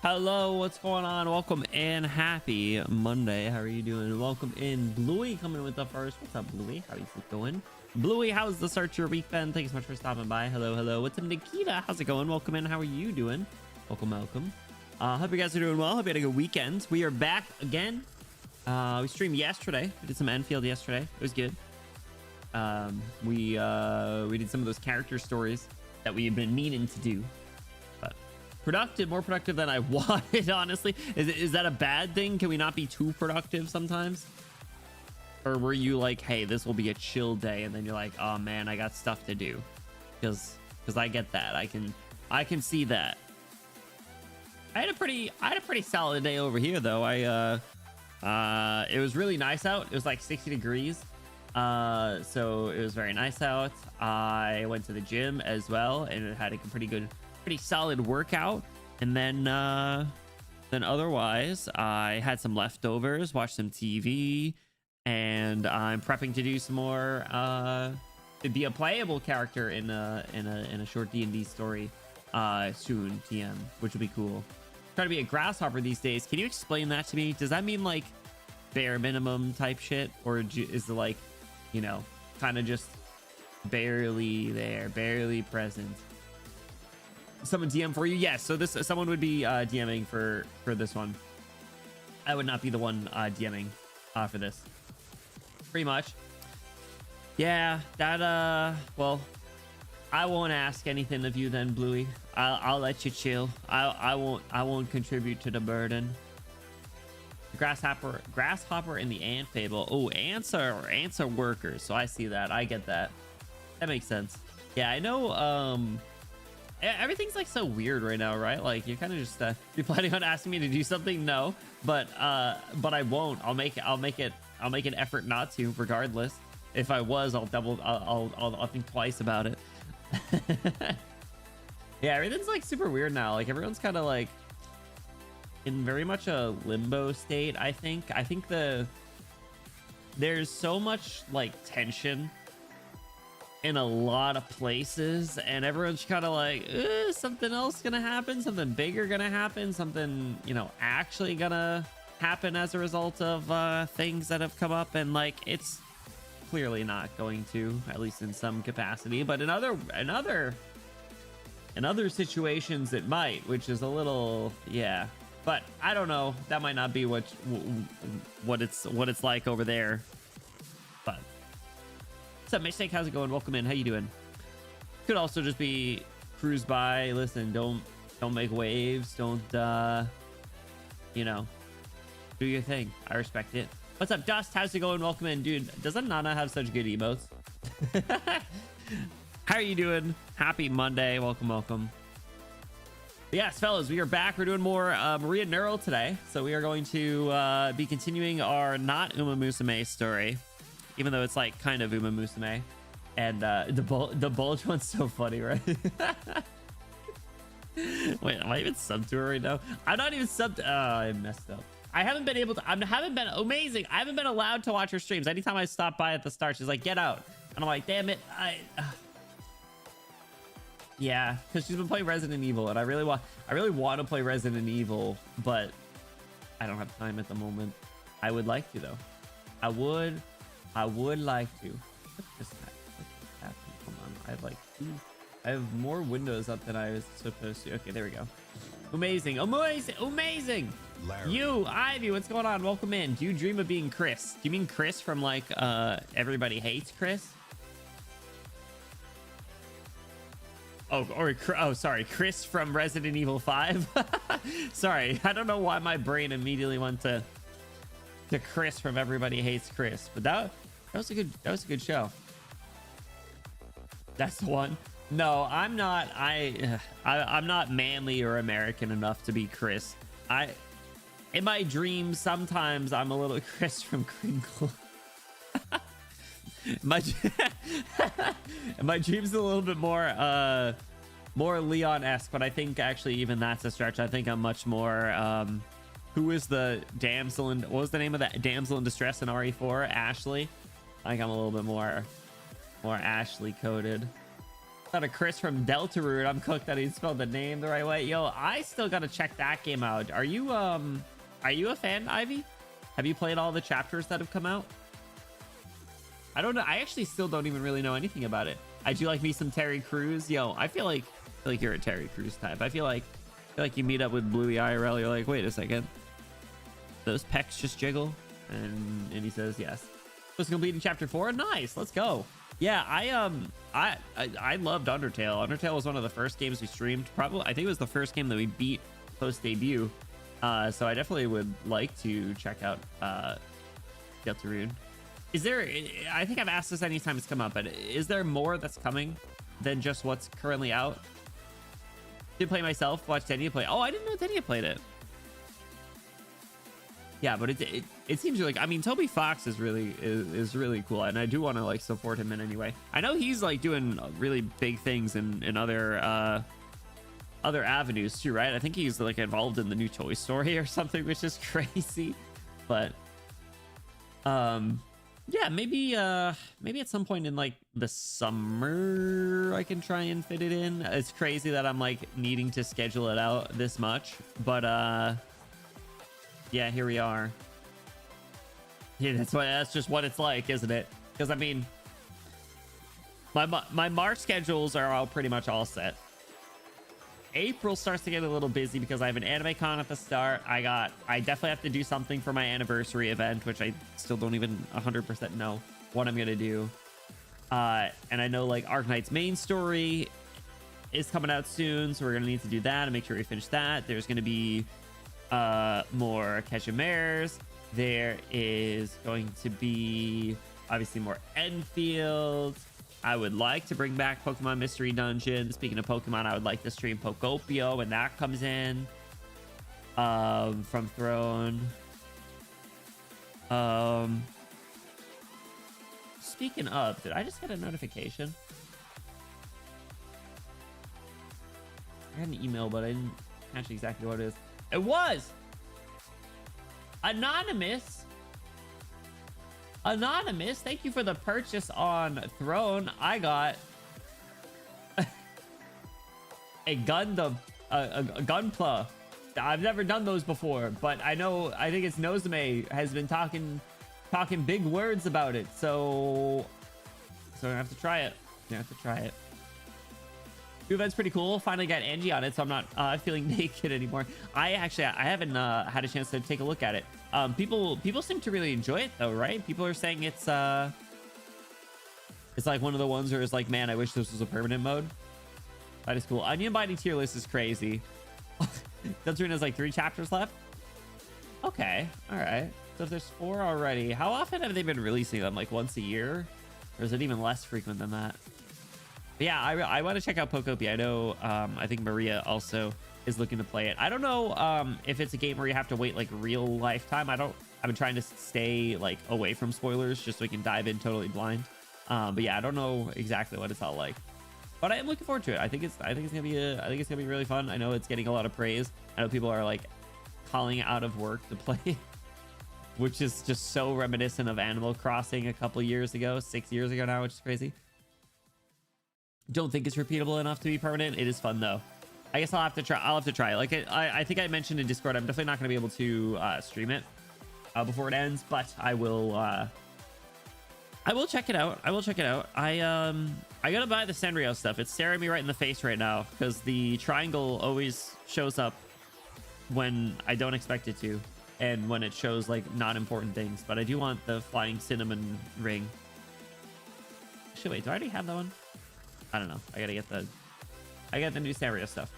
Hello, what's going on? Welcome in. Happy Monday. How are you doing? Welcome in. Bluey coming with the first. What's up, Bluey? How you doing? Bluey, how's the start of your week been? Thanks so much for stopping by. Hello, hello. What's up, Nikita? How's it going? Welcome in. How are you doing? Welcome, welcome. Hope you guys are doing well. Hope you had a good weekend. We are back again. We streamed yesterday. We did some Enfield yesterday. It was good. We did some of those character stories that we have been meaning to do. Productive, more productive than I wanted, honestly. Is that a bad thing? Can we not be too productive sometimes? Or were you like, hey, this will be a chill day, and then you're like, oh man, I got stuff to do? Because I get that. I can see that. I had a pretty solid day over here though. It was really nice out. It was like 60 degrees. So it was very nice out. I went to the gym as well and it had a pretty solid workout. And then otherwise I had some leftovers, watched some TV, and I'm prepping to do some more to be a playable character in a short D&D story soon, TM, which will be cool. Try to be a grasshopper these days. Can you explain that to me? Does that mean like bare minimum type shit, or is it like, you know, kind of just barely there, barely present? Someone DM for you? Yes. So someone would be DMing for this one. I would not be the one DMing for this. Pretty much. Yeah. That well, I won't ask anything of you then, Bluey. I'll let you chill. I won't contribute to the burden. Grasshopper and the ant fable. Oh, ants are workers, so I see that. I get that. That makes sense. Yeah, I know. Everything's like so weird right now, right? Like you're kind of just you planning on asking me to do something? No, but I won't. I'll make an effort not to, regardless. If I was, I'll think twice about it. Yeah, everything's like super weird now. Like everyone's kind of like in very much a limbo state. I think there's so much like tension in a lot of places, and everyone's kind of like, something else gonna happen, something bigger gonna happen, something, you know, actually gonna happen as a result of things that have come up, and like it's clearly not going to, at least in some capacity, but in other situations it might, which is a little, yeah. But I don't know, that might not be what it's like over there. But what's up, Mistake? How's it going? Welcome in. How you doing? Could also just be cruise by. Listen, don't make waves. Don't you know, do your thing. I respect it. What's up, Dust? How's it going? Welcome in, dude. Doesn't Nana have such good emotes? How are you doing? Happy Monday. Welcome, welcome. Yes, fellas, we are back. We're doing more Maria Neural today. So we are going to be continuing our not umamusume story, even though it's like kind of umamusume. And the bulge one's so funny, right? Wait, am I even subbed to her right now? I'm not even subbed. I messed up. I haven't been able to. I haven't been amazing. I haven't been allowed to watch her streams. Anytime I stop by at the start, she's like, "Get out," and I'm like, "Damn it!" Yeah, because she's been playing Resident Evil, and I really want to play Resident Evil, but I don't have time at the moment. I would like to though. I would like to. What's just happening? Hold on. I have more windows up than I was supposed to. Okay, there we go. Amazing, amazing, amazing. Larry. You, Ivy, what's going on? Welcome in. Do you dream of being Chris? Do you mean Chris from like Everybody Hates Chris? Oh, sorry, Chris from Resident Evil 5. Sorry, I don't know why my brain immediately went to Chris from Everybody Hates Chris, but that was a good show. That's the one. No, I'm not. I'm not manly or American enough to be Chris. In my dreams, sometimes I'm a little Chris from Kringle. my dreams a little bit more Leon-esque, but I think actually even that's a stretch. I think I'm much more who is the damsel in, what was the name of that damsel in distress in RE4? Ashley. I think I'm a little bit more Ashley coded. Got a Chris from Delta Root. I'm cooked that he spelled the name the right way. Yo, I still gotta check that game out. Are you a fan, Ivy? Have you played all the chapters that have come out? I don't know. I actually still don't even really know anything about it. I do like me some Terry Crews. Yo, I feel like you're a Terry Crews type. I feel like you meet up with Bluey IRL. You're like, wait a second, those pecs just jiggle, and he says yes. Just completing chapter 4. Nice, let's go. Yeah, I loved Undertale. Undertale was one of the first games we streamed. Probably, I think it was the first game that we beat post debut. So I definitely would like to check out Deltarune. Is there? I think I've asked this anytime it's come up, but is there more that's coming than just what's currently out? Did play myself. Watch Tenya play. Oh, I didn't know Tenya played it. Yeah, but it seems like, I mean, Toby Fox is really cool, and I do want to like support him in any way. I know he's like doing really big things in other avenues too, right? I think he's like involved in the new Toy Story or something, which is crazy. But yeah, maybe at some point in like the summer I can try and fit it in. It's crazy that I'm like needing to schedule it out this much, but yeah, here we are. Yeah, that's just what it's like, isn't it? Because I mean, my March schedules are all pretty much all set. April starts to get a little busy because I have an anime con at the start. I definitely have to do something for my anniversary event, which I still don't even 100% know what I'm gonna do. And I know like Arknights main story is coming out soon, so we're gonna need to do that and make sure we finish that. There's gonna be more Ketchumares. There is going to be obviously more Enfield. I would like to bring back Pokemon Mystery Dungeon. Speaking of Pokemon, I would like to stream Pokopio when that comes in from Throne. Speaking of, did I just get a notification? I had an email, but I didn't catch exactly what it is. It was Anonymous. Thank you for the purchase on Throne. I got a Gundam, a Gunpla. I've never done those before, but I think it's Nozume has been talking big words about it, so I have to try it. New event's pretty cool. Finally got Angie on it, so I'm not feeling naked anymore. I haven't had a chance to take a look at it. People seem to really enjoy it though, right? People are saying it's like one of the ones where it's like, man, I wish this was a permanent mode. That is cool. Onion Binding tier list is crazy. Deltarune has like 3 chapters left. Okay, all right. So if there's 4 already, how often have they been releasing them? Like once a year, or is it even less frequent than that? But yeah, I want to check out Pokopia. I know I think Maria also is looking to play it. I don't know if it's a game where you have to wait like real lifetime. I've been trying to stay like away from spoilers just so we can dive in totally blind. But yeah, I don't know exactly what it's all like, but I am looking forward to it. I think it's gonna be really fun. I know it's getting a lot of praise. I know people are like calling out of work to play, which is just so reminiscent of Animal Crossing a couple years ago, 6 years ago now, which is crazy. Don't think it's repeatable enough to be permanent. It is fun though. I guess I'll have to try. Like I think I mentioned in Discord, I'm definitely not going to be able to stream it before it ends, but I will check it out. I gotta buy the Sanrio stuff. It's staring me right in the face right now because the triangle always shows up when I don't expect it to, and when it shows like not important things. But I do want the flying cinnamon ring. Actually, wait, do I already have that one? I don't know. I gotta get the new Sanrio stuff.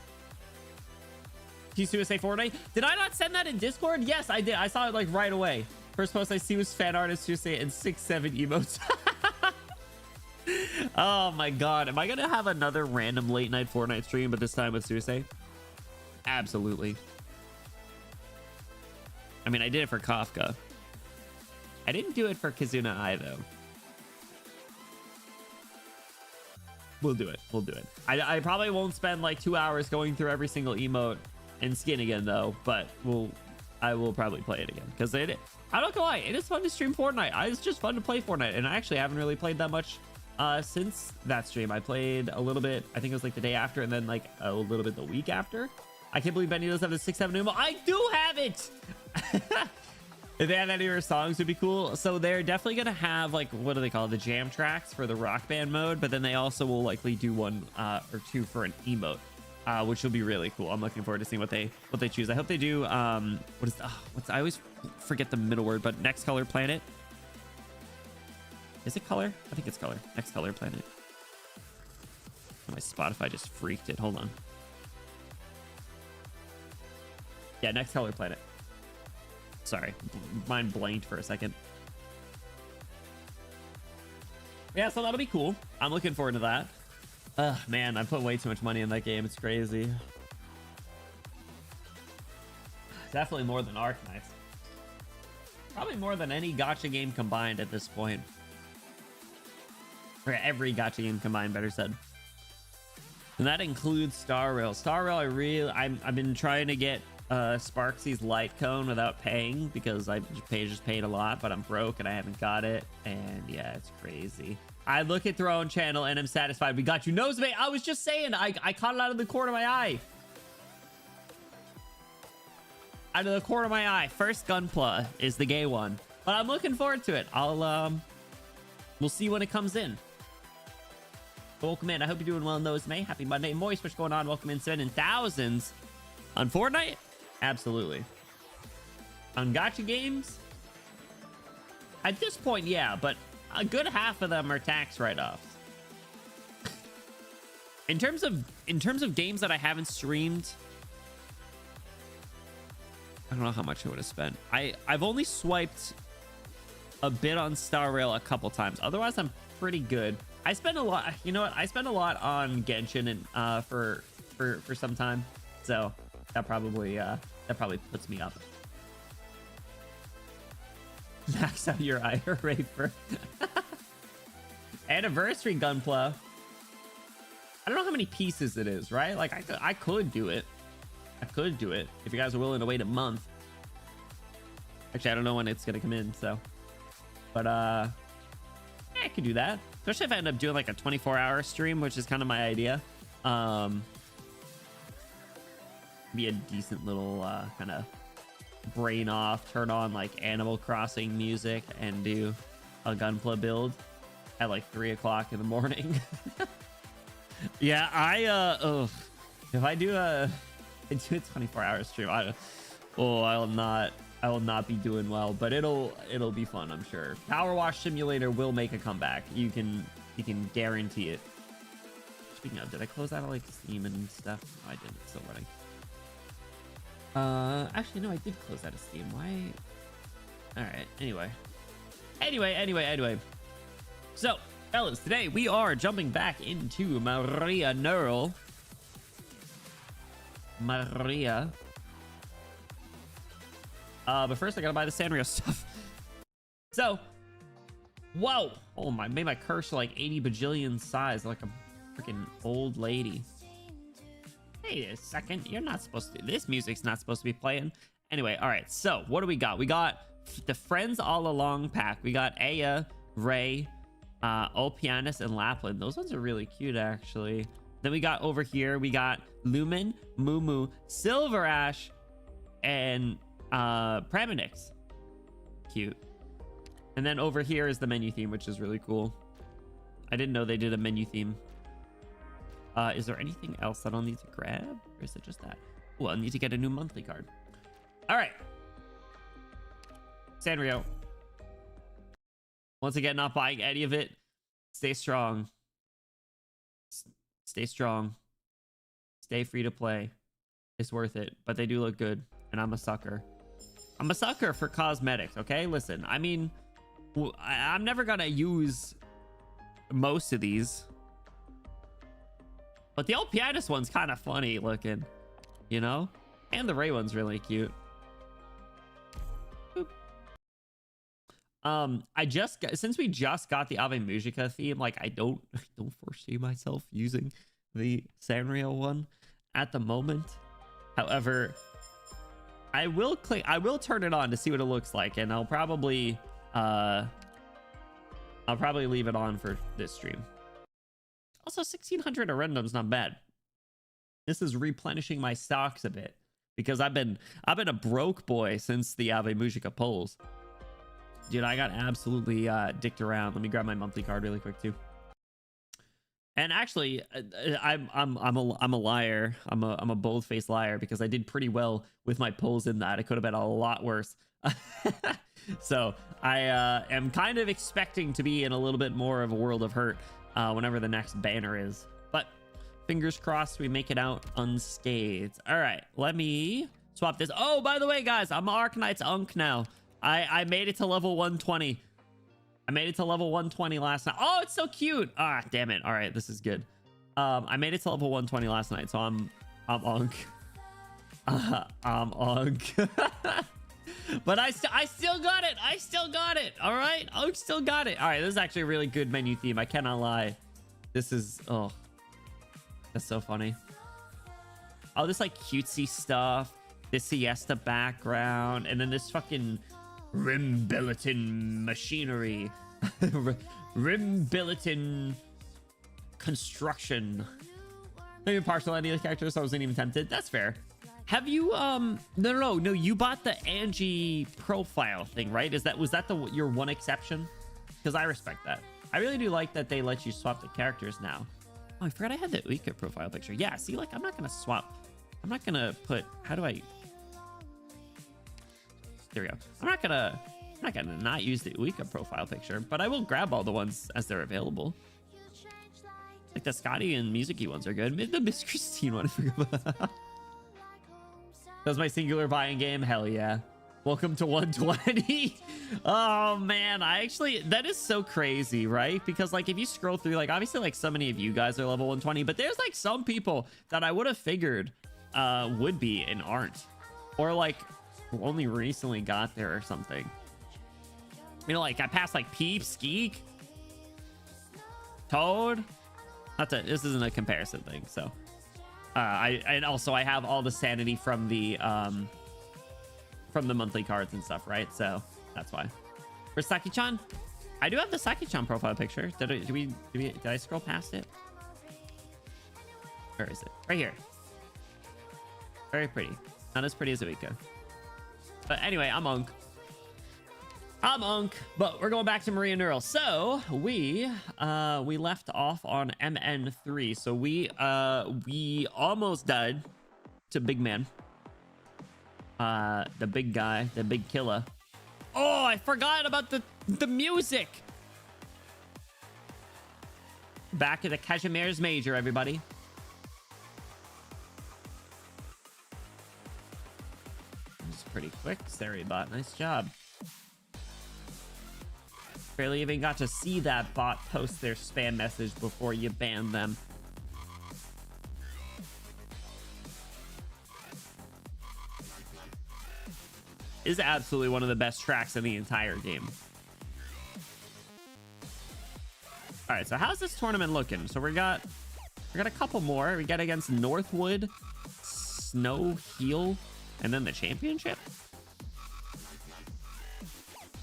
T-Suicide say Fortnite. Did I not send that in Discord? Yes, I did. I saw it like right away. First post I see was fan art of Suicide and 6-7 emotes. Oh my god. Am I gonna have another random late night Fortnite stream, but this time with Suicide? Absolutely. I mean, I did it for Kafka. I didn't do it for Kazuna Ai though. We'll do it. I probably won't spend like 2 hours going through every single emote and skin again though, but I will probably play it again because I'm not gonna lie, it is fun to stream Fortnite. It's just fun to play Fortnite, and I actually haven't really played that much since that stream. I played a little bit. I think it was like the day after, and then like a little bit the week after. I can't believe Benny does have the 6-7 Umo. I do have it. If they had any of her songs, would be cool. So they're definitely gonna have like, what do they call it, the jam tracks for the rock band mode, but then they also will likely do one or two for an emote, which will be really cool. I'm looking forward to seeing what they choose. I hope they do what's I always forget the middle word, but next color planet. Is it color? I think it's color. Next color planet. Oh, my Spotify just freaked it. Hold on. Yeah, next color planet. Sorry, mine blanked for a second. Yeah, so that'll be cool. I'm looking forward to that. Man, I put way too much money in that game. It's crazy. Definitely more than Arknights. Probably more than any gacha game combined at this point. Or every gacha game combined, better said. And that includes Star Rail. Star Rail, I've been trying to get Sparksy's light cone without paying, because I just paid a lot, but I'm broke and I haven't got it. And yeah, it's crazy. I look at Throne channel and I'm satisfied. We got you, Nosebay. I was just saying, I caught it out of the corner of my eye. Out of the corner of my eye. First Gunpla is the gay one, but I'm looking forward to it. We'll see when it comes in. Welcome in. I hope you're doing well, Nosebay. Happy Monday. Moist, what's going on? Welcome in. Spending thousands on Fortnite. Absolutely. On gacha games, at this point, yeah, but a good half of them are tax write-offs. in terms of games that I haven't streamed, I don't know how much I would have spent. I've only swiped a bit on Star Rail a couple times. Otherwise, I'm pretty good. I spend a lot. You know what? I spend a lot on Genshin and for some time. So that probably puts me up. Max out your eye, hooray for anniversary Gunpla. I don't know how many pieces it is, right? Like I could do it. I could do it if you guys are willing to wait a month. Actually, I don't know when it's gonna come in, so. But yeah, I could do that. Especially if I end up doing like a 24-hour stream, which is kind of my idea. Be a decent little kind of brain off, turn on like Animal Crossing music and do a Gunpla build at like 3 o'clock in the morning. Yeah, if I do a 24-hour stream, I will not be doing well, but it'll be fun, I'm sure. Power Wash Simulator will make a comeback. You can guarantee it. Speaking of, did I close out like Steam and stuff? No, I didn't. It's still running. Actually, no, I did close out of Steam. Why? All right. Anyway. So, fellas, today we are jumping back into Maria Neural. Maria. But first I gotta buy the Sanrio stuff. So, whoa! Oh my, made my cursor like 80 bajillion size, like a freaking old lady. Wait a second, you're not supposed to. This music's not supposed to be playing. Anyway, all right. So what do we got? We got the Friends All Along pack. We got Aya, Ray, Ulpianus, and Lapland. Those ones are really cute, actually. Then we got over here, we got Lumen, Mumu, Silver Ash, and Praminix. Cute. And then over here is the menu theme, which is really cool. I didn't know they did a menu theme. Is there anything else that I'll need to grab? Or is it just that? Oh, I'll need to get a new monthly card. All right. Sanrio. Once again, not buying any of it. Stay strong. Stay strong. Stay free to play. It's worth it. But they do look good. And I'm a sucker. I'm a sucker for cosmetics, okay? Listen, I mean, I'm never gonna use most of these. But the old pianist one's kind of funny looking, you know? And the Ray one's really cute. Boop. Since we just got the Ave Musica theme, like I don't foresee myself using the Sanrio one at the moment. However, I will turn it on to see what it looks like, and I'll probably I'll probably leave it on for this stream. Also, 1600 addendum's not bad. This is replenishing my stocks a bit because I've been a broke boy since the Ave Mujica polls. Dude, I got absolutely dicked around. Let me grab my monthly card really quick too. And actually, I'm a liar. I'm a bold-faced liar because I did pretty well with my polls in that. It could have been a lot worse. So I am kind of expecting to be in a little bit more of a world of hurt whenever the next banner is. But fingers crossed we make it out unscathed. All right, let me swap this. Oh, by the way, guys, I'm Arknights Unk now. I made it to level 120. I made it to level 120 last night. Oh, it's so cute. Ah, damn it. All right, this is good. I made it to level 120 last night, so I'm Unk. I'm Unk. But I still got it. I still got it. All right, Unk still got it. All right, this is actually a really good menu theme. I cannot lie. This is, oh, that's so funny. Oh, this like cutesy stuff. This siesta background, and then this fucking Rimbilliton machinery. Rimbilliton construction. Not even partial any of the characters, so I wasn't even tempted. That's fair. Have you no, you bought the Angie profile thing, right? Was that your one exception? Because I respect that. I really do like that they let you swap the characters now. Oh, I forgot I had the Uika profile picture. Yeah, see, like, I'm not gonna swap. I'm not gonna put, how do I, there we go. I'm not gonna not use the Uika profile picture, but I will grab all the ones as they're available. Like the Scotty and Mizuki ones are good. The Miss Christine one, I forgot about. That was my singular buying game. Hell yeah. Welcome to 120. Oh man, that is so crazy, right? Because like if you scroll through, like obviously like so many of you guys are level 120, but there's like some people that I would have figured would be and aren't, or like only recently got there or something. You know, like I passed like Peeps, Geek, Toad. This isn't a comparison thing, so and also I have all the sanity from the monthly cards and stuff, right? So that's why. For Saki-chan, I do have the Saki-chan profile picture. Did I scroll past it? Where is it? Right here. Very pretty. Not as pretty as Uika. But anyway, I'm Unk. But we're going back to Maria Neural. So we left off on MN3. So we almost died to Big Man. The big guy, the big killer. Oh, I forgot about the music. Back at the Casimir's Major, everybody. It's pretty quick. Sari bot, nice job. Barely even got to see that bot post their spam message before you banned them. Is absolutely one of the best tracks in the entire game. All right, so how's this tournament looking? So we got a couple more. We got against Northwood, Snow Heel, and then the championship.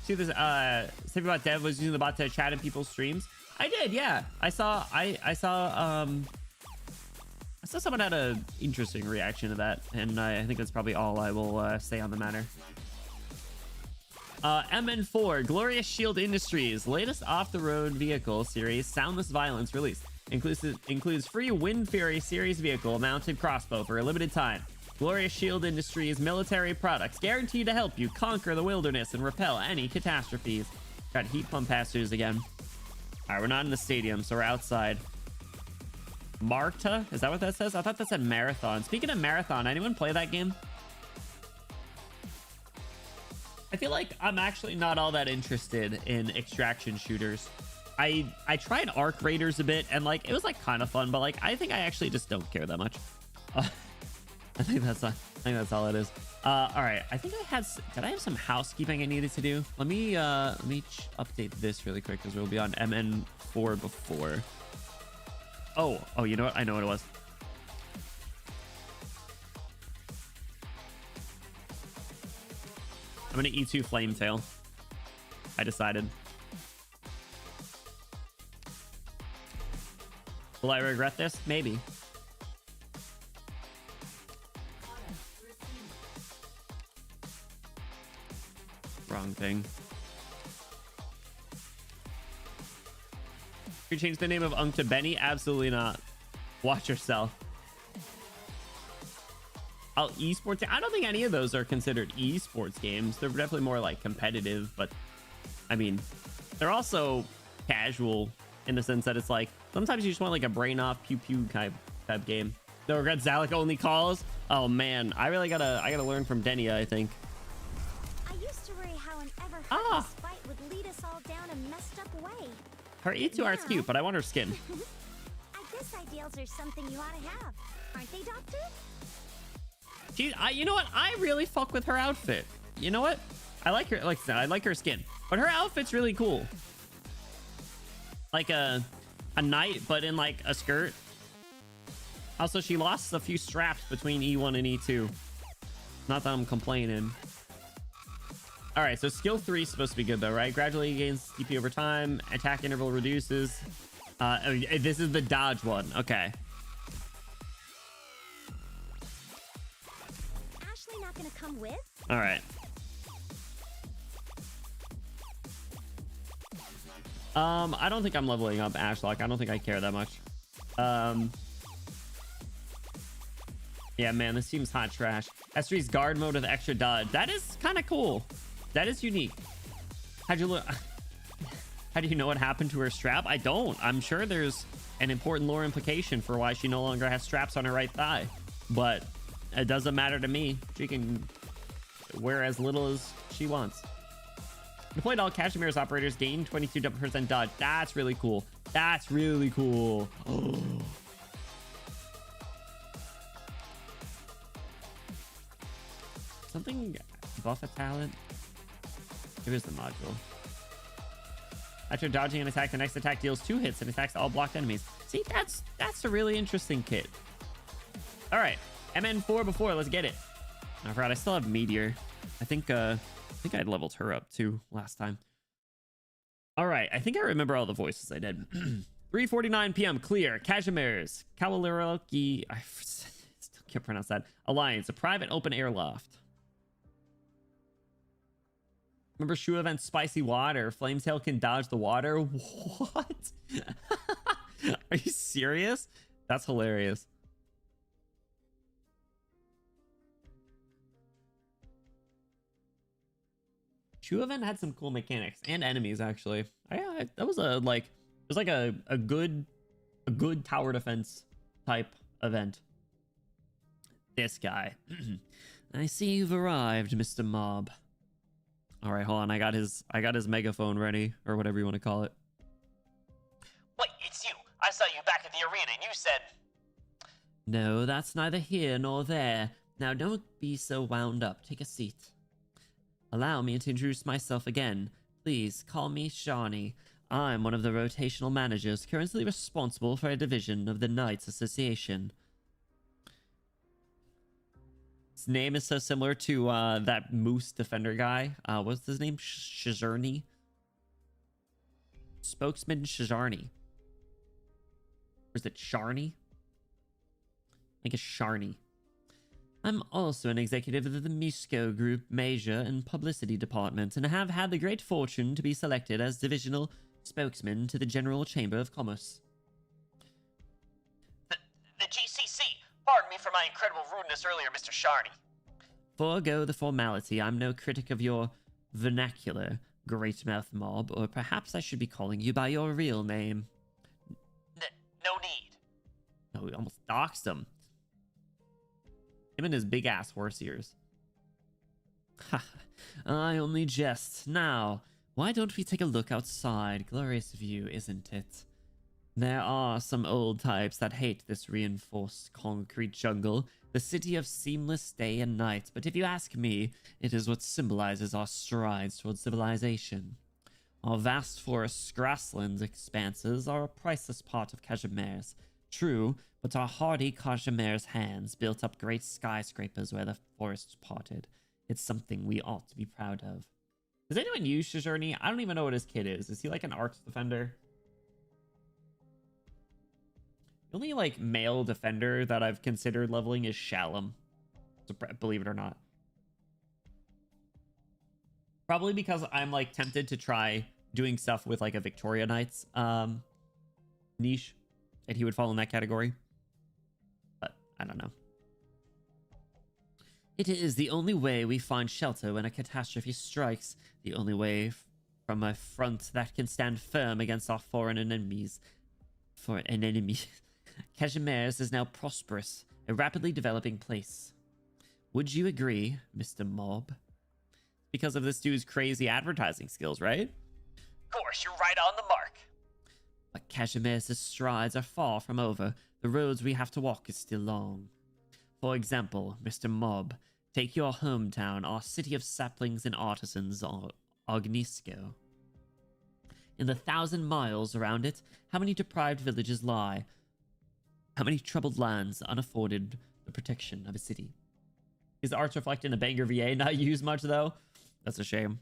See this something about Dev was using the bot to chat in people's streams. I did, yeah. I saw someone had an interesting reaction to that, and I think that's probably all I will say on the matter. MN4 Glorious Shield Industries latest off-the-road vehicle series Soundless Violence release includes free Wind Fury series vehicle mounted crossbow for a limited time. Glorious Shield Industries military products guaranteed to help you conquer the wilderness and repel any catastrophes. Got heat pump pass-throughs again. All right, we're not in the stadium, so we're outside. Marta, is that what that says? I thought that said Marathon. Speaking of Marathon, anyone play that game? I feel like I'm actually not all that interested in extraction shooters. I tried Arc Raiders a bit, and like it was like kind of fun, but like I think I actually just don't care that much. I think that's all it is. All right, I think did I have some housekeeping I needed to do? Let me update this really quick because we'll be on MN4 before. Oh, you know what? I know what it was. I'm gonna E2 Flametail. I decided. Will I regret this? Maybe. Wrong thing. You change the name of Unk to Benny? Absolutely not. Watch yourself. Oh, esports. I don't think any of those are considered esports games. They're definitely more like competitive, but I mean, they're also casual in the sense that it's like sometimes you just want like a brain off pew pew type game. No regrets. Zalek only calls. Oh man, I gotta learn from Denia, I think. I used to worry how an ever heartless fight would lead us all down a messed up way. Her E2 art's cute, but I want her skin. I guess ideals are something you ought to have, aren't they, Doctor? You know what? I really fuck with her outfit. You know what? I like her. Like I said, I like her skin, but her outfit's really cool. Like a knight, but in like a skirt. Also, she lost a few straps between E1 and E2. Not that I'm complaining. All right, so skill 3 is supposed to be good though, right? Gradually gains DP over time. Attack interval reduces. This is the dodge one. Okay. Ashley not gonna come with? All right. I don't think I'm leveling up Ashlock. I don't think I care that much. Yeah, man, this seems hot trash. S3's guard mode with extra dodge. That is kind of cool. That is unique. How'd you look? How do you know what happened to her strap? I don't. I'm sure there's an important lore implication for why she no longer has straps on her right thigh, but it doesn't matter to me. She can wear as little as she wants. Deployed all Cashimere's operators gain 22% dodge. That's really cool. That's really cool. Oh. Something buff a talent. Here's the module. After dodging an attack, the next attack deals 2 hits and attacks all blocked enemies. See, that's a really interesting kit. All right, MN4 before. Let's get it. I forgot I still have Meteor. I think I'd leveled her up too last time. All right, I think I remember all the voices I did. 3:49 p.m. Clear. Cashimere's Kawaleraki. I still can't pronounce that. Alliance, a private open air loft. Remember Shu event spicy water. Flametail can dodge the water. What? Are you serious? That's hilarious. Shu event had some cool mechanics and enemies actually. Yeah, that was it was like a good tower defense type event. This guy. I see you've arrived, Mr. Mob. All right, hold on. I got his megaphone ready, or whatever you want to call it. Wait, it's you. I saw you back at the arena and you said... No, that's neither here nor there. Now don't be so wound up. Take a seat. Allow me to introduce myself again. Please call me Shawnee. I'm one of the rotational managers currently responsible for a division of the Knights Association. His name is so similar to that Moose Defender guy. What's his name? Shizarni? Spokesman Shizarni. Or is it Sharni? I think it's Sharni. I'm also an executive of the Misco Group Measure and Publicity Department, and have had the great fortune to be selected as divisional spokesman to the General Chamber of Commerce. The GCC. Pardon me for my incredible rudeness earlier, Mr. Sharney. Forego the formality. I'm no critic of your vernacular, Great Mouth Mob, or perhaps I should be calling you by your real name. No need. Oh, we almost doxed him. Him and his big-ass horse ears. Ha! I only jest. Now, why don't we take a look outside? Glorious view, isn't it? There are some old types that hate this reinforced concrete jungle, the city of seamless day and night, but if you ask me, it is what symbolizes our strides towards civilization. Our vast forests, grasslands, expanses are a priceless part of Cashimere's. True, but our hardy Cashimere's hands built up great skyscrapers where the forests parted. It's something we ought to be proud of. Does anyone use Shizurni? I don't even know what his kit is. Is he like an arch defender? The only like male defender that I've considered leveling is Shalom. Believe it or not. Probably because I'm like tempted to try doing stuff with like a Victoria Knights niche, and he would fall in that category. But I don't know. It is the only way we find shelter when a catastrophe strikes. The only way from a front that can stand firm against our foreign enemies. For an enemy. Cashmere's is now prosperous, a rapidly developing place. Would you agree, Mr. Mob? Because of this dude's crazy advertising skills, right? Of course, you're right on the mark. But Cashmere's strides are far from over. The roads we have to walk is still long. For example, Mr. Mob, take your hometown, our city of saplings and artisans, Ognisko. In the 1,000 miles around it, how many deprived villages lie? How many troubled lands unafforded the protection of a city? Is the arts reflected in a banger VA not used much, though? That's a shame.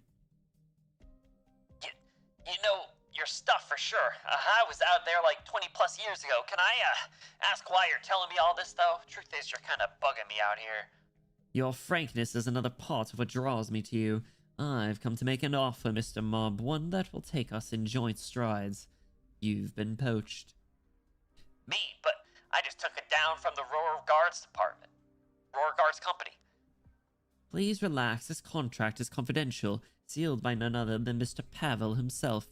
You know your stuff for sure. I was out there like 20 plus years ago. Can I ask why you're telling me all this, though? Truth is, you're kind of bugging me out here. Your frankness is another part of what draws me to you. I've come to make an offer, Mr. Mob, one that will take us in joint strides. You've been poached. Me? But I just took it down from the Roar Guards Department. Roar Guards Company. Please relax. This contract is confidential, sealed by none other than Mr. Pavel himself.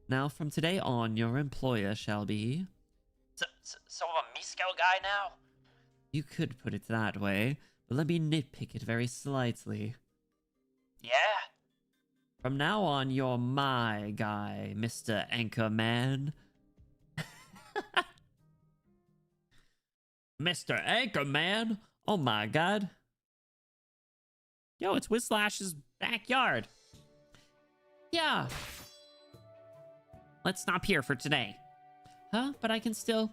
Now, from today on, your employer shall be... So I'm a Misko guy now? You could put it that way, but let me nitpick it very slightly. Yeah? From now on, you're my guy, Mr. Anchorman. Mr. Anchorman? Oh my god. Yo, it's Whislash's backyard. Yeah. Let's stop here for today. Huh? But I can still...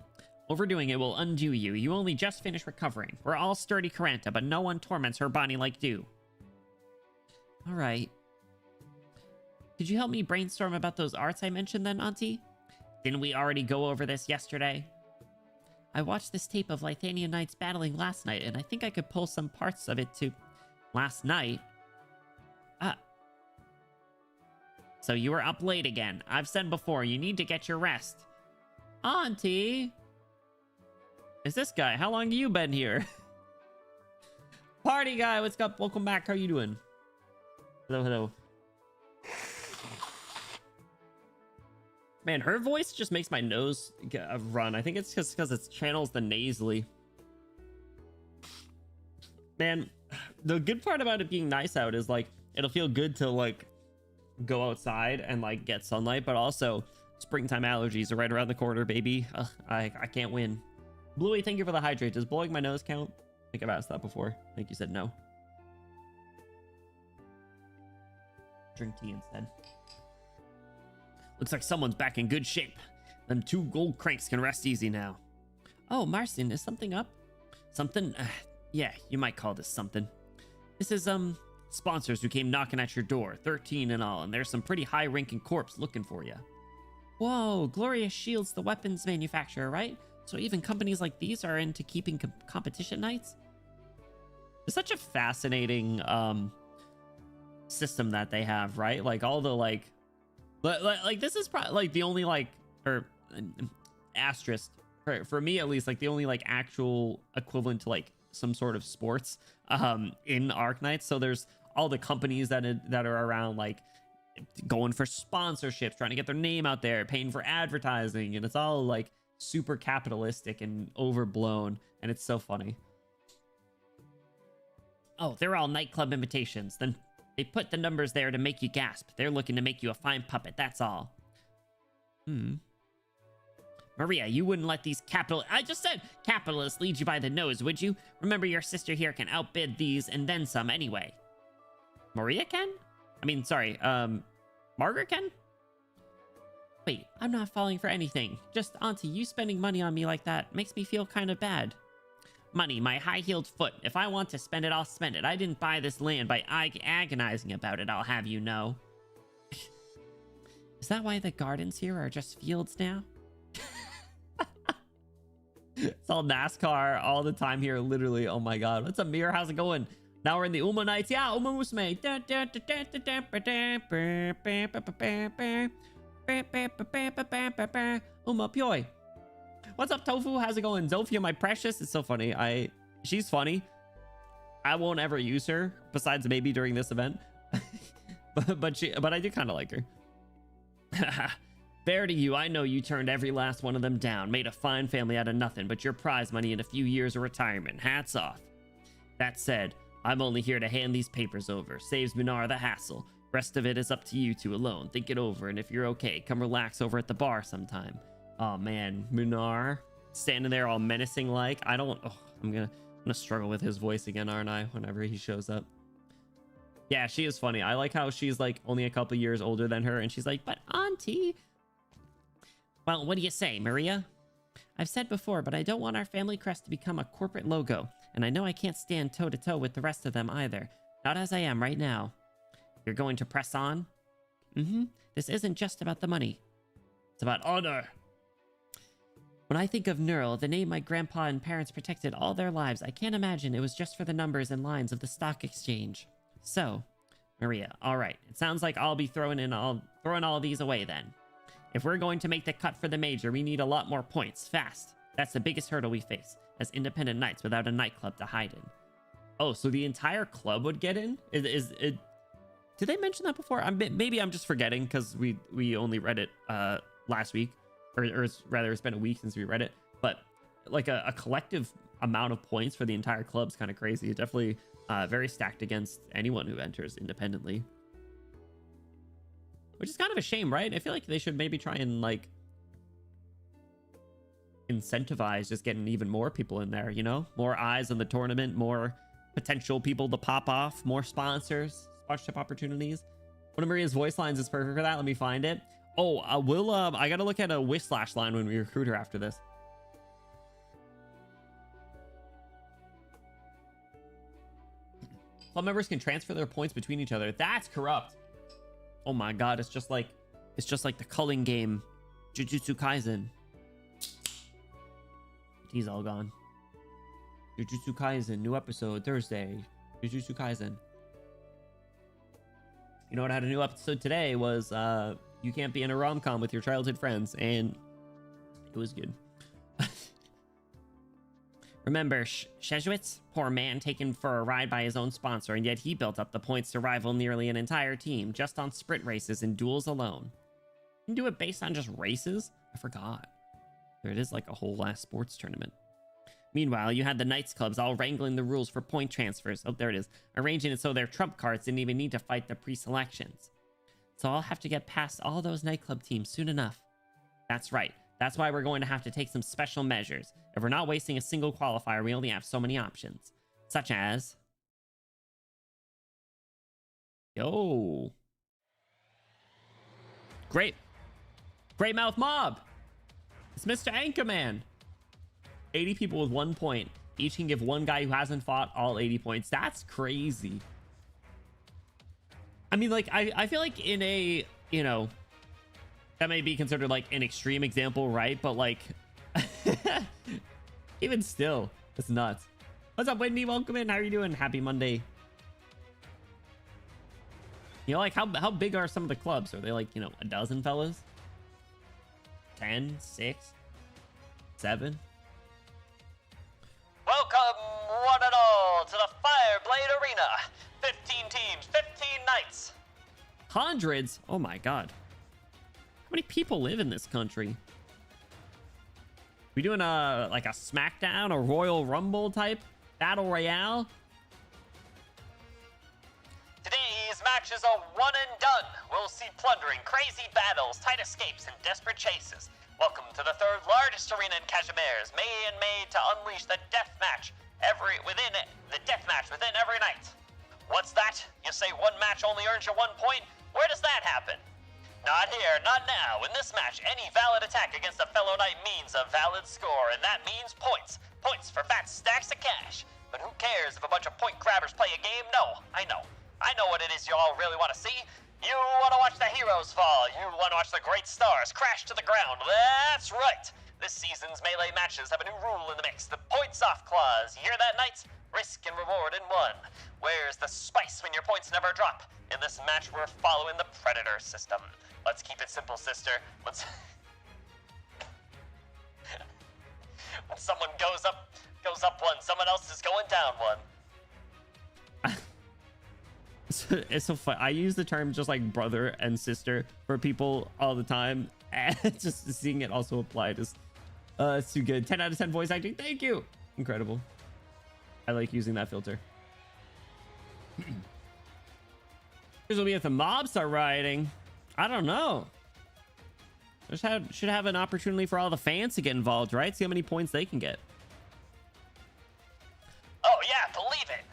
Overdoing it will undo you. You only just finished recovering. We're all sturdy Karanta, but no one torments her body like you. Alright. Could you help me brainstorm about those arts I mentioned then, Auntie? Didn't we already go over this yesterday? I watched this tape of Lithanian Knights battling last night, and I think I could pull some parts of it to... Last night? So you were up late again. I've said before, you need to get your rest. Auntie! Is this guy? How long have you been here? Party guy, what's up? Welcome back. How are you doing? Hello, hello. Man, her voice just makes my nose run. I think it's just because it channels the nasally. Man, the good part about it being nice out is like it'll feel good to like go outside and like get sunlight, but also springtime allergies are right around the corner, baby. I can't win. Bluey, thank you for the hydrate. Does blowing my nose count? I think I've asked that before. I think you said no. Drink tea instead. Looks like someone's back in good shape. Them 2 gold cranks can rest easy now. Oh, Marcin, is something up? Something? Yeah, you might call this something. This is, sponsors who came knocking at your door, 13 in all, and there's some pretty high-ranking corps looking for you. Whoa, Glorious Shield's the weapons manufacturer, right? So even companies like these are into keeping competition nights? It's such a fascinating, system that they have, right? Like, all the, like this is probably, like, the only, like, or, asterisk, for me at least, like, the only, like, actual equivalent to, like, some sort of sports, in Arknights. So there's all the companies that are around, like, going for sponsorships, trying to get their name out there, paying for advertising, and it's all, like, super capitalistic and overblown, and it's so funny. Oh, they're all nightclub invitations. Then they put the numbers there to make you gasp. They're looking to make you a fine puppet, that's all. Maria, you wouldn't let these I just said capitalists lead you by the nose, would you? Remember, your sister here can outbid these and then some anyway. Maria can? I mean, sorry, Margaret can? Wait, I'm not falling for anything. Just, Auntie, you spending money on me like that makes me feel kind of bad. Money, my high-heeled foot. If I want to spend it, I'll spend it. I didn't buy this land by agonizing about it, I'll have you know. Is that why the gardens here are just fields now? It's all NASCAR all the time here, literally. Oh my god. What's up, Mir? How's it going? Now we're in the Uma Knights. Yeah, umamusume. Uma Pyoy. What's up, Tofu? How's it going? Zofia, my precious. It's so funny. She's funny. I won't ever use her besides maybe during this event. but I do kind of like her. Fair to you. I know you turned every last one of them down, made a fine family out of nothing but your prize money in a few years of retirement. Hats off. That said, I'm only here to hand these papers over. Saves Munar the hassle. Rest of it is up to you two alone. Think it over, and if you're okay, come relax over at the bar sometime. Oh man, Munar standing there all menacing like. I'm gonna struggle with his voice again, aren't I, whenever he shows up. Yeah, she is funny. I like how she's like only a couple years older than her, and she's like, but auntie. Well, what do you say, Maria? I've said before, but I don't want our family crest to become a corporate logo, and I know I can't stand toe-to-toe with the rest of them either. Not as I am right now. You're going to press on? Mm-hmm. This isn't just about the money. It's about honor. When I think of Neural, the name my grandpa and parents protected all their lives, I can't imagine it was just for the numbers and lines of the stock exchange. So, Maria, all right. It sounds like I'll be throwing all these away then. If we're going to make the cut for the major, we need a lot more points, fast. That's the biggest hurdle we face, as independent knights without a nightclub to hide in. Oh, so the entire club would get in? Did they mention that before? Maybe I'm just forgetting because we only read it last week, or rather, it's been a week since we read it. But like a collective amount of points for the entire club's kind of crazy. It definitely very stacked against anyone who enters independently. Which is kind of a shame, right? I feel like they should maybe try and like incentivize just getting even more people in there, you know? More eyes on the tournament, more potential people to pop off, more sponsors, sponsorship opportunities. One of Maria's voice lines is perfect for that. Let me find it. Oh, I gotta look at a Whislash line when we recruit her after this. Club members can transfer their points between each other. That's corrupt. Oh my god, it's just like the culling game, Jujutsu Kaisen. He's all gone. Jujutsu Kaisen, new episode Thursday. Jujutsu Kaisen. You know what had a new episode today was you can't be in a rom-com with your childhood friends, and it was good. Remember Shezhuitz? Poor man taken for a ride by his own sponsor, and yet he built up the points to rival nearly an entire team just on sprint races and duels alone. You can do it based on just races? I forgot. There it is, like a whole last sports tournament. Meanwhile, you had the Knights clubs all wrangling the rules for point transfers. Oh, there it is. Arranging it so their trump cards didn't even need to fight the pre-selections. So I'll have to get past all those nightclub teams soon enough. That's right. That's why we're going to have to take some special measures. If we're not wasting a single qualifier, we only have so many options. Such as... Yo. Great. Great Mouth Mob. It's Mr. Anchorman. 80 people with 1 point. Each can give one guy who hasn't fought all 80 points. That's crazy. I mean, like, I feel like in a, you know... That may be considered like an extreme example, right? But like, even still, it's nuts. What's up, Whitney? Welcome in. How are you doing? Happy Monday. You know, like how big are some of the clubs? Are they like, you know, a dozen fellas? 10, 6, 7? Welcome, one and all, to the Fireblade Arena. 15 teams, 15 nights. Hundreds? Oh my god. How many people live in this country? We doing like a SmackDown, a Royal Rumble type battle royale? Today's match is a one and done. We'll see plundering, crazy battles, tight escapes, and desperate chases. Welcome to the third largest arena in Cashmere's, made to unleash the death match within every night. What's that? You say one match only earns you 1 point? Where does that happen? Not here, not now. In this match, any valid attack against a fellow knight means a valid score, and that means points. Points for fat stacks of cash. But who cares if a bunch of point grabbers play a game? No, I know. I know what it is you all really want to see. You want to watch the heroes fall. You want to watch the great stars crash to the ground. That's right. This season's melee matches have a new rule in the mix, the points off clause. You hear that, Knights? Risk and reward in one. Where's the spice when your points never drop? In this match, we're following the Predator system. Let's keep it simple, sister. Let's... when someone goes up one, someone else is going down one. It's so fun. I use the term just like brother and sister for people all the time, and just seeing it also applied is it's too good. 10 out of 10 voice acting. Thank you. Incredible. I like using that filter. This will be if the mobs start rioting. I don't know. Should have an opportunity for all the fans to get involved, right? See how many points they can get. Oh yeah, believe it.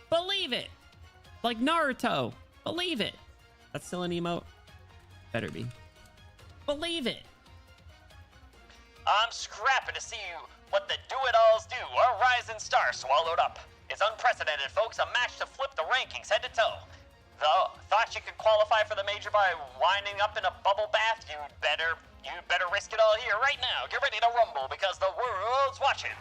Believe it. Like Naruto. Believe it. That's still an emote? Better be. Believe it. I'm scrapping to see what the do-it-alls do. Our rising star swallowed up. It's unprecedented, folks. A match to flip the rankings head to toe. Though, thought you could qualify for the major by winding up in a bubble bath? You'd better risk it all here right now. Get ready to rumble because the world's watching.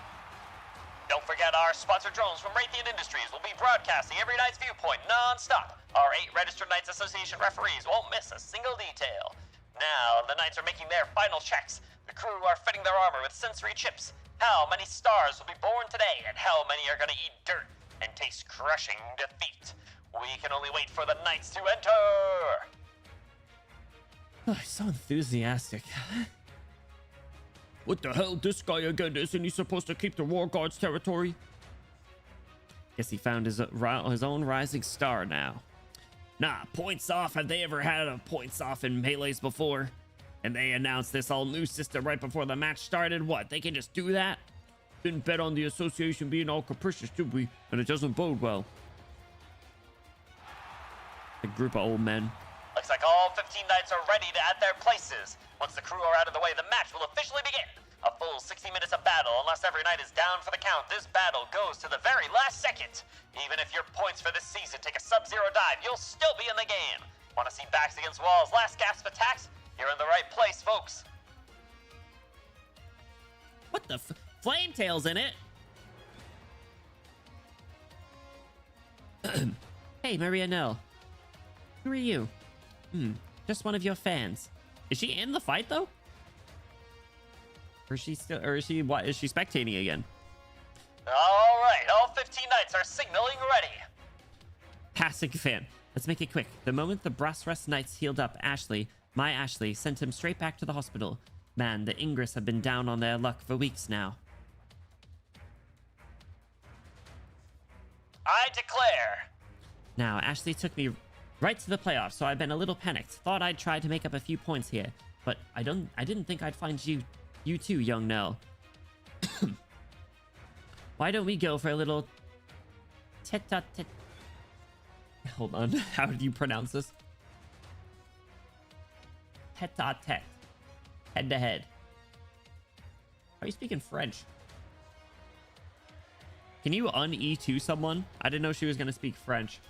Don't forget our sponsor drones from Raytheon Industries will be broadcasting every night's viewpoint non-stop. Our 8 registered Knights Association referees won't miss a single detail. Now, the Knights are making their final checks. The crew are fitting their armor with sensory chips. How many stars will be born today, and how many are gonna eat dirt and taste crushing defeat? We can only wait for the Knights to enter! Oh, he's so enthusiastic. What the hell? This guy again? Isn't he supposed to keep the War Guards territory? Guess he found his own rising star now. Nah, points off. Have they ever had a points off in melees before? And they announced this all new system right before the match started. What? They can just do that? Didn't bet on the association being all capricious, did we? And it doesn't bode well. A group of old men. Looks like all 15 Knights are ready to add their places. Once the crew are out of the way, the match will officially begin. A full 60 minutes of battle. Unless every knight is down for the count, this battle goes to the very last second. Even if your points for this season take a sub-zero dive, you'll still be in the game. Want to see backs against walls, last gasp attacks? You're in the right place, folks. What the flame tails in it? Hey, Maria Nell. Who are you? Just one of your fans. Is she in the fight though? Or is she still, or is she, what, is she spectating again? All right, all 15 Knights are signaling ready. Passing fan. Let's make it quick. The moment the Brass Rest Knights healed up Ashley, my Ashley, sent him straight back to the hospital. Man, the Ingress have been down on their luck for weeks now. I declare. Now, Ashley took me right to the playoffs, so I've been a little panicked. Thought I'd try to make up a few points here, but I didn't think I'd find you too, young Nell. Why don't we go for a little tete-a-tete? Hold on, how do you pronounce this? Tete-a-tete. Head to head. Are you speaking French? Can you un-E2 someone? I didn't know she was gonna speak French.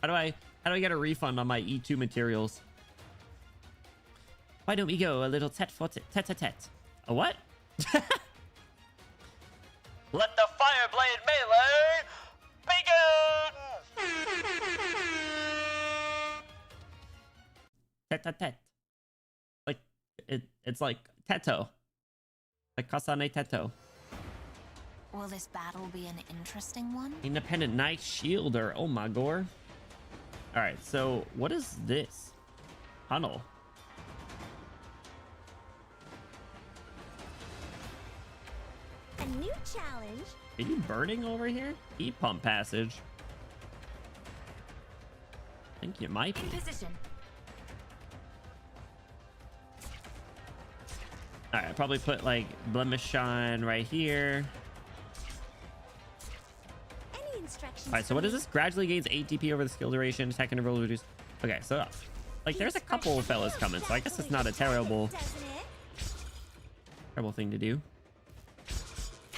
How do I get a refund on my E2 materials? Why don't we go a little tete-a-tete? A what? Let the Fireblade melee begin! Tete-a-tete. Like, it's like teto. Like Kasane Teto. Will this battle be an interesting one? Independent Knight Shielder. Oh my gore. Alright, so what is this? Tunnel. A new challenge. Are you burning over here? Heat pump passage. I think you might be. In position. Alright, probably put like Blemish Shine right here. Any instructions? Alright, so what is this? Gradually gains 8 DP over the skill duration, attack interval reduced. Okay, so like there's a couple of fellas coming, so I guess it's not a terrible thing to do.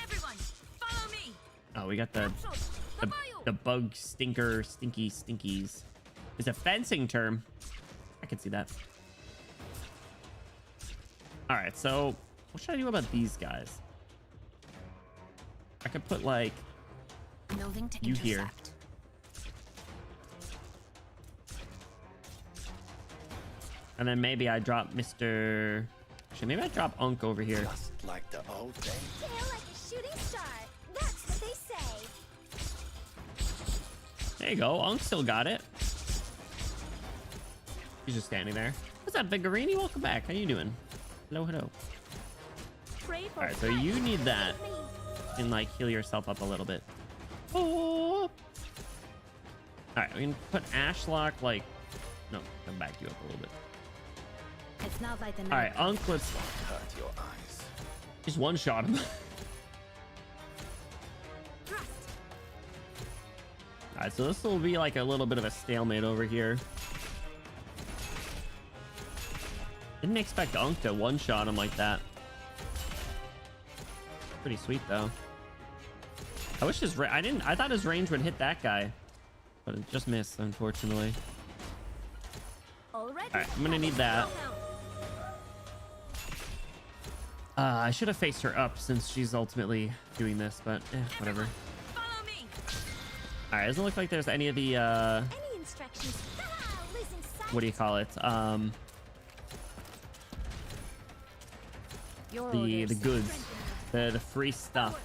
Everyone, follow me. Oh, we got the bug stinker stinkies. It's a fencing term. I can see that. All right, so what should I do about these guys? I could put like Moving to you here. intercept. And then maybe I drop Mr. Actually, maybe I drop Unk over here. Just like the old days. Sail like a shooting star. That's what they say. There you go. Unk still got it. He's just standing there. What's up, Vigarini? Welcome back. How you doing? Hello, hello. Pray for All right, so friends you need that with me. and like heal yourself up a little bit. Oh. All right, we can put Ashlock like. No, come back you up a little bit. It's not like the All right, Unk, let's Hurt your eyes. just one shot him. Thrust. All right, so this will be like a little bit of a stalemate over here. Didn't expect Unk to one-shot him like that. Pretty sweet though. I wish his I thought his range would hit that guy, but it just missed, unfortunately. Already. All right, I'm gonna need that. I should have faced her up since she's ultimately doing this, but whatever. Follow me. All right, doesn't look like there's any of the Any instructions? Losing sight. what do you call it? Your The orders. goods, the free stuff.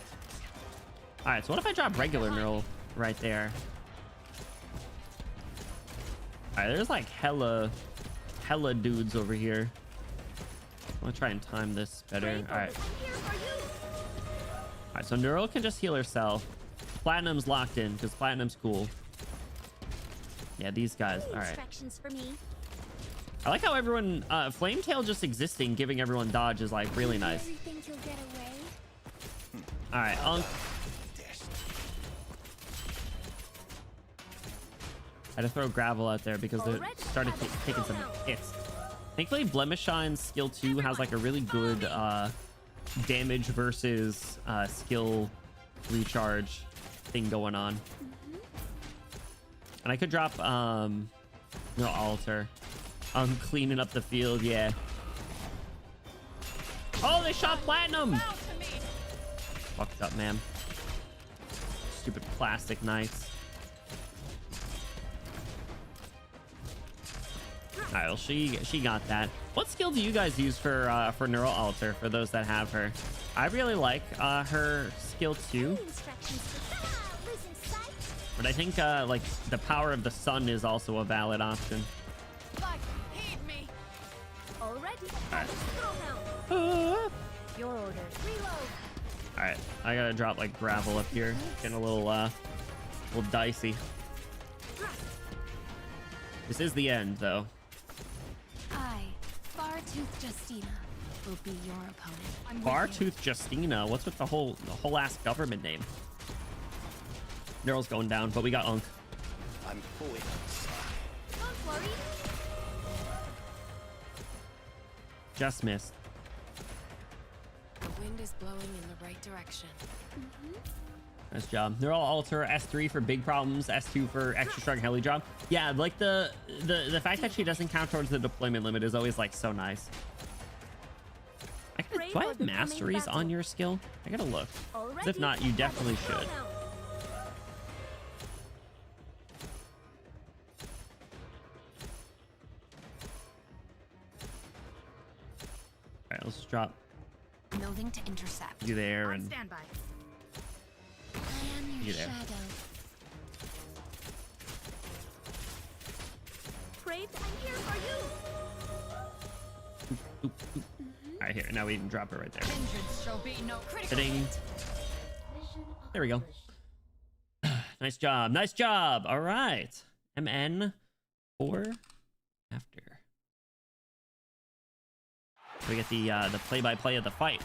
All right, so what if I drop regular neural right there? All right, there's like hella dudes over here. I'm gonna try and time this better. All right. I'm here for you. All right, so Neural can just heal herself. Platinum's locked in because Platinum's cool. Yeah, these guys. Any All right. instructions for me? I like how everyone, Flametail just existing, giving everyone dodge is like really nice. Really think you'll get away? All right, Unk. I had to throw gravel out there because they started taking some hits. Thankfully, Blemishine skill 2 has like a really good damage versus skill recharge thing going on. And I could drop no altar. I'm cleaning up the field, yeah. Oh, they shot Platinum! Fucked up, man. Stupid plastic knights. All right, well, she got that. What skill do you guys use for Neural Altar for those that have her? I really like her skill 2, Any instructions for losing sight? but I think like the power of the sun is also a valid option. Like, heed me. Already. Alright. Throw now. All Your orders. Reload. right, I gotta drop like gravel up here. Getting a little dicey. Thrust. This is the end, though. I, Bartooth Justina, will be your opponent. I'm with you. Bartooth Justina. What's with the whole ass government name? Neural's going down, but we got Unk. I'm fully inside. Don't worry. Just missed. The wind is blowing in the right direction. Nice job. Neural Altar, S3 for big problems, S2 for extra strong heli drop. Yeah, like the fact that she doesn't count towards the deployment limit is always like so nice. Do I have masteries on your skill? I gotta look. 'Cause if not, you definitely should. Throw now. All right, let's drop Moving to intercept. you there On and standby. I am You your there. shadow. Brave, I'm here for you. all right, here. Now we can drop it right there. Vengeance shall be no critical. Ding. hit. There we go. Nice job. Nice job. All right. MN 4 after. We get the play-by-play of the fight.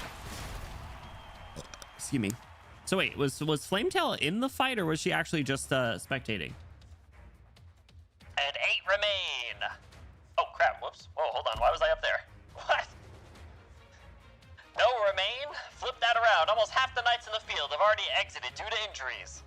Excuse me. So wait, was Flametail in the fight or was she actually just spectating? And 8 remain. Oh crap, whoops. Whoa, hold on, why was I up there? What? No remain? Flip that around. Almost half the knights in the field have already exited due to injuries.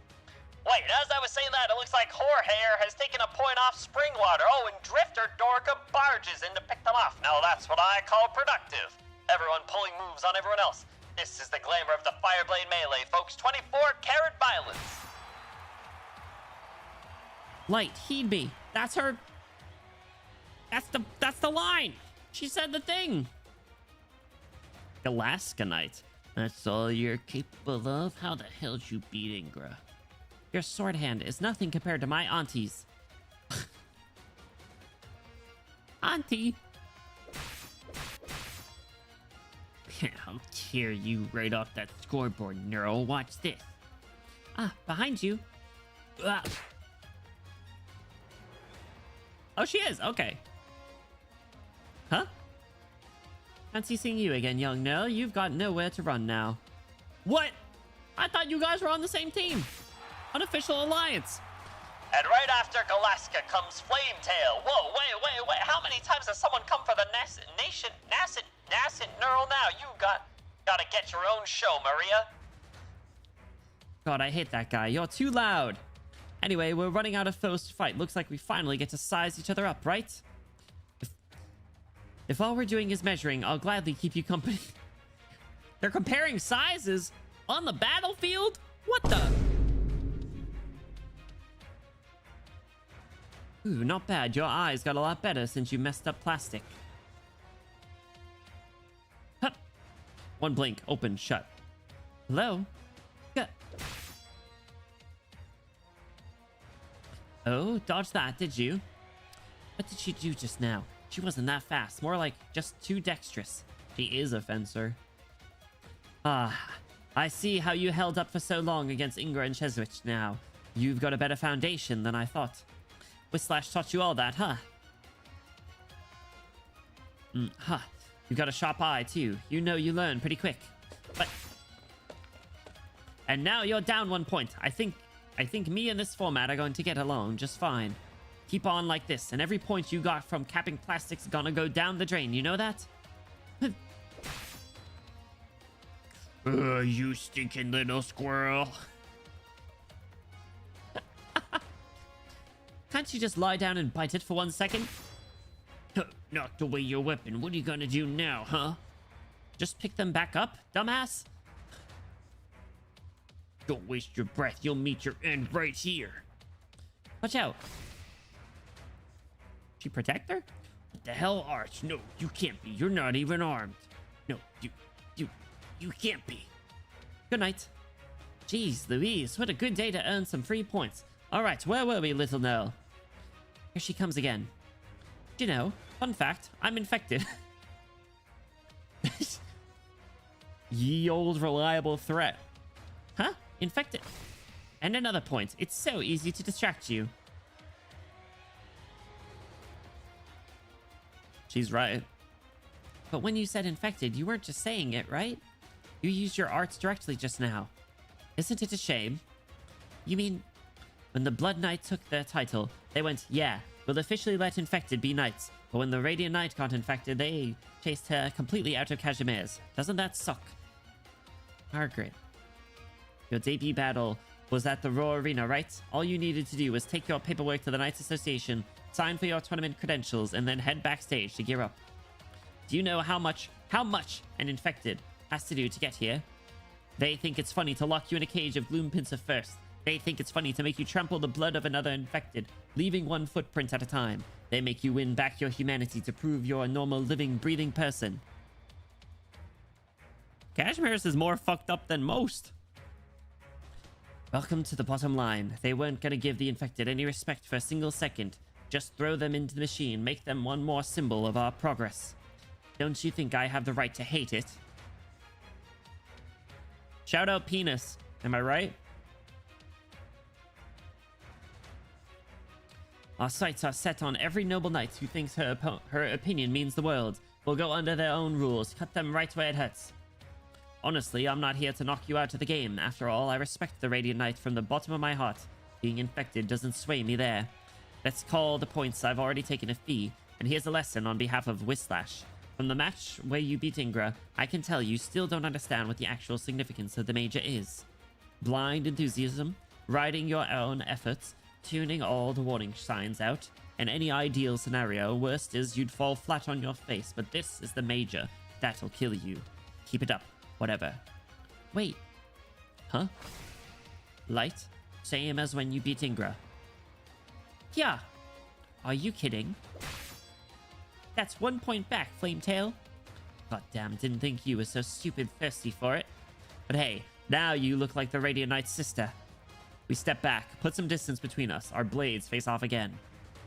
Wait, as I was saying that, it looks like Horhair has taken a point off Springwater. Oh, and Drifter Dorka barges in to pick them off. Now that's what I call productive. everyone pulling moves on everyone else. This is the glamour of the Fireblade Melee, folks. 24-karat violence. Light, heed me. That's her. That's the line. She said the thing. Alaska Knight. That's all you're capable of? How the hell did you beat Ingra? Your sword hand is nothing compared to my auntie's. Auntie? I'll tear you right off that scoreboard, Neural. Watch this. Ah, behind you. Ah. Oh, she is. Okay. Huh? Fancy seeing you again, young Neural. You've got nowhere to run now. What? I thought you guys were on the same team. Unofficial alliance. And right after Galaska comes Flametail. Whoa, wait. How many times has someone come for the nascent neural now? You gotta get your own show, Maria. God, I hate that guy. You're too loud. Anyway, we're running out of foes to fight. Looks like we finally get to size each other up, right? If all we're doing is measuring, I'll gladly keep you company. They're comparing sizes on the battlefield? What the? Ooh, not bad. Your eyes got a lot better since you messed up plastic. Hup. One blink. Open. Shut. Hello? Gut. Oh, dodge that, did you? What did she do just now? She wasn't that fast. More like just too dexterous. She is a fencer. Ah, I see how you held up for so long against Ingra and Cheswich now. You've got a better foundation than I thought. Whistlash taught you all that, huh? Huh. You've got a sharp eye, too. You know you learn pretty quick. But... And now you're down 1 point. I think me and this format are going to get along just fine. Keep on like this, and every point you got from capping plastic's gonna go down the drain. You know that? You stinking little squirrel. Can't you just lie down and bite it for 1 second? Knocked away your weapon. What are you gonna do now, huh? Just pick them back up, dumbass? Don't waste your breath. You'll meet your end right here. Watch out. She protect her? What the hell, Arch? No, you can't be. You're not even armed. No, you can't be. Good night. Jeez Louise, what a good day to earn some free points. All right, where were we, little Nell? Here she comes again. You know, fun fact, I'm infected. Ye old reliable threat. Huh? Infected. And another point. It's so easy to distract you. She's right. But when you said infected, you weren't just saying it, right? You used your arts directly just now. Isn't it a shame? You mean, when the Blood Knight took their title, they went, yeah, we'll officially let infected be knights. But when the Radiant Knight got infected, they chased her completely out of Kashmir's. Doesn't that suck? Margaret. Your debut battle was at the Raw Arena, right? All you needed to do was take your paperwork to the Knights Association, sign for your tournament credentials, and then head backstage to gear up. Do you know how much an infected has to do to get here? They think it's funny to lock you in a cage of gloom pincer first. They think it's funny to make you trample the blood of another infected, leaving one footprint at a time. They make you win back your humanity to prove you're a normal, living, breathing person. Kashmir's is more fucked up than most. Welcome to the bottom line. They weren't gonna give the infected any respect for a single second. Just throw them into the machine, make them one more symbol of our progress. Don't you think I have the right to hate it? Shout out penis. Am I right? Our sights are set on every noble knight who thinks her opinion means the world. We'll go under their own rules, cut them right where it hurts. Honestly, I'm not here to knock you out of the game. After all, I respect the Radiant Knight from the bottom of my heart. Being infected doesn't sway me there. Let's call the points. I've already taken a fee, and here's a lesson on behalf of Whistlash. From the match where you beat Ingra, I can tell you still don't understand what the actual significance of the Major is. Blind enthusiasm, riding your own efforts, tuning all the warning signs out. In any ideal scenario, worst is you'd fall flat on your face, but this is the Major. That'll kill you. Keep it up. Whatever. Wait. Huh? Light? Same as when you beat Ingra. Yeah. Are you kidding? That's 1 point back, Flametail. Goddamn, didn't think you were so stupid thirsty for it. But hey, now you look like the Radiant Knight's sister. We step back, put some distance between us. Our blades face off again.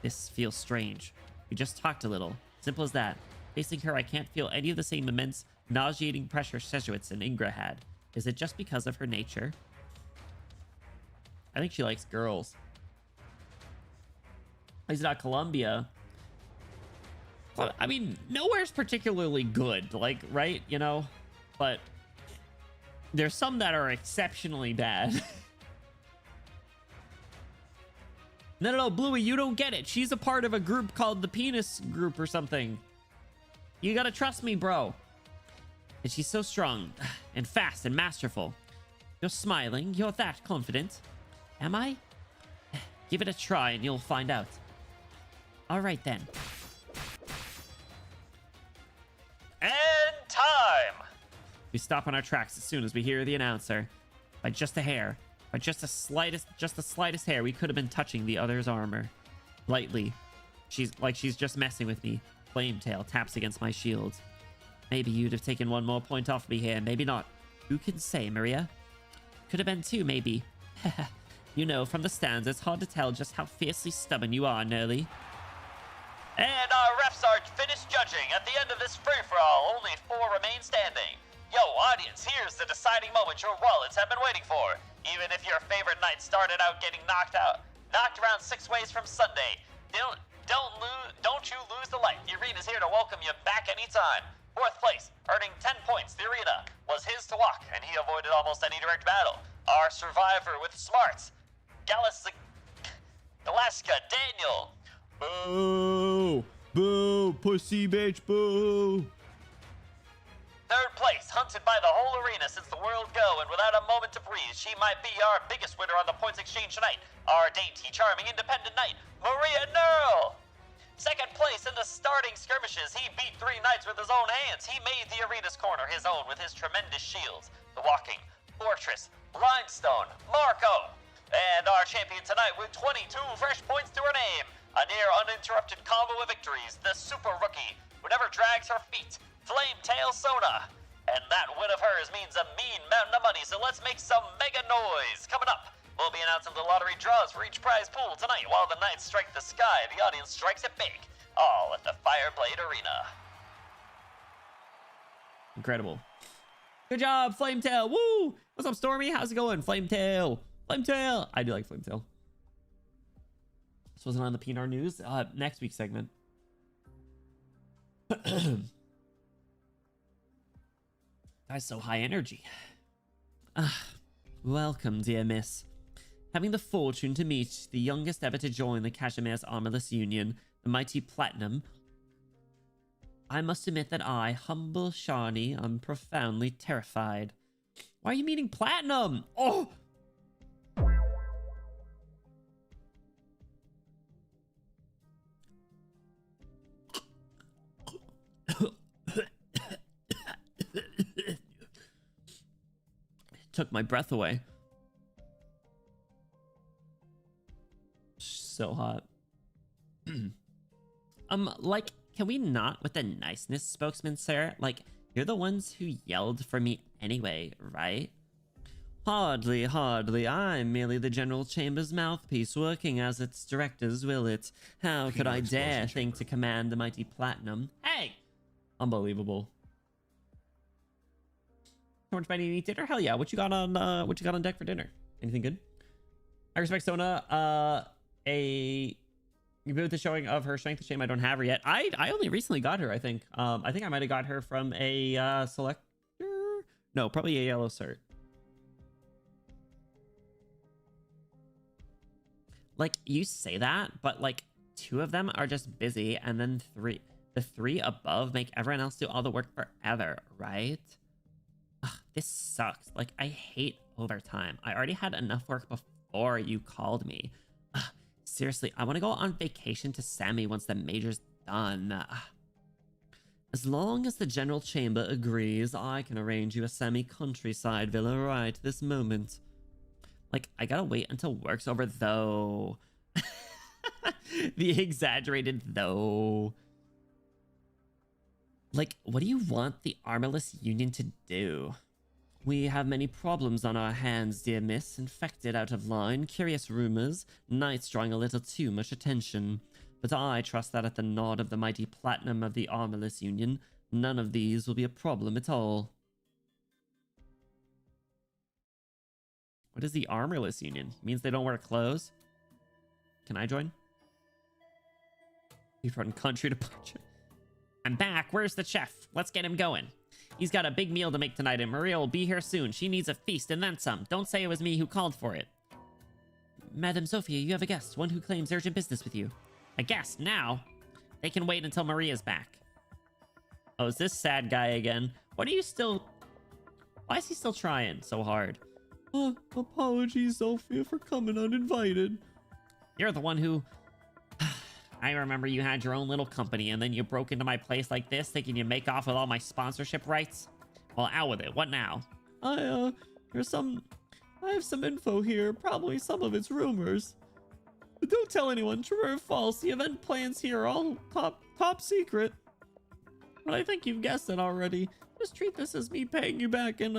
This feels strange. We just talked a little. Simple as that. Facing her, I can't feel any of the same immense, nauseating pressure Sejuits and Ingra had. Is it just because of her nature? I think she likes girls. He's not Columbia. Well, I mean, nowhere's particularly good, like, right? You know? But there's some that are exceptionally bad. No, Bluey, you don't get it. She's a part of a group called the Penis Group or something. You gotta trust me, bro. And she's so strong and fast and masterful. You're smiling. You're that confident. Am I? Give it a try and you'll find out. All right, then. And time! We stop on our tracks as soon as we hear the announcer. By just a hair. By just the slightest hair, we could have been touching the other's armor. Lightly. She's just messing with me. Flametail taps against my shield. Maybe you'd have taken one more point off me here, maybe not. Who can say, Maria? Could have been two, maybe. You know, from the stands, it's hard to tell just how fiercely stubborn you are, Nerly. And our refs are finished judging. At the end of this free-for-all, only 4 remain standing. Yo, audience, here's the deciding moment your wallets have been waiting for. Even if your favorite knight started out getting knocked around 6 ways from Sunday, don't you lose the light. The arena's here to welcome you back anytime. 4th place, earning 10 points, the arena was his to walk, and he avoided almost any direct battle. Our survivor with smarts, Alaska Daniel. Boo! Boo! Pussy bitch, boo! 3rd place, hunted by the whole arena since the world go, and without a moment to breathe, she might be our biggest winner on the points exchange tonight. Our dainty, charming, independent knight, Maria Nerl. 2nd place in the starting skirmishes, he beat 3 knights with his own hands. He made the arena's corner his own with his tremendous shields. The walking fortress, Limestone, Marco. And our champion tonight with 22 fresh points to her name. A near uninterrupted combo of victories, the super rookie who never drags her feet, Flametail Sona. And that win of hers means a mean mountain of money, so let's make some mega noise. Coming up, we'll be announcing the lottery draws for each prize pool tonight. While the knights strike the sky, the audience strikes it big. All at the Fireblade Arena. Incredible. Good job, Flametail. Woo! What's up, Stormy? How's it going? Flametail. Flametail. I do like Flametail. This wasn't on the PNR news. Next week's segment. That's so high energy. Welcome, dear miss. Having the fortune to meet the youngest ever to join the Cashimere's Armorless Union, the mighty Platinum, I must admit that I, humble Shani, am profoundly terrified. Why are you meeting Platinum? Oh! Took my breath away. So hot. Like, can we not with the niceness, spokesman, sir? Like, you're the ones who yelled for me anyway, right? Hardly, hardly. I'm merely the General Chamber's mouthpiece, working as its director's will it. How could I dare think to command the mighty Platinum? Hey! Unbelievable. How much money to eat dinner? Hell yeah! What you got on deck for dinner? Anything good? I respect Sona. You with the showing of her strength of shame. I don't have her yet. I only recently got her. I think I might have got her from a selector. No, probably a yellow cert. Like, you say that, but like 2 of them are just busy, and then the 3 above make everyone else do all the work forever, right? Ugh, this sucks. Like, I hate overtime. I already had enough work before you called me. Ugh, seriously, I want to go on vacation to Sammy once the major's done. As long as the General Chamber agrees, I can arrange you a semi-countryside villa right this moment. Like, I gotta wait until work's over, though. The exaggerated though. Like, what do you want the Armorless Union to do? We have many problems on our hands, dear miss. Infected, out of line, curious rumors, knights drawing a little too much attention. But I trust that at the nod of the mighty platinum of the Armorless Union, none of these will be a problem at all. What is the Armorless Union? It means they don't wear clothes? Can I join? You've run country to punch. I'm back. Where's the chef? Let's get him going. He's got a big meal to make tonight, and Maria will be here soon. She needs a feast and then some. Don't say it was me who called for it. Madam Sophia, you have a guest. One who claims urgent business with you. A guest? Now? They can wait until Maria's back. Oh, is this sad guy again? What are you still... Why is he still trying so hard? Apologies, Sophia, for coming uninvited. You're the one who... I remember you had your own little company, and then you broke into my place like this, thinking you'd make off with all my sponsorship rights? Well, out with it. What now? I have some info here. Probably some of it's rumors. But don't tell anyone, true or false. The event plans here are all top secret. But I think you've guessed it already. Just treat this as me paying you back, and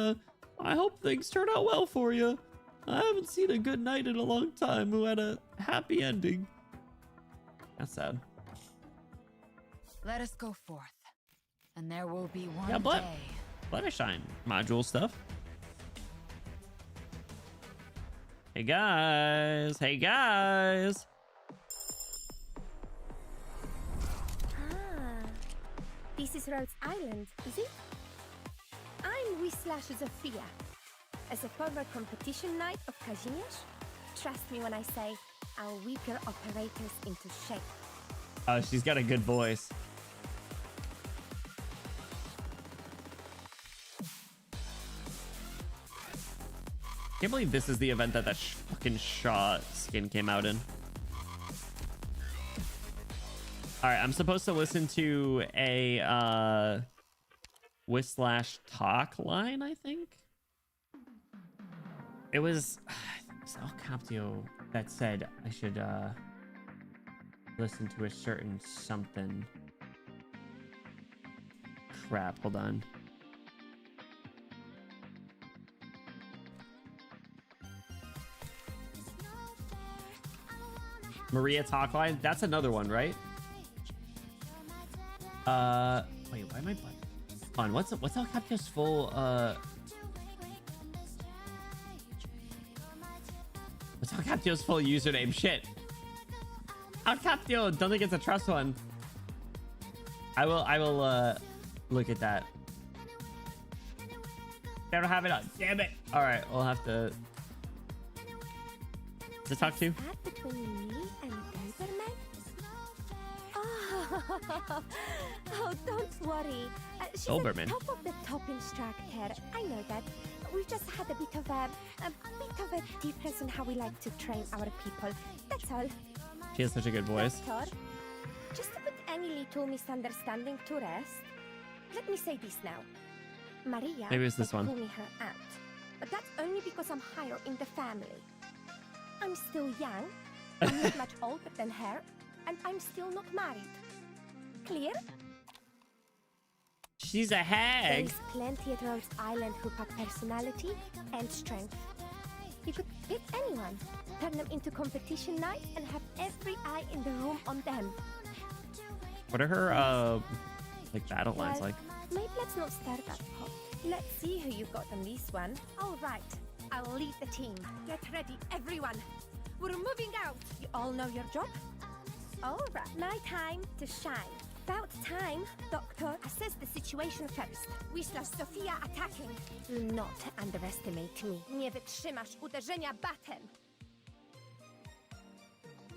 I hope things turn out well for you. I haven't seen a good knight in a long time who had a happy ending. That's sad. Let us go forth, and there will be one Yeah, day. Fluttershy module stuff. Hey guys, hey guys. This is Rhodes Island, is it? I'm Whislash Zofia. As a former competition knight of Kazimierz, trust me when I say I'll whip your operators into shape. Oh, she's got a good voice. Can't believe this is the event that fucking Shaw skin came out in. All right, I'm supposed to listen to a Whislash talk line, I think. It was El Captio that said I should listen to a certain something. Crap, hold on. Maria Talkline, that's another one, right? Wait, why am I blank? On what's El Captio's full what's El Captio's full username? Shit. El Captio, don't think it's a trust one. I will look at that. I don't have it on. Damn it. Alright, we'll have to talk to? That between me and Doberman? Oh, don't worry. She's Doberman. a top of the top instructor. I know that. We've just had a bit of a difference in how we like to train our people. That's all. She has such a good voice. Doctor, just to put any little misunderstanding to rest, let me say this now. Maria Maybe it's this would one. call me her aunt, but that's only because I'm higher in the family. I'm still young, I'm not much older than her, and I'm still not married. Clear? She's a hag. There's plenty at Rhodes Island who pack personality and strength. You could pick anyone, turn them into competition night, and have every eye in the room on them. What are her like battle lines Well, like? maybe let's not start that pot. Let's see who you've got on this one. All right, I'll lead the team. Get ready, everyone. We're moving out. You all know your job? All right, my time to shine. About time, Doctor. Assess the situation first. Whislash Sofia attacking. Do not underestimate me. Nie wytrzymasz uderzenia batem.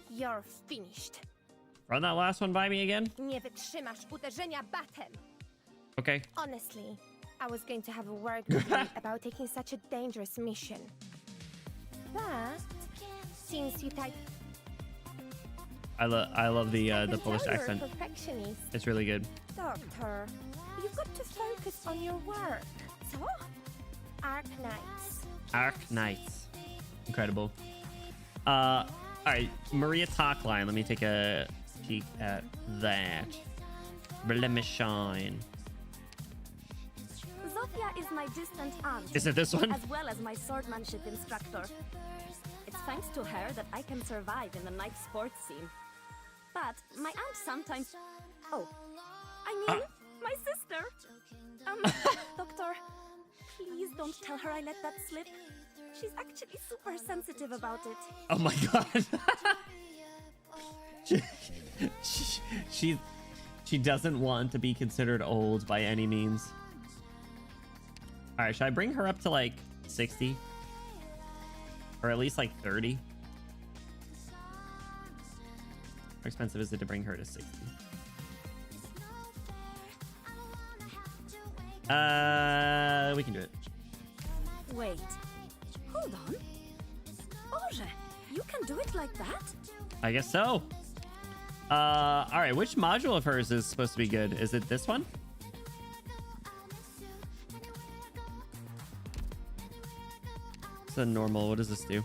You're finished. Run that last one by me again? Nie wytrzymasz uderzenia batem. Okay. Honestly, I was going to have a word with you about taking such a dangerous mission. But since you type, I love the I can Polish tell you're a accent. perfectionist. It's really good. Doctor, you've got to focus on your work. So? Arknights. Arknights. Incredible. All right, Maria Talkline. Let me take a peek at that. Blemish-shine. Zofia is my distant aunt. Is it this one? As well as my swordmanship instructor. It's thanks to her that I can survive in the night sports scene. But my aunt sometimes... Oh, I mean, my sister. Doctor, please don't tell her I let that slip. She's actually super sensitive about it. Oh my god. she doesn't want to be considered old by any means. All right, should I bring her up to like 60? Or at least like 30? How expensive is it to bring her to 60? We can do it. Wait, hold on. Orze, you can do it like that? I guess so. All right, which module of hers is supposed to be good? Is it this one? It's a normal. What does this do?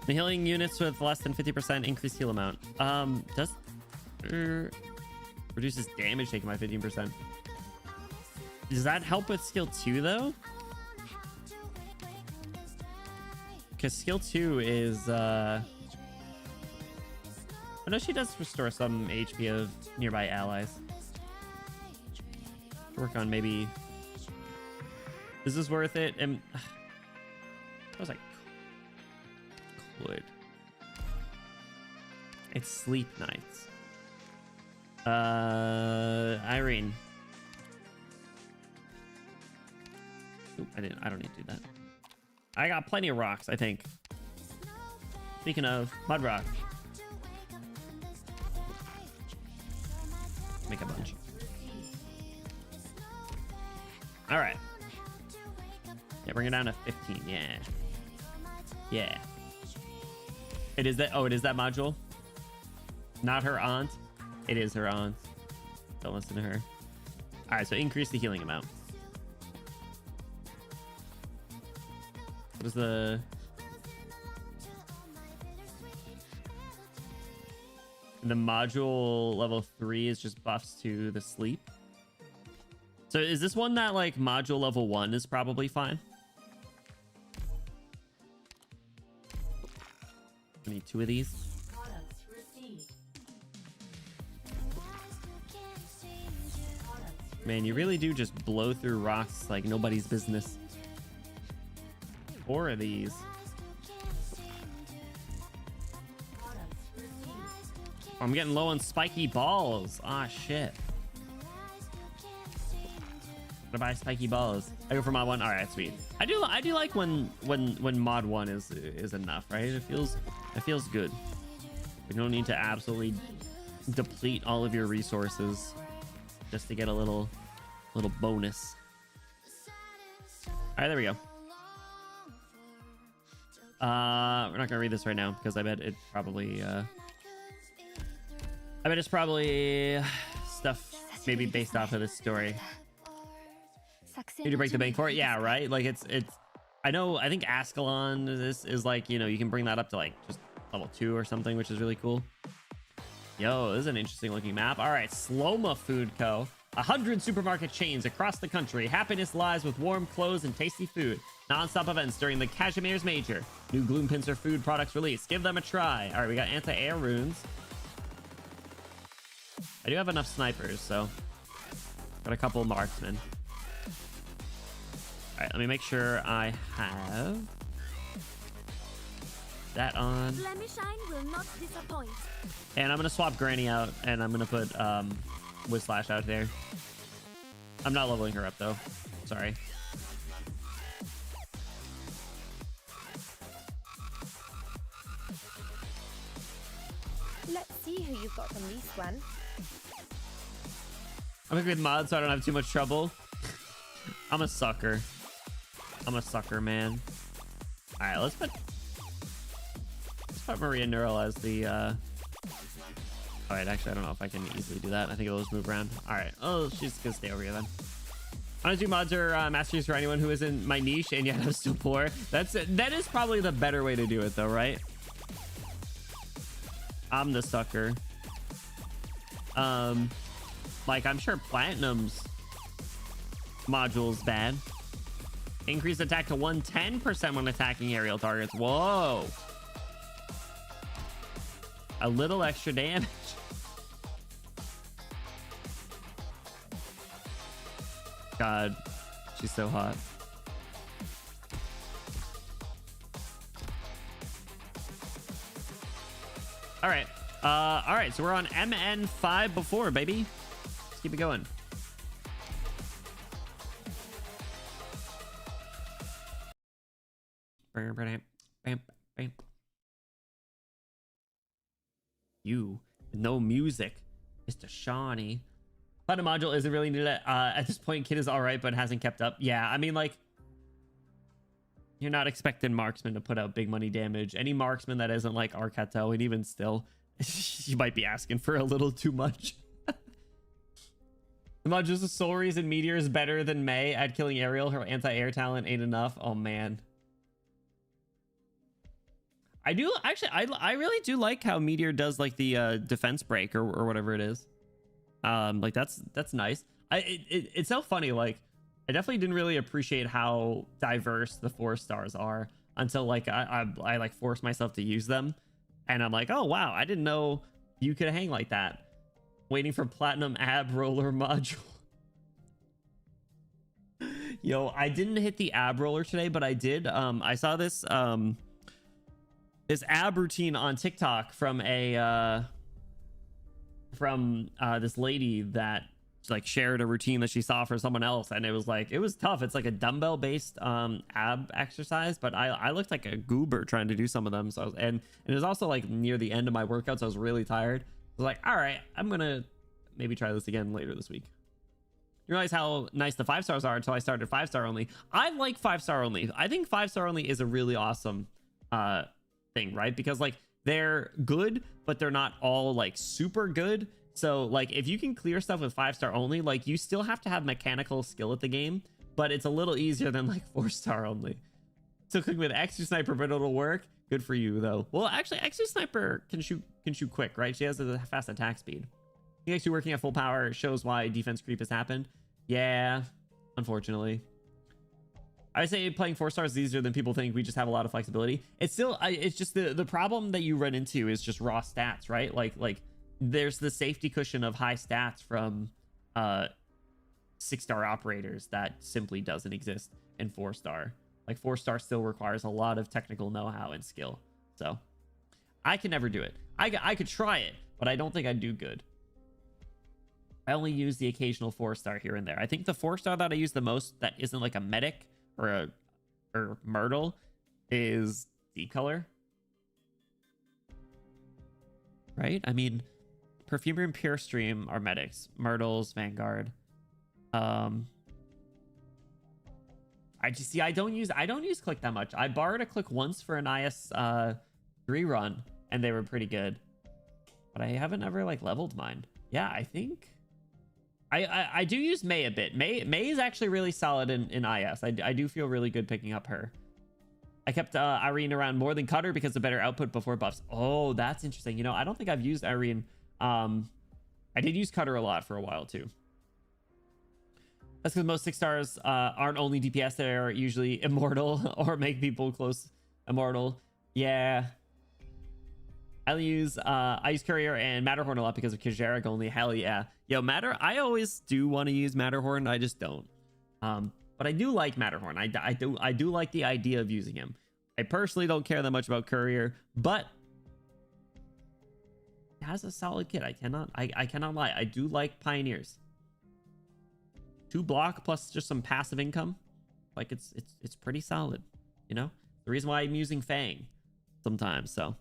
The healing units with less than 50% increased heal amount. Does reduces damage taken by 15%. Does that help with skill 2 though? Because skill 2 is I know she does restore some HP of nearby allies. Work on maybe. Is this worth it? And I was like, could. It's sleep nights. Irene. Oop, I don't need to do that. I got plenty of rocks, I think. Speaking of mud rock. Make a bunch. All right. Yeah, bring it down to 15. Yeah. Yeah. It is that. Oh, it is that module. Not her aunt. It is her aunt. Don't listen to her. All right. So increase the healing amount. What is the? The module level 3 is just buffs to the sleep. So is this one that like module level 1 is probably fine? I need 2 of these. Man, you really do just blow through rocks like nobody's business. 4 of these. I'm getting low on spiky balls. Ah, shit. Gotta buy spiky balls. I go for mod 1. All right, sweet. I do like when mod 1 is enough, right? It feels good. You don't need to absolutely deplete all of your resources just to get a little bonus. All right, there we go. We're not gonna read this right now because I bet it's probably stuff maybe based off of this story. Need to break the bank for it? Yeah, right? Like it's I think Ascalon is like, you know, you can bring that up to like just level 2 or something, which is really cool. Yo, this is an interesting looking map. All right, Sloma Food Co. 100 supermarket chains across the country. Happiness lies with warm clothes and tasty food. Non-stop events during the Cashmere's Major. New Gloom Pincer food products released. Give them a try. All right, we got anti-air runes. I do have enough snipers, so got a couple marksmen. All right, let me make sure I have that on. Blemish-shine will not disappoint. And I'm gonna swap Granny out, and I'm gonna put Whizslash out there. I'm not leveling her up though. Sorry. Let's see who you've got from this one. I'm a good mod, so I don't have too much trouble. I'm a sucker. I'm a sucker, man. All right, let's put Maria Neural as the All right, actually, I don't know if I can easily do that. I think it'll just move around. All right. Oh, she's gonna stay over here then. Honestly, mods are masters for anyone who isn't my niche and yet I'm still poor. That is probably the better way to do it though, right? I'm the sucker. Like I'm sure Platinum's module's bad. Increase attack to 110% when attacking aerial targets. Whoa. A little extra damage. God, she's so hot. All right, so we're on MN5 before, baby. Let's keep it going. You, no music, Mr. Shawnee. Platinum module isn't really needed at this point. Kid is all right, but hasn't kept up. Yeah, I mean, like, you're not expecting marksman to put out big money damage. Any marksman that isn't like Arketo, and even still, you might be asking for a little too much. The modules of Soul Rays and Meteor is better than May at killing Ariel. Her anti-air talent ain't enough. Oh man. I do actually, I really do like how Meteor does like the defense break or whatever it is. Like that's nice. It's so funny. Like I definitely didn't really appreciate how diverse the 4-stars are until like I like forced myself to use them, and I'm like, oh wow, I didn't know you could hang like that. Waiting for platinum ab roller module. Yo, I didn't hit the ab roller today, but I did. I saw this this ab routine on TikTok from a this lady that like shared a routine that she saw for someone else, and it was like, it was tough. It's like a dumbbell based ab exercise, but I looked like a goober trying to do some of them. So I was, and it was also like near the end of my workouts. I was really tired. I was like, all right, I'm gonna maybe try this again later this week. You realize how nice the 5-stars are until I started 5-star only. I like 5-star only. I think 5-star only is a really awesome thing, right? Because like they're good, but they're not all like super good. So like if you can clear stuff with 5-star only, like you still have to have mechanical skill at the game, but it's a little easier than like 4-star only. So clicking with extra sniper, but it'll work. Good for you though. Well, actually extra sniper can shoot quick, right? She has a fast attack speed. He actually working at full power shows why defense creep has happened. Yeah, unfortunately. I say playing 4-stars is easier than people think. We just have a lot of flexibility. It's still, it's just the problem that you run into is just raw stats, right? Like there's the safety cushion of high stats from 6-star operators that simply doesn't exist in 4-star. Like 4-star still requires a lot of technical know-how and skill. So I can never do it. I could try it, but I don't think I'd do good. I only use the occasional 4-star here and there. I think the 4-star that I use the most that isn't like a medic or Myrtle is Deep Color. Right? I mean, Perfumer and Pure Stream are medics. Myrtle's Vanguard. I just see I don't use click that much. I borrowed a click once for an IS 3 run and they were pretty good. But I haven't ever like leveled mine. Yeah, I think I do use May a bit. May is actually really solid in IS. I do feel really good picking up her. I kept Irene around more than Cutter because of better output before buffs. Oh, that's interesting. You know, I don't think I've used Irene. I did use Cutter a lot for a while too. That's because most 6-stars aren't only DPS, they're usually immortal or make people close immortal. Yeah. I use Courier and Matterhorn a lot because of Kajeric only. Hell yeah. Yo, I always do want to use Matterhorn. I just don't. But I do like Matterhorn. I do like the idea of using him. I personally don't care that much about Courier, but it has a solid kit. I cannot lie. I do like Pioneers. 2 block plus just some passive income. Like it's pretty solid, you know? The reason why I'm using Fang sometimes, so.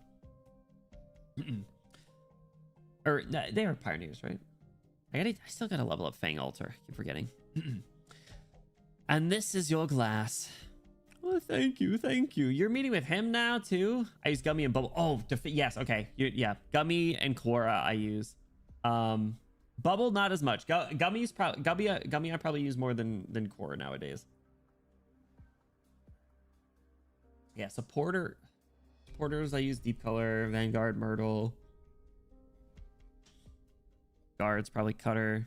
Or they are Pioneers, right? I still gotta level up Fang Altar. Keep forgetting. And this is your glass. Oh, thank you. You're meeting with him now too? I use Gummy and Bubble. Oh, yes, okay. Yeah, Gummy and Cora I use. Bubble, not as much. Gummy's probably gummy I probably use more than core nowadays. Yeah, supporters I use deep color, Vanguard, Myrtle. Guards probably Cutter.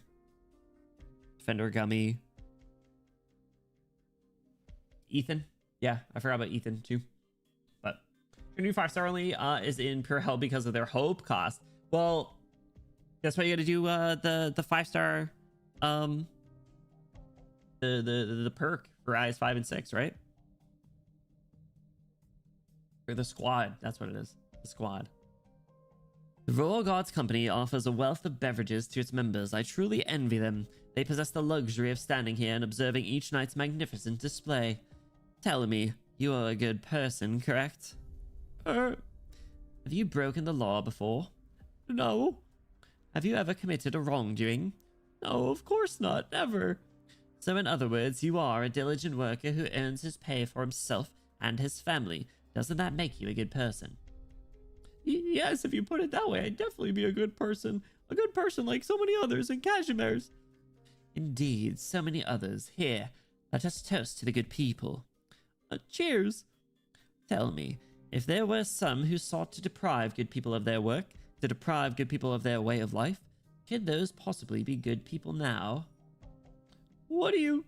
Defender, Gummy. Ethan. Yeah, I forgot about Ethan too. But your new 5-star only is in pure hell because of their hope cost. Well, that's why you gotta do the 5-star the perk for eyes 5 and 6, right? Or the squad, that's what it is. The squad. The Royal Guards Company offers a wealth of beverages to its members. I truly envy them. They possess the luxury of standing here and observing each night's magnificent display. Tell me, you are a good person, correct? Have you broken the law before? No. Have you ever committed a wrongdoing? No, of course not, never. So in other words, you are a diligent worker who earns his pay for himself and his family. Doesn't that make you a good person? Yes, if you put it that way, I'd definitely be a good person. A good person like so many others in Cashmere's. Indeed, so many others. Here, let us toast to the good people. Cheers. Tell me, if there were some who sought to deprive good people of their work, to deprive good people of their way of life, could those possibly be good people now? What do you...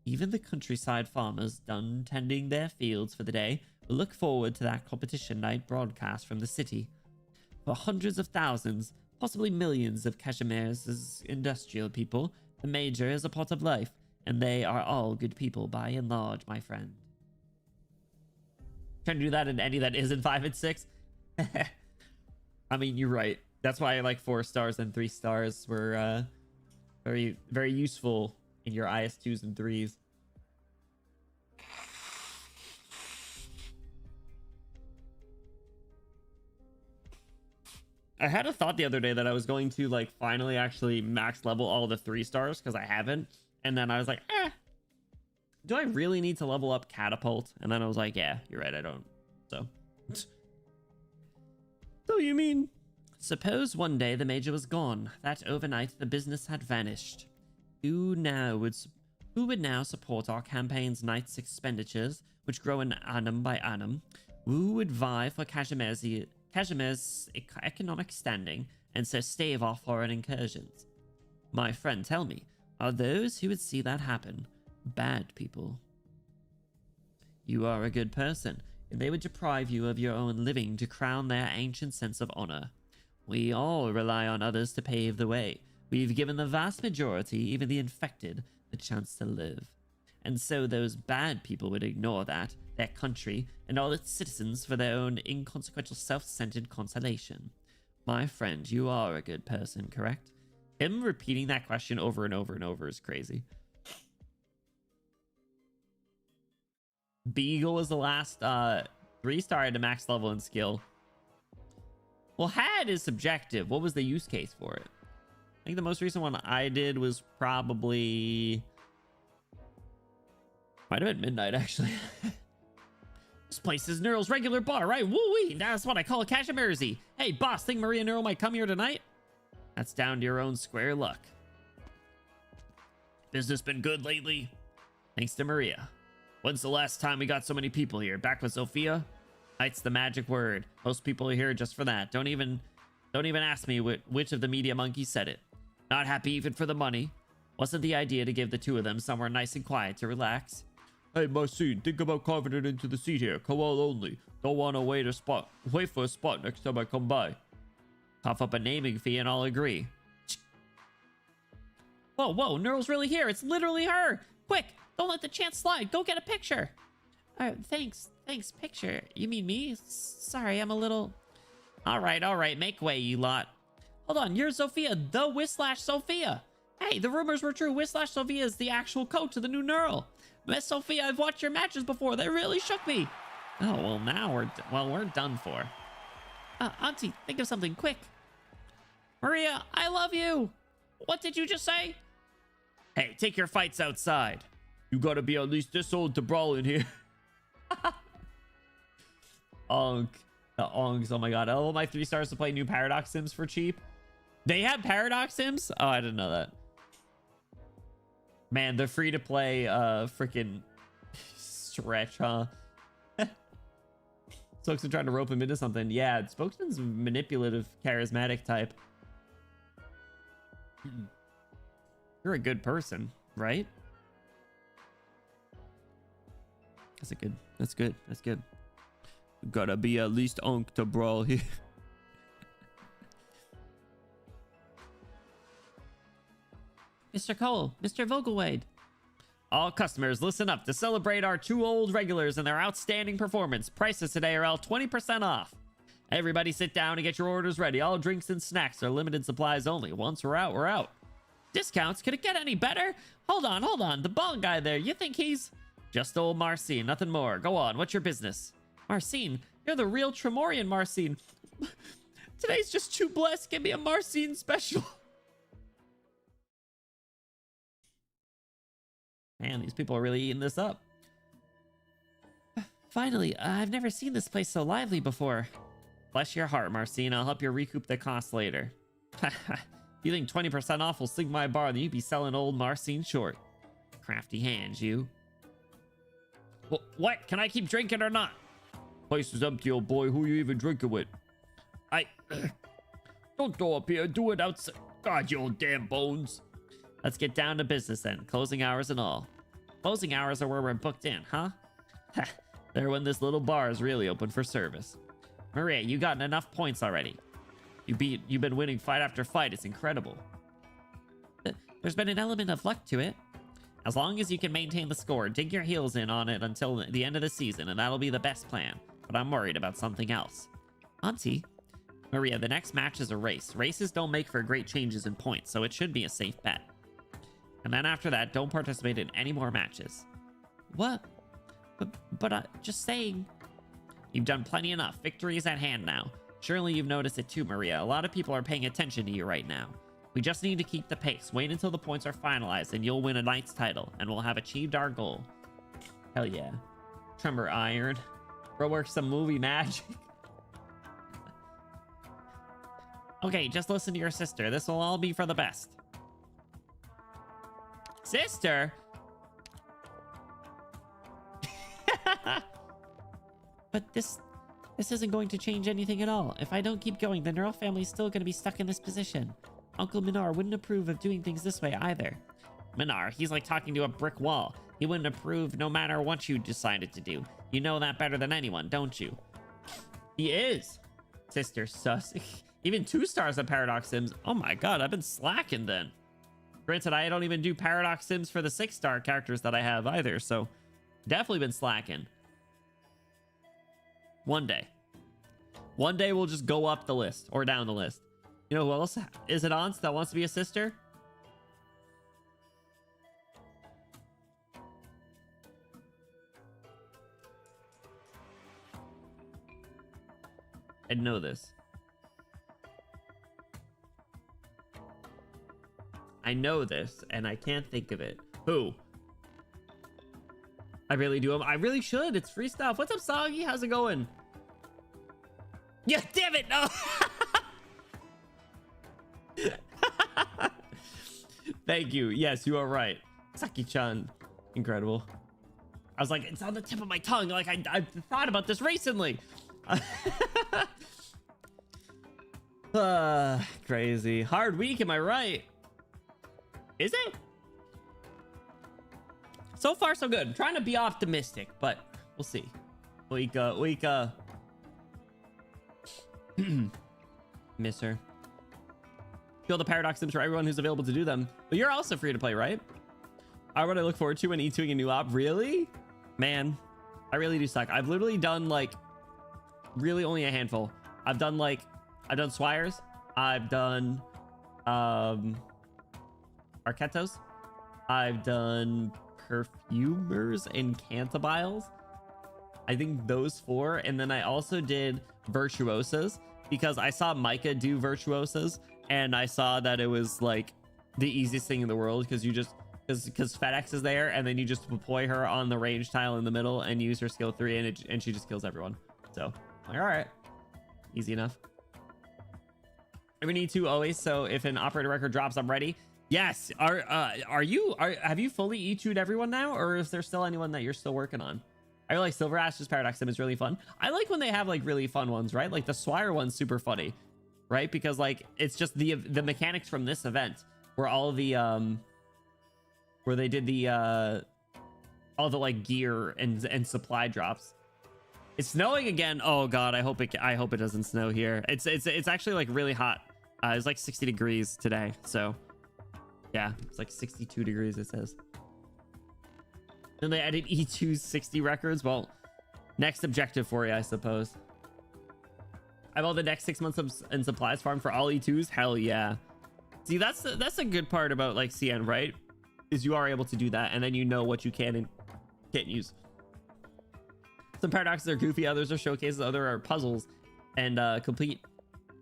Even the countryside farmers done tending their fields for the day will look forward to that competition night broadcast from the city. For hundreds of thousands, possibly millions of Cashmere's industrial people, the major is a part of life, and they are all good people by and large, my friend. Trying to do that in any that isn't 5 and 6? I mean, you're right. That's why I like 4 stars and 3 stars were very, very useful in your IS2s and 3s. I had a thought the other day that I was going to like finally actually max level all the 3 stars because I haven't. And then I was like, do I really need to level up Catapult? And then I was like, yeah, you're right, I don't. So. So you mean? Suppose one day the major was gone, that overnight the business had vanished. Who would now support our campaign's night's expenditures, which grow annum by annum? Who would vie for Cashmere's economic standing and so stave off foreign incursions? My friend, tell me, are those who would see that happen bad people? You are a good person, and they would deprive you of your own living to crown their ancient sense of honor. We all rely on others to pave the way. We've given the vast majority, even the infected, the chance to live. And so those bad people would ignore that, their country, and all its citizens for their own inconsequential self-centered consolation. My friend, you are a good person, correct? Him repeating that question over and over and over is crazy. Beagle was the last 3-star to max level and skill. Well, had is subjective. What was the use case for it? I think the most recent one I did was probably... Might have been midnight, actually. This place is Neuro's regular bar, right? Woo-wee! That's what I call a Cashmere's. Hey, boss, think Maria Neuro might come here tonight? That's down to your own square luck. Business been good lately? Thanks to Maria. When's the last time we got so many people here? Back with Sophia? Night's the magic word. Most people are here just for that. Don't even ask me which of the media monkeys said it. Not happy even for the money. Wasn't the idea to give the two of them somewhere nice and quiet to relax? Hey, Marcin, think about carving it into the seat here. Kowal only. Don't want to wait for a spot next time I come by. Cough up a naming fee and I'll agree. Whoa, Neuro's really here. It's literally her. Quick, don't let the chance slide. Go get a picture. Thanks, picture. You mean me? Sorry, I'm a little... All right, make way, you lot. Hold on, you're Sophia, the Whislash Sophia. Hey, the rumors were true. Whislash Sophia is the actual coach of the new Neural. Miss Sophia, I've watched your matches before. They really shook me. Oh, well, now we're done for. Auntie, think of something quick. Maria, I love you. What did you just say? Hey, take your fights outside. You gotta be at least this old to brawl in here. Onk. The onks. Oh my god. I love my 3 stars to play new Paradox Sims for cheap. They have Paradox Sims? Oh, I didn't know that. Man, the free to play freaking stretch, huh? Spokesman trying to rope him into something. Yeah, Spokesman's manipulative, charismatic type. You're a good person, right? That's a good. That's good. That's good. You gotta be at least unk to brawl here. Mr. Cole, Mr. Vogelwade. All customers, listen up. To celebrate our 2 old regulars and their outstanding performance, prices today are all 20% off. Everybody sit down and get your orders ready. All drinks and snacks are limited supplies only. Once we're out, we're out. Discounts? Could it get any better? Hold on, hold on. The bald guy there, you think he's... Just old Marcine, nothing more. Go on, what's your business? Marcine, you're the real Tremorian Marcine. Today's just too blessed. Give me a Marcine special. Man, these people are really eating this up. Finally, I've never seen this place so lively before. Bless your heart, Marcine. I'll help you recoup the cost later. You think 20% off will sink my bar, then you'd be selling old Marcine short. Crafty hands, you. Well, what? Can I keep drinking or not? Place is empty, old boy. Who you even drinking with? Don't go up here. Do it outside. God, you old damn bones. Let's get down to business then. Closing hours and all. Closing hours are where we're booked in, huh? They're when this little bar is really open for service. Maria, you gotten enough points already. You've been winning fight after fight. It's incredible. There's been an element of luck to it. As long as you can maintain the score, dig your heels in on it until the end of the season, and that'll be the best plan. But I'm worried about something else. Auntie? Maria, the next match is a race. Races don't make for great changes in points, so it should be a safe bet. And then after that, don't participate in any more matches. What? But just saying. You've done plenty enough. Victory is at hand now. Surely you've noticed it too, Maria. A lot of people are paying attention to you right now. We just need to keep the pace. Wait until the points are finalized and you'll win a Knight's title, and we'll have achieved our goal. Hell yeah. Tremor Iron. Bro works some movie magic. Okay, just listen to your sister. This will all be for the best. Sister? But this isn't going to change anything at all. If I don't keep going, the Neural family's still going to be stuck in this position. Uncle Minar wouldn't approve of doing things this way either. Minar, he's like talking to a brick wall. He wouldn't approve no matter what you decided to do. You know that better than anyone, don't you? He is. Sister sus. Even 2 stars at Paradox Sims. Oh my god, I've been slacking then. Granted, I don't even do Paradox Sims for the 6-star characters that I have either, so definitely been slacking. One day we'll just go up the list or down the list. You know who else is it Honse that wants to be a sister? I know this. I know this, and I can't think of it. Who? I really do. I really should. It's free stuff. What's up, Soggy? How's it going? Yeah, damn it! No. Thank you. Yes, you are right. Saki-chan. Incredible. I was like, it's on the tip of my tongue. Like, I thought about this recently. Crazy. Hard week, am I right? Is it? So far, so good. I'm trying to be optimistic, but we'll see. Miss her. Feel the Paradox Sims for everyone who's available to do them. But you're also free to play, right? What I look forward to when E2ing a new op. Really? Man, I really do suck. I've literally done like really only a handful. I've done Swires. I've done Arketos. I've done Perfumers and Cantabiles. I think those 4. And then I also did Virtuosas because I saw Micah do Virtuosas and I saw that it was like the easiest thing in the world because you just because FedEx is there and then you just deploy her on the range tile in the middle and use her skill 3 and she just kills everyone. So like, all right, easy enough. Every need to always. So if an operator record drops, I'm ready. Yes. Have you fully E2'd everyone now, or is there still anyone that you're still working on? I like Silver Ash's Paradox Sim is really fun. I like when they have like really fun ones, right? Like the Swire one's super funny, right? Because like it's just the mechanics from this event where all the where they did the all the like gear and supply drops. It's snowing again. Oh god, I hope it doesn't snow here. It's actually like really hot. It's like 60 degrees today, so yeah, it's like 62 degrees it says. Then they added E2's 60 records. Well, next objective for you, I suppose. I have all the next 6 months in supplies farm for all E2s. Hell yeah. See, that's a good part about like CN, right? Is you are able to do that, and then you know what you can and can't use. Some paradoxes are goofy, others are showcases, other are puzzles and complete,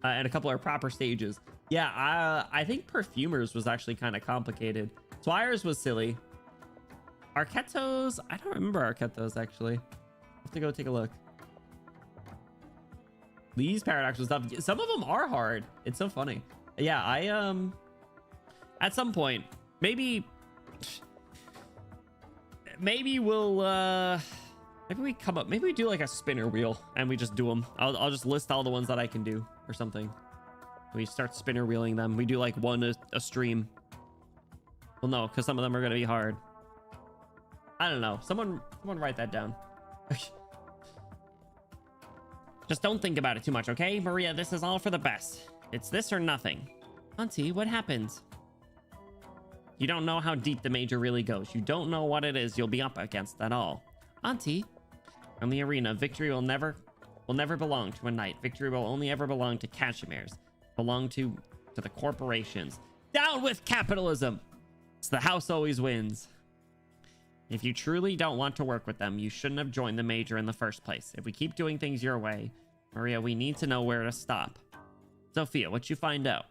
and a couple are proper stages. Yeah, I think Perfumers was actually kind of complicated. Swires was silly. Arknights, I don't remember Arknights actually. I have to go take a look. These paradoxes stuff, some of them are hard. It's so funny. Yeah, I at some point maybe we'll maybe we do like a spinner wheel and we just do them. I'll just list all the ones that I can do or something. We start spinner wheeling them. We do like one a stream. Well, no, because some of them are gonna be hard. I don't know. Someone write that down. Just don't think about it too much, okay? Maria, this is all for the best. It's this or nothing. Auntie, what happened? You don't know how deep the major really goes. You don't know what it is you'll be up against at all. Auntie, in the arena, victory will never belong to a knight. Victory will only ever belong to Cashmere's. Belong to the corporations. Down with capitalism! It's the house always wins. If you truly don't want to work with them, you shouldn't have joined the major in the first place. If we keep doing things your way, Maria, we need to know where to stop. Sophia, what'd you find out?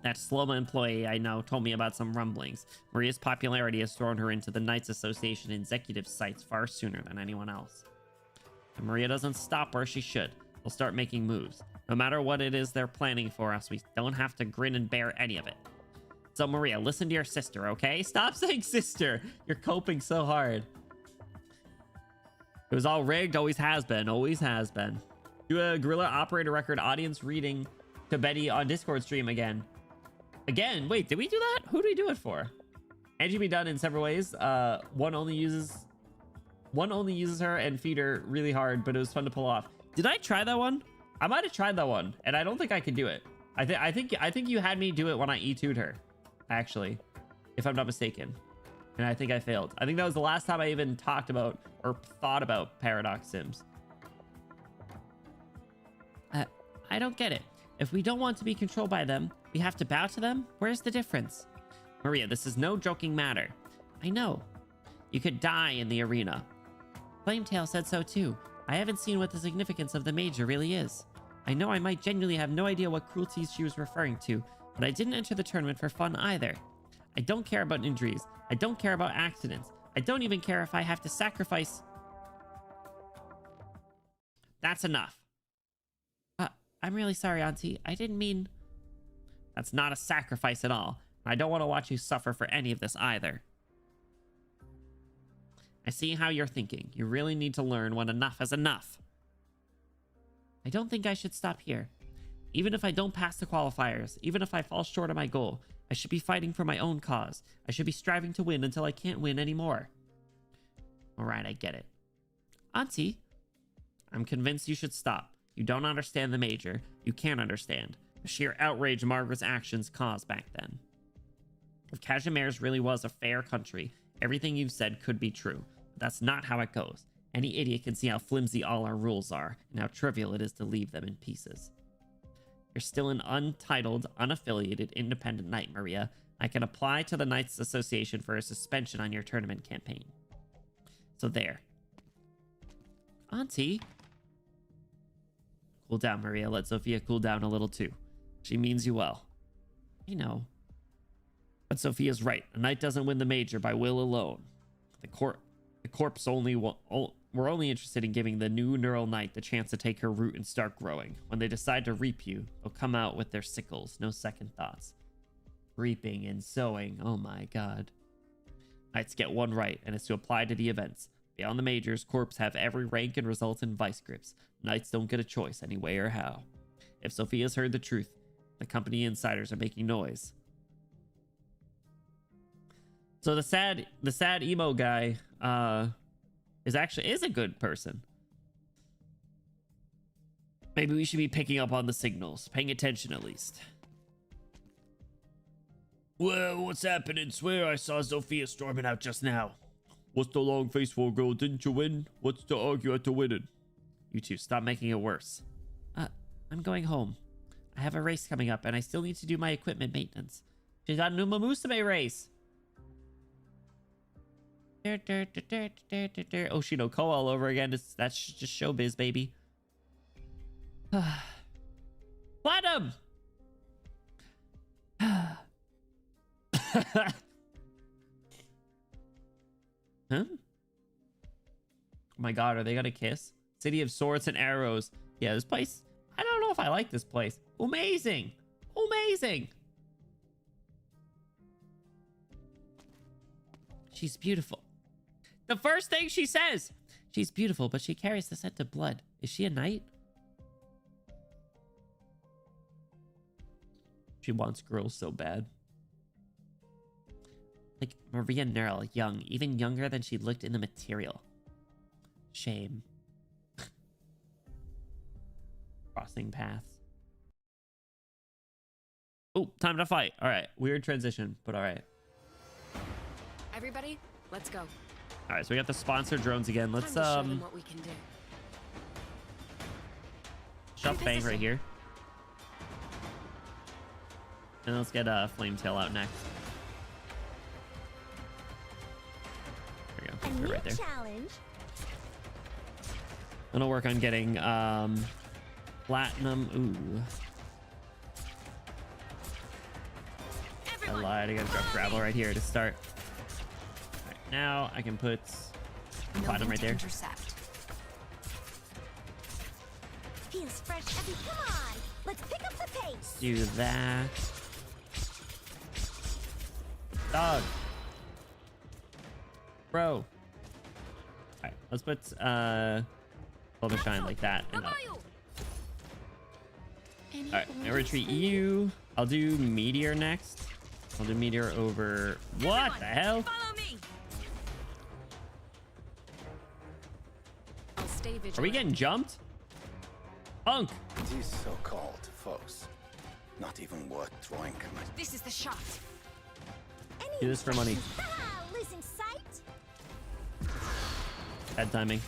That Sloma employee I know told me about some rumblings. Maria's popularity has thrown her into the Knights Association executive sites far sooner than anyone else. If Maria doesn't stop where she should, they'll start making moves. No matter what it is they're planning for us, we don't have to grin and bear any of it. So Maria, listen to your sister, okay? Stop saying sister. You're coping so hard. It was all rigged, always has been, always has been. Do a Gorilla Operator Record audience reading to Betty on Discord stream again. Again, wait, did we do that? Who do we do it for? And she be done in several ways. One only uses her and feed her really hard, but it was fun to pull off. Did I try that one? I might have tried that one, and I don't think I could do it. I think you had me do it when I E2'd her, actually, if I'm not mistaken. And I think I failed. I think that was the last time I even talked about or thought about Paradox Sims. I don't get it. If we don't want to be controlled by them, we have to bow to them? Where's the difference? Maria, this is no joking matter. I know. You could die in the arena. Flametail said so too. I haven't seen what the significance of the major really is. I know I might genuinely have no idea what cruelties she was referring to, but I didn't enter the tournament for fun either. I don't care about injuries. I don't care about accidents. I don't even care if I have to sacrifice. That's enough. I'm really sorry, Auntie. I didn't mean... That's not a sacrifice at all. I don't want to watch you suffer for any of this either. I see how you're thinking. You really need to learn when enough is enough. I don't think I should stop here. Even if I don't pass the qualifiers, even if I fall short of my goal, I should be fighting for my own cause. I should be striving to win until I can't win anymore. Alright, I get it. Auntie, I'm convinced you should stop. You don't understand the major. You can't understand the sheer outrage Margaret's actions caused back then. If Cashmere's really was a fair country, everything you've said could be true. But that's not how it goes. Any idiot can see how flimsy all our rules are, and how trivial it is to leave them in pieces. You're still an untitled, unaffiliated, independent knight, Maria. I can apply to the Knights Association for a suspension on your tournament campaign. So there. Auntie? Cool down, Maria. Let Sophia cool down a little too. She means you well. I know. But Sophia's right. A knight doesn't win the major by will alone. The corpse only we're only interested in giving the new neural knight the chance to take her root and start growing. When they decide to reap you, they'll come out with their sickles. No second thoughts. Reaping and sowing. Oh my god. Knights get one right, and it's to apply to the events. Beyond the majors, corps have every rank and results in vice grips. Knights don't get a choice any way or how. If Sophia's heard the truth, the company insiders are making noise. So the sad emo guy is a good person. Maybe we should be picking up on the signals, paying attention at least. Well, what's happening? Swear I saw Sophia storming out just now. What's the long face for, girl? Didn't you win? What's to argue at the winning? You two, stop making it worse. I'm going home. I have a race coming up, and I still need to do my equipment maintenance. She's got an umamusume race. Oshino Ko all over again. That's just showbiz, baby. Platinum! Huh? Oh my god, are they gonna kiss? City of Swords and Arrows. Yeah, this place, I don't know if I like this place. Amazing! Amazing! She's beautiful. The first thing she says! She's beautiful, but she carries the scent of blood. Is she a knight? She wants girls so bad. Like Maria Nerl, young, even younger than she looked in the material. Shame. Crossing paths. Oh, time to fight. All right, weird transition, but all right. Everybody, let's go. All right, so we got the sponsored drones again. Let's Time to show them what we can do. shove Fang right here. And let's get Flametail out next. There we go. Put it right there. Challenge. And I'll work on getting platinum. Ooh. I lied. I gotta drop gravel right here to start. All right, now I can put platinum right there. Intercept. Feels fresh every. Come on, let's pick up the pace. Do that. Dog. Bro. All right, let's put Silver Shine like that. And up. All right, I retreat you. I'll do Meteor next. I'll do Meteor over. What the hell? Follow me. I'll stay vigilant. Are we getting jumped? Punk. These so-called foes, not even worth drawing. This is the shot. Do this for money. Losing sight. Bad timing.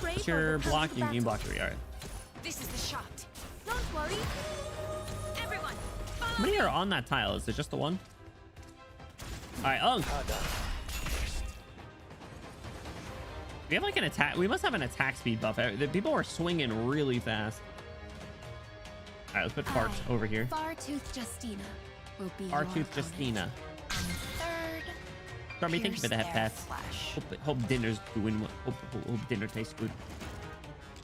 Brave What's your will come block? to You can battle. block 3. All right. This is the shot. Don't worry. Everyone, How follow many me. are on that tile? Is it just the one? All right, Unk. We have like an attack. We must have an attack speed buff. The people are swinging really fast. All right, let's put Fart I, over here. Far-toothed Justina will be Far-toothed your opponent. Justina. And third, Stormy, thank you for the pierce head their pats. flesh. Hope dinner's doing. Hope dinner tastes good.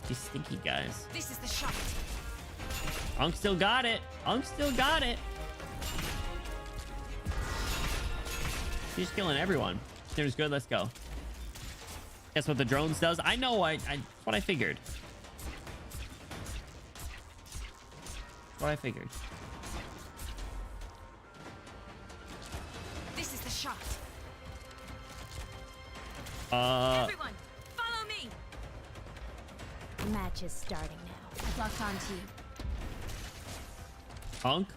These stinky guys. This is the shot. Unk still got it. Unk still got it. She's killing everyone. Dinner's good. Let's go. Guess what the drones does? I know. That's what I figured. That's what I figured. This is the shot. Everyone, follow me. Match is starting now. I've locked on to you. Unk.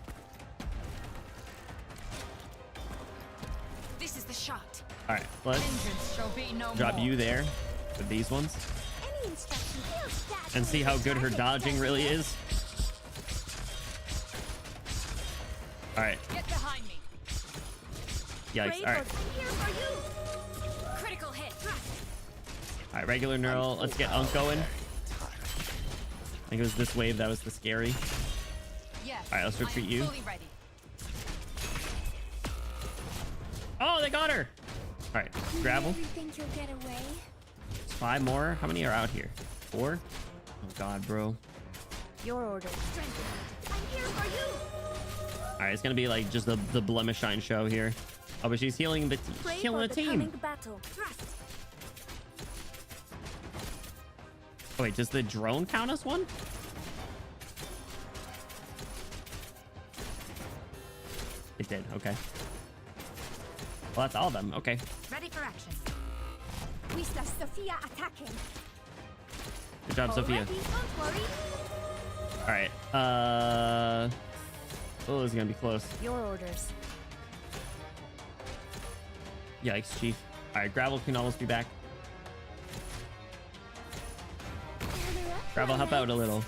This is the shot. All right, let's Vengeance shall be no drop more. you there with these ones Any instruction feels that and see how good her dodging really is. All right. Get behind me. Yikes. All right. Here for you. Critical hit. All right. Regular neural. Let's get Unk going. I think it was this wave that was the scary. Yes. All right, let's retreat I am you. fully ready. Oh, they got her. All right, gravel. You think you'll get away? 5 more. How many are out here? 4? Oh god, bro. Your order. I'm here for you. All right, it's gonna be like just the blemish shine show here. Oh, but she's healing the Pray healing for the the team. coming battle. Thrust. Oh wait, does the drone count as one? It did. Okay. Well, that's all of them. Okay. Ready for action. Whistler Sophia attacking. Good job, Sophia. Already, don't worry. All right. Oh, this is gonna be close. Your orders. Yikes, Chief. All right, gravel can almost be back. Gravel, help out a little.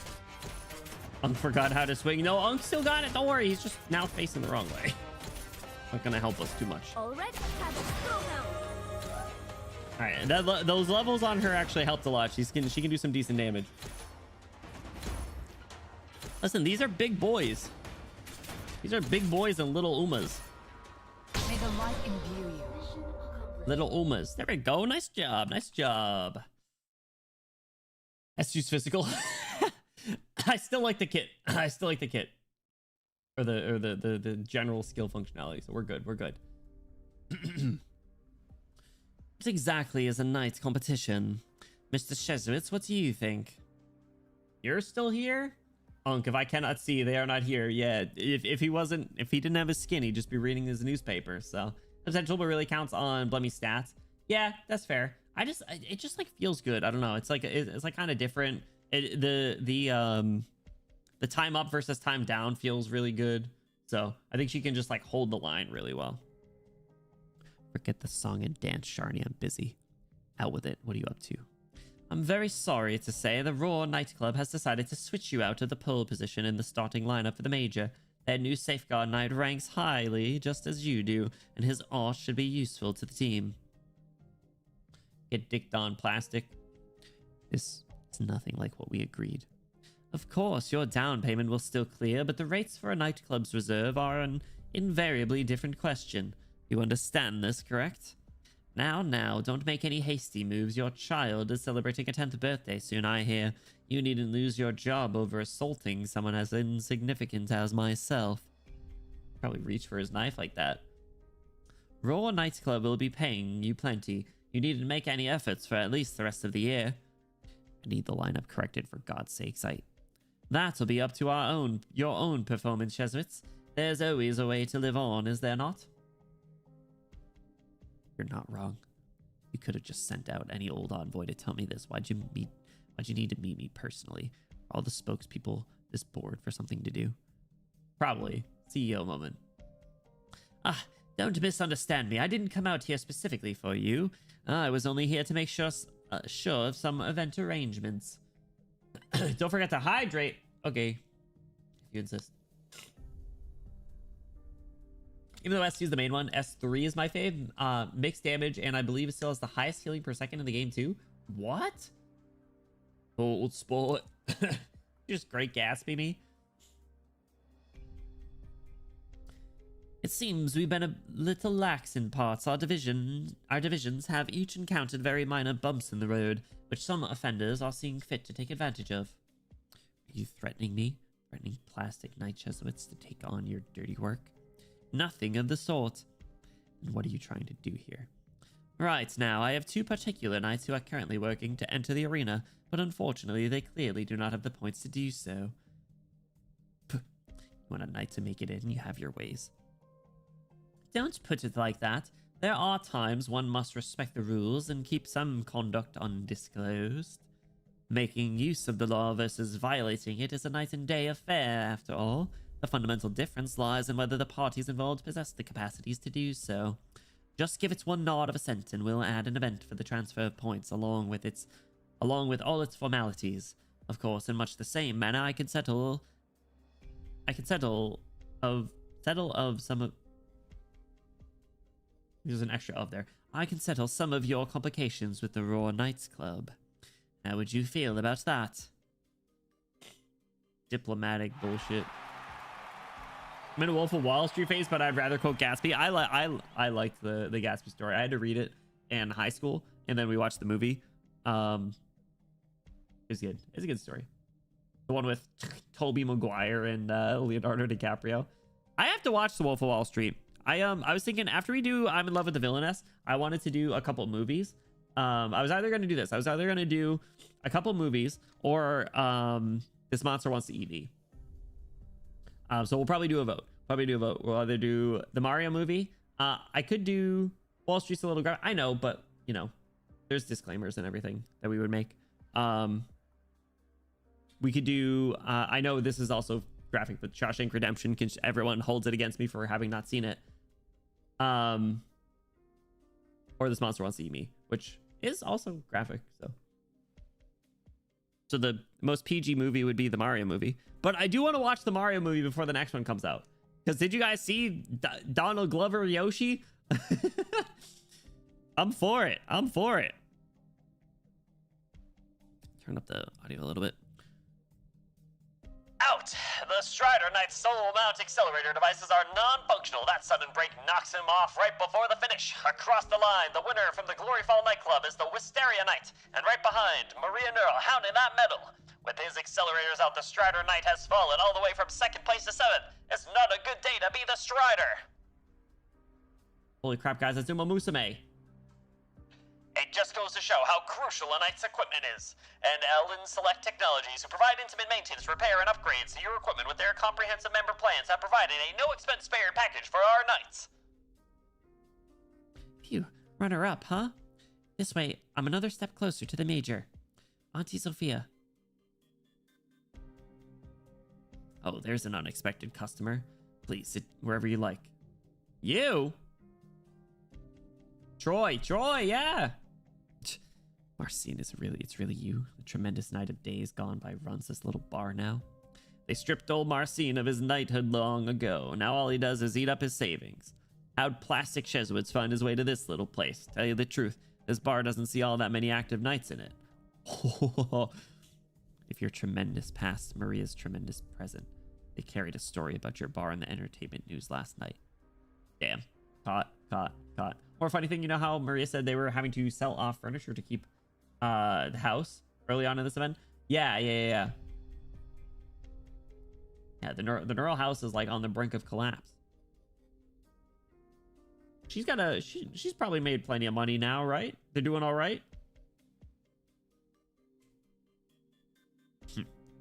Unk forgot how to swing. No, Unk still got it. Don't worry. He's just now facing the wrong way. Not gonna help us too much. Already. Throw down. All right, those levels on her actually helped a lot. She can do some decent damage. Listen, these are big boys. These are big boys and little umas. May the light imbue you. Little umas. There we go. Nice job. Nice job. That's just physical. I still like the kit. I still like the kit. Or the general skill functionality. So we're good. We're good. What exactly is a knight's competition? Mr. Shezowitz, what do you think? You're still here? Unk, if I cannot see, they are not here. Yeah, if he didn't have his skin, he'd just be reading his newspaper. So potential but really counts on Blemmy stats. Yeah, that's fair. It just like feels good. I don't know. It's like kind of different. The time up versus time down feels really good. So I think she can just like hold the line really well. Forget the song and dance, Sharni. I'm busy. Out with it. What are you up to? I'm very sorry to say the Raw Night Club has decided to switch you out of the pole position in the starting lineup for the Major. Their new Safeguard Knight ranks highly, just as you do, and his art should be useful to the team. Get dicked on, plastic. This is nothing like what we agreed. Of course, your down payment will still clear, but the rates for a nightclub's reserve are an invariably different question. You understand this, correct? Now, don't make any hasty moves. Your child is celebrating a 10th birthday soon, I hear. You needn't lose your job over assaulting someone as insignificant as myself. Probably reach for his knife like that. Raw Night Club will be paying you plenty. You needn't make any efforts for at least the rest of the year. I need the lineup corrected, for God's sakes. That'll be up to your own performance, Shezowitz. There's always a way to live on, is there not? You're not wrong. You could have just sent out any old envoy to tell me this. Why'd you need to meet me personally? Are all the spokespeople this bored for something to do? Probably. CEO moment. Don't misunderstand me. I didn't come out here specifically for you. I was only here to make sure of some event arrangements. Don't forget to hydrate. Okay. If you insist. Even though S2 is the main one, S3 is my fave. Mixed damage, and I believe it still has the highest healing per second in the game too. What? Old sport. Just great Gatsby me. It seems we've been a little lax in parts. Our divisions have each encountered very minor bumps in the road, which some offenders are seeing fit to take advantage of. Are you threatening me? Threatening Plastic Knight Shezowitz to take on your dirty work? Nothing of the sort. And what are you trying to do here? Right, now, I have 2 particular knights who are currently working to enter the arena, but unfortunately they clearly do not have the points to do so. Puh. You want a knight to make it in, you have your ways. Don't put it like that. There are times one must respect the rules and keep some conduct undisclosed. Making use of the law versus violating it is a night and day affair, after all. The fundamental difference lies in whether the parties involved possess the capacities to do so. Just give it one nod of assent and we'll add an event for the transfer of points along with all its formalities. Of course, in much the same manner, I can settle some of... There's an extra of there. I can settle some of your complications with the Raw Knights Club. How would you feel about that? Diplomatic bullshit. I'm in a Wolf of Wall Street phase, but I'd rather quote Gatsby. I liked the Gatsby story. I had to read it in high school, and then we watched the movie. It's good. It's a good story. The one with Tobey Maguire and Leonardo DiCaprio. I have to watch The Wolf of Wall Street. I was thinking after we do I'm in Love with the Villainess, I wanted to do a couple movies. I was either going to do this. I was either going to do a couple movies or This Monster Wants to Eat Me. So we'll probably do a vote. We'll either do the Mario movie. I could do Wall Street's a little graphic. I know, but you know, there's disclaimers and everything that we would make. We could do. I know this is also graphic, but Shawshank Redemption. Everyone holds it against me for having not seen it. Or This Monster Wants to Eat Me, which is also graphic. So the most PG movie would be the Mario movie. But I do want to watch the Mario movie before the next one comes out. Because did you guys see Donald Glover Yoshi? I'm for it. Turn up the audio a little bit. Out! The Strider Knight's sole mount accelerator devices are non-functional. That sudden break knocks him off right before the finish. Across the line, the winner from the Glory Fall nightclub is the Wisteria Knight. And right behind, Maria Neural hounding that medal. With his accelerators out, the Strider Knight has fallen all the way from 2nd place to 7th. It's not a good day to be the Strider. Holy crap, guys, that's umamusume. It just goes to show how crucial a Knight's equipment is. And Ellen Select Technologies, who provide intimate maintenance, repair, and upgrades to your equipment with their comprehensive member plans, have provided a no-expense spared package for our Knights. Phew, runner-up, huh? This way, I'm another step closer to the major. Auntie Sophia. Oh, there's an unexpected customer. Please sit wherever you like. You? Troy, yeah. Marcine, it's really you. The tremendous night of days gone by runs this little bar now. They stripped old Marcine of his knighthood long ago. Now all he does is eat up his savings. How'd plastic Jesuits find his way to this little place? Tell you the truth, this bar doesn't see all that many active knights in it. If your tremendous past, Maria's tremendous present. They carried a story about your bar in the entertainment news last night. Damn. Caught. Or funny thing, you know how Maria said they were having to sell off furniture to keep the house early on in this event? Yeah, the Neural house is like on the brink of collapse. She's probably made plenty of money now, right? They're doing all right.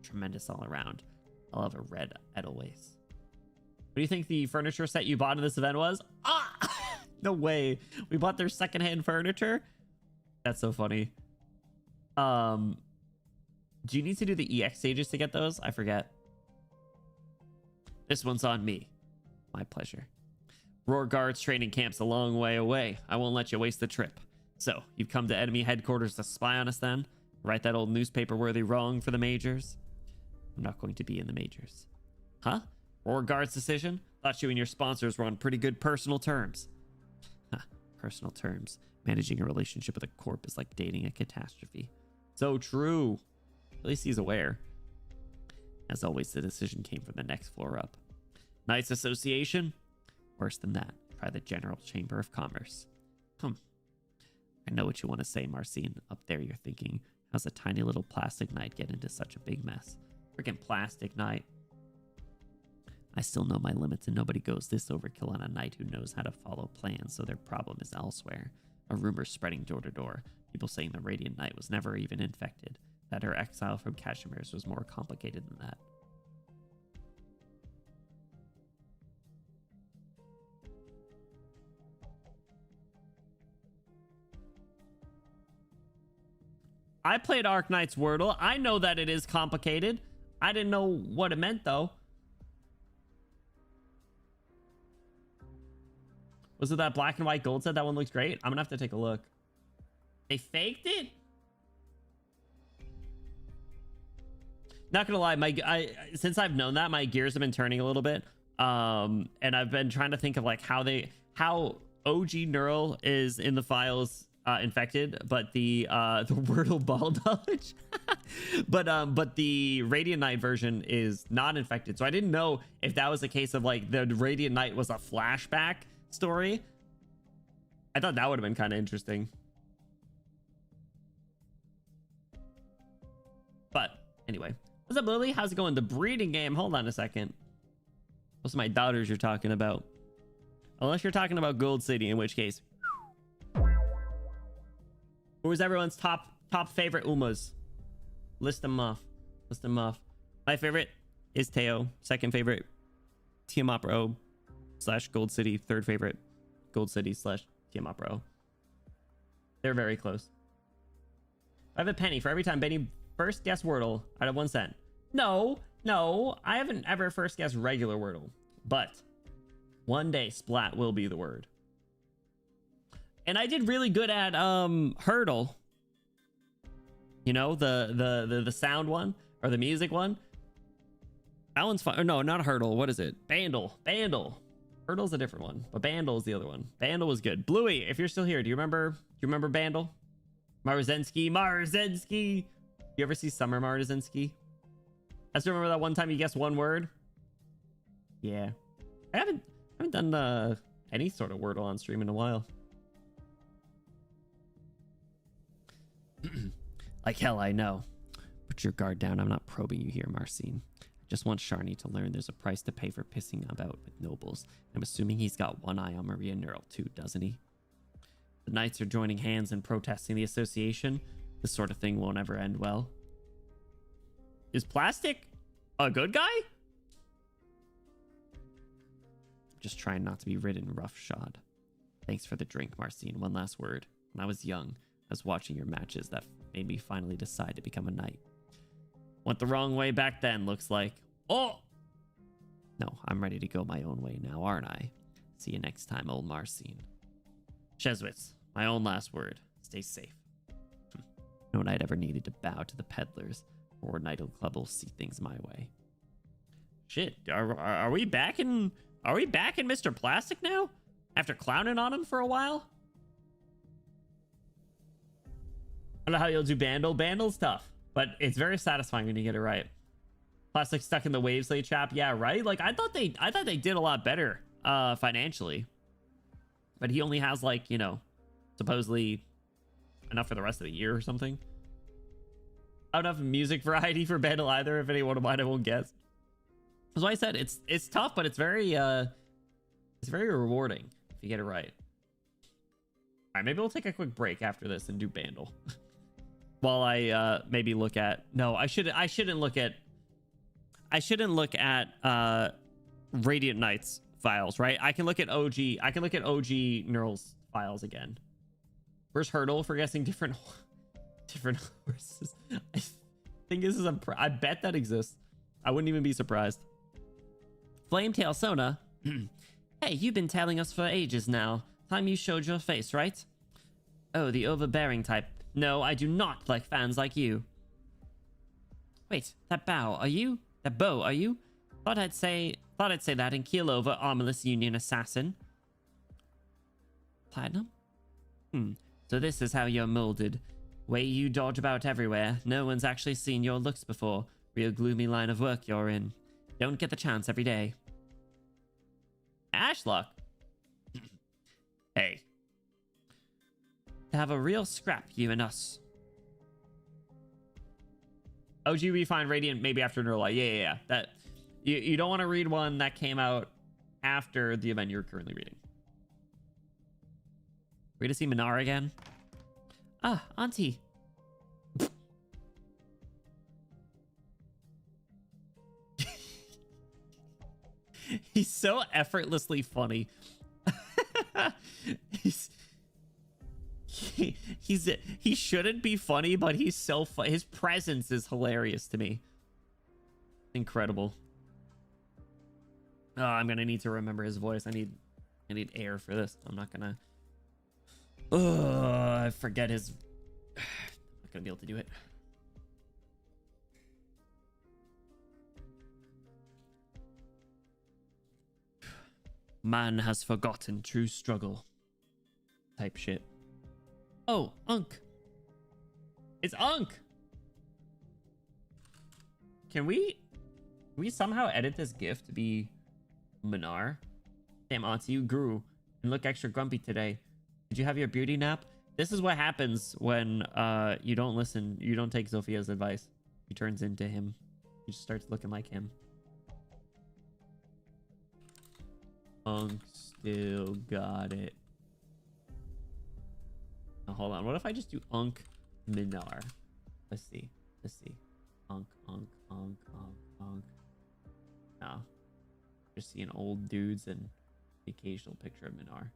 Tremendous all around. I'll have a red Edelweiss. What do you think the furniture set you bought in this event was? No way. We bought their secondhand furniture? That's so funny. Do you need to do the EX stages to get those? I forget. This one's on me. My pleasure. Roar Guards training camp's a long way away. I won't let you waste the trip. So, you've come to enemy headquarters to spy on us then? Write that old newspaper-worthy wrong for the majors? I'm not going to be in the majors. Huh? Roar Guard's decision? Thought you and your sponsors were on pretty good personal terms. Personal terms. Managing a relationship with a corp is like dating a catastrophe. So true. At least he's aware. As always, the decision came from the next floor up. Knights Association? Worse than that. Try the General Chamber of Commerce. I know what you want to say, Marcine. Up there you're thinking, how's a tiny little plastic knight get into such a big mess? Freaking plastic knight. I still know my limits, and nobody goes this overkill on a knight who knows how to follow plans, so their problem is elsewhere. A rumor spreading door to door. People saying the Radiant Knight was never even infected. That her exile from Cashimir's was more complicated than that. I played Arknights Wordle. I know that it is complicated. I didn't know what it meant, though. Was it that black and white gold set? That one looks great. I'm gonna have to take a look. They faked it? Not gonna lie, since I've known that, my gears have been turning a little bit. And I've been trying to think of like how OG Neural is in the files infected, but the Wordle ball dodge. But the Radiant Knight version is not infected, so I didn't know if that was a case of like the Radiant Knight was a flashback story. I thought that would have been kind of interesting. But anyway, what's up, Lily? How's it going? The breeding game. Hold on a second. What's my daughters you're talking about? Unless you're talking about Gold City, in which case. Who was everyone's top favorite Umas? List them off. List them off. My favorite is Teo. Second favorite, Tiamat Bro / Gold City. Third favorite, Gold City / Tiamat Bro. They're very close. I have a penny for every time Benny first guess Wordle out of 1 cent. No, I haven't ever first guessed regular Wordle, but one day Splat will be the word. And I did really good at Hurdle. You know, the sound one or the music one. That one's fun. Or no, not Hurdle. What is it? Bandle. Hurdle's a different one, but Bandle is the other one. Bandle was good. Bluey, if you're still here, do you remember Bandle? Marzensky. You ever see Summer Marzensky? I still remember that one time you guessed one word. Yeah. I haven't done any sort of Wordle on stream in a while. Like hell, I know. Put your guard down. I'm not probing you here, Marcine. I just want Sharni to learn there's a price to pay for pissing about with nobles. I'm assuming he's got one eye on Maria Neural too, doesn't he? The knights are joining hands and protesting the association. This sort of thing won't ever end well. Is Plastic a good guy? Just trying not to be ridden roughshod. Thanks for the drink, Marcine. One last word. When I was young, I was watching your matches that made me finally decide to become a knight. Went the wrong way back then, looks like. Oh! No, I'm ready to go my own way now, aren't I? See you next time, old Marcine. Cheswitz, my own last word. Stay safe. No knight ever needed to bow to the peddlers, or Knight'll Club will see things my way. Shit, are we back in Mr. Plastic now? After clowning on him for a while? I don't know how you'll do Bandle. Bandle's tough, but it's very satisfying when you get it right. Plastic stuck in the Wavesley chap. Yeah, right? Like I thought they did a lot better financially. But he only has like, you know, supposedly enough for the rest of the year or something. I don't have music variety for Bandle either, if anyone of mine I won't guess. That's why I said it's tough, but it's very rewarding if you get it right. All right, maybe we'll take a quick break after this and do Bandle. While I maybe look at I shouldn't look at Radiant Knights files, right? I can look at OG Neural's files again. Where's Hurdle for guessing different horses? I think this is I bet that exists. I wouldn't even be surprised. Flametail Sona. Hey, you've been tailing us for ages now. Time you showed your face, right? Oh, the overbearing type. No, I do not like fans like you. Wait, that bow, are you? That bow, are you? Thought I'd say that and keel over armorless Union assassin. Platinum? So this is how you're molded. Way you dodge about everywhere. No one's actually seen your looks before. Real gloomy line of work you're in. Don't get the chance every day. Ashlock. Hey. To have a real scrap, you and us. OG we find Radiant maybe after Neural. Yeah. That you don't want to read one that came out after the event you're currently reading. Ready to see Minar again? Ah, Auntie. He's so effortlessly funny. He shouldn't be funny, but he's so his presence is hilarious to me. Incredible. Oh, I'm gonna need to remember his voice. I need air for this. I'm not gonna. Oh, I forget his. I'm not gonna be able to do it. Man has forgotten true struggle. Type shit. Oh, Unk. It's Unk. Can we somehow edit this GIF to be Minar? Damn, Auntie, you grew and look extra grumpy today. Did you have your beauty nap? This is what happens when you don't listen. You don't take Sophia's advice. He turns into him. He just starts looking like him. Unk still got it. Now, hold on. What if I just do Unk Minar? Let's see. Unk. No. Just seeing old dudes and the occasional picture of Minar.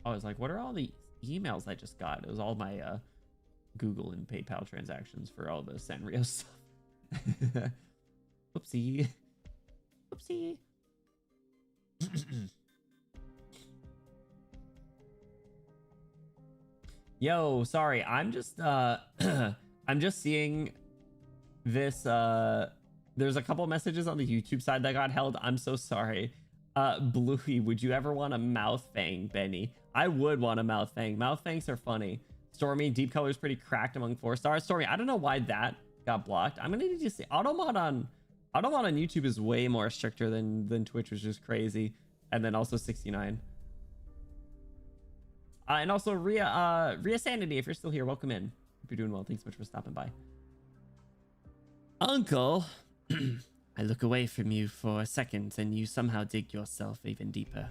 I was like, what are all the emails I just got? It was all my Google and PayPal transactions for all the Sanrio stuff. Whoopsie. Whoopsie. Yo, sorry. I'm just I'm just seeing this there's a couple messages on the YouTube side that got held. I'm so sorry. Bluey, would you ever want a mouth fang, Benny? I would want a mouth fang. Mouth fangs are funny. Stormy, deep color is pretty cracked among 4 stars. Stormy, I don't know why that got blocked. I'm gonna need to see automod on YouTube is way more stricter than Twitch, which is crazy. And then also 69. And also Rhea Sanity, if you're still here, welcome in. Hope you're doing well. Thanks so much for stopping by. Uncle, I look away from you for a second and you somehow dig yourself even deeper.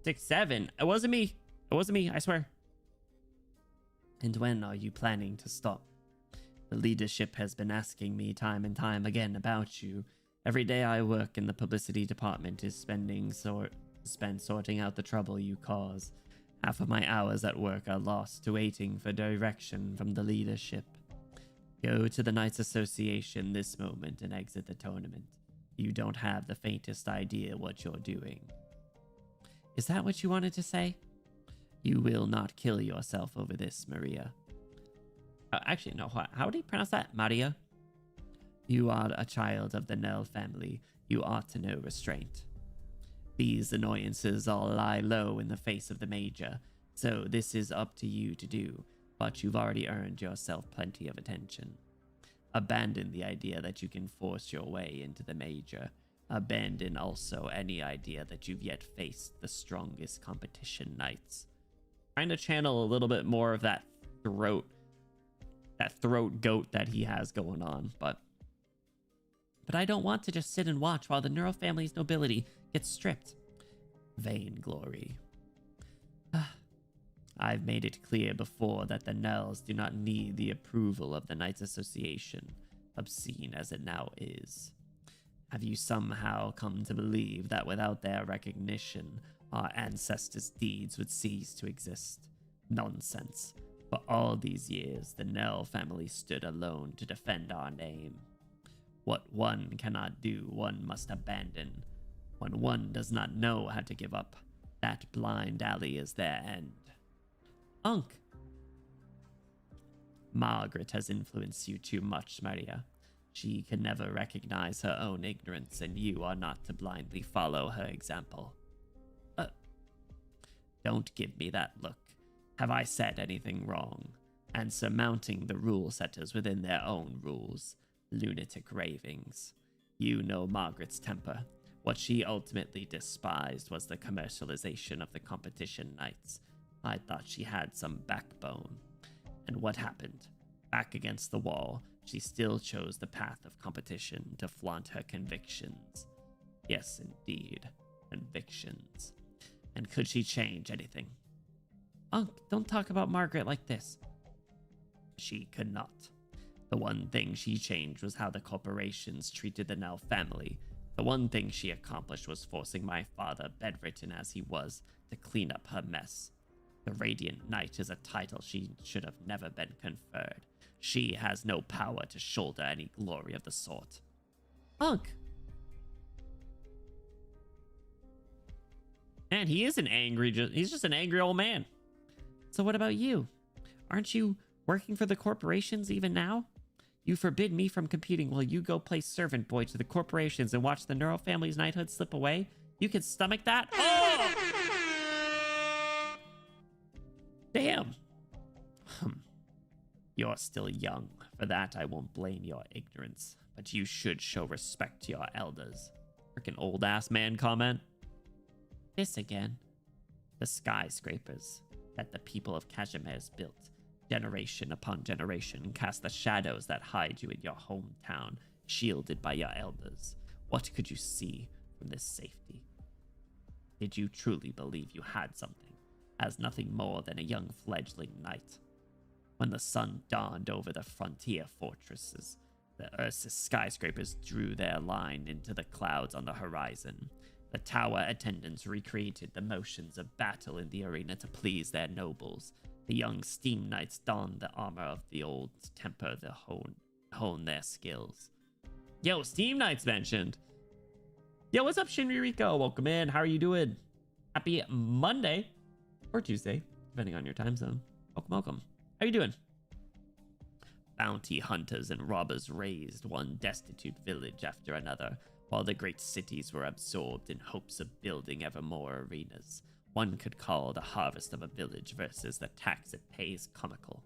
6-7. It wasn't me. It wasn't me, I swear. And when are you planning to stop? The leadership has been asking me time and time again about you. Every day I work in the publicity department is spent sorting out the trouble you cause. Half of my hours at work are lost to waiting for direction from the leadership. Go to the Knights Association this moment and exit the tournament. You don't have the faintest idea what you're doing. Is that what you wanted to say? You will not kill yourself over this, Maria. Actually, no. How do you pronounce that? Maria? You are a child of the Nell family. You ought to know restraint. These annoyances all lie low in the face of the Major, so this is up to you to do, but you've already earned yourself plenty of attention. Abandon the idea that you can force your way into the Major. Abandon also any idea that you've yet faced the strongest competition knights. Trying to channel a little bit more of that throat goat that he has going on, but I don't want to just sit and watch while the Neuro family's nobility gets stripped. Vain glory. I've made it clear before that the Nells do not need the approval of the Knights Association, obscene as it now is. Have you somehow come to believe that without their recognition, our ancestors' deeds would cease to exist? Nonsense. For all these years, the Nell family stood alone to defend our name. What one cannot do, one must abandon. When one does not know how to give up, that blind alley is their end. Unk. Margaret has influenced you too much, Maria. She can never recognize her own ignorance, and you are not to blindly follow her example. Don't give me that look. Have I said anything wrong? And surmounting the rule setters within their own rules. Lunatic ravings. You know Margaret's temper. What she ultimately despised was the commercialization of the competition knights. I thought she had some backbone. And what happened? Back against the wall, she still chose the path of competition to flaunt her convictions. Yes, indeed, convictions. And could she change anything? Unk, don't talk about Margaret like this. She could not. The one thing she changed was how the corporations treated the Nell family. The one thing she accomplished was forcing my father, bedridden as he was, to clean up her mess. The Radiant Knight is a title she should have never been conferred. She has no power to shoulder any glory of the sort. Unk! Man, he is he's just an angry old man. So what about you? Aren't you working for the corporations even now? You forbid me from competing while you go play servant boy to the corporations and watch the Neuro family's knighthood slip away? You can stomach that? Oh! Damn. You're still young. For that, I won't blame your ignorance. But you should show respect to your elders. Frickin' old-ass man comment. This again. The skyscrapers that the people of Cashimere's built, generation upon generation, cast the shadows that hide you in your hometown, shielded by your elders. What could you see from this safety? Did you truly believe you had something, as nothing more than a young fledgling knight? When the sun dawned over the frontier fortresses, the Ursus skyscrapers drew their line into the clouds on the horizon. The tower attendants recreated the motions of battle in the arena to please their nobles. The young steam knights donned the armor of the old temper to hone their skills. Yo, steam knights mentioned. Yo, what's up, Shinri Rico? Welcome in. How are you doing? Happy Monday or Tuesday, depending on your time zone. Welcome, welcome. How you doing? Bounty hunters and robbers razed one destitute village after another, while the great cities were absorbed in hopes of building ever more arenas. One could call the harvest of a village versus the tax it pays comical.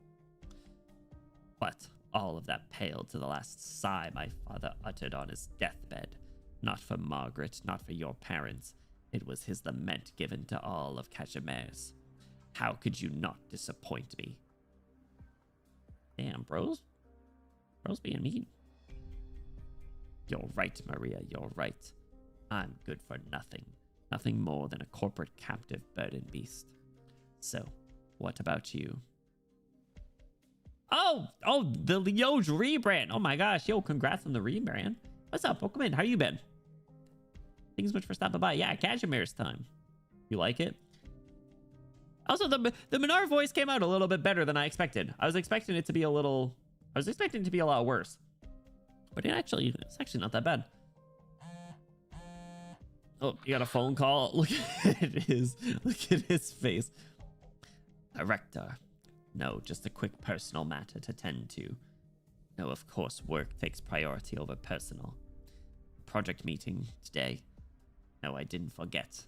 But all of that paled to the last sigh my father uttered on his deathbed. Not for Margaret, not for your parents. It was his lament given to all of Cashimere's. How could you not disappoint me? Damn, bros. Bros being mean. You're right, Maria, you're right. I'm good for nothing. Nothing more than a corporate captive burden beast. So, what about you? Oh, the Leo's rebrand. Oh my gosh, yo, congrats on the rebrand. What's up? Welcome in. How you been? Thanks so much for stopping by. Yeah, Cashimere's time. You like it? Also, the Minar voice came out a little bit better than I expected. I was expecting it to be a lot worse. But it's actually not that bad. Oh, you got a phone call? Look at his face. Director. No, just a quick personal matter to tend to. No, of course, work takes priority over personal. Project meeting today. No, I didn't forget.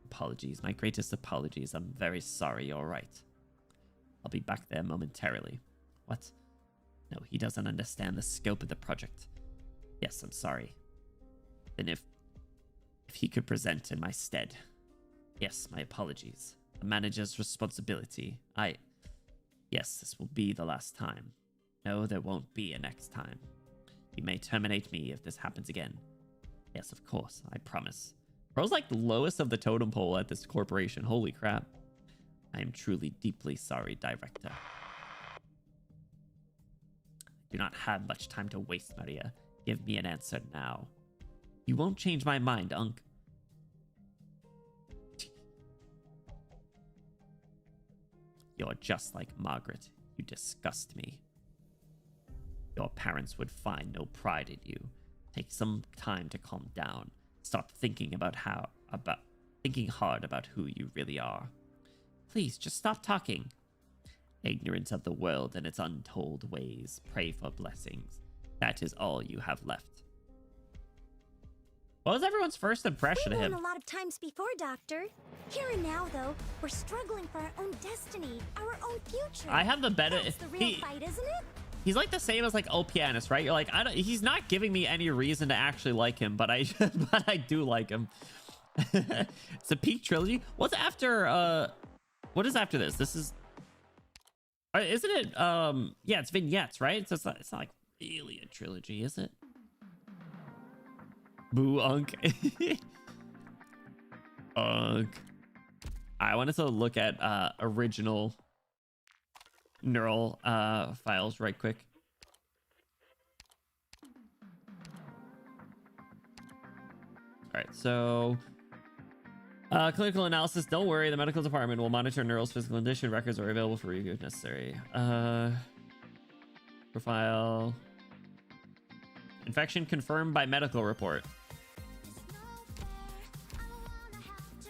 Apologies, my greatest apologies. I'm very sorry, you're right. I'll be back there momentarily. What? No, he doesn't understand the scope of the project. Yes, I'm sorry. Then if he could present in my stead. Yes, my apologies. The manager's responsibility. Yes, this will be the last time. No, there won't be a next time. You may terminate me if this happens again. Yes, of course, I promise. Bro's like the lowest of the totem pole at this corporation. Holy crap. I am truly deeply sorry, Director. I do not have much time to waste, Maria. Give me an answer now. You won't change my mind, Unc. You're just like Margaret. You disgust me. Your parents would find no pride in you. Take some time to calm down. Stop thinking thinking hard about who you really are. Please, just stop talking. Ignorance of the world and its untold ways. Pray for blessings. That is all you have left. What was everyone's first impression of him? We've won a lot of times before, Doctor. Here and now, though, we're struggling for our own destiny, our own future. I have the better. That's the real fight, isn't it? He's like the same as like Opianus, right? You're like, he's not giving me any reason to actually like him, but I do like him. It's a peak trilogy. What's after what is after this? This is isn't it yeah, it's vignettes, right? So it's not like really a trilogy, is it? Boo Unk. Unk. I wanted to look at original neural files right quick. All right, so clinical analysis. Don't worry, the medical department will monitor Neural's physical condition. Records are available for review if necessary. Profile. Infection confirmed by medical report.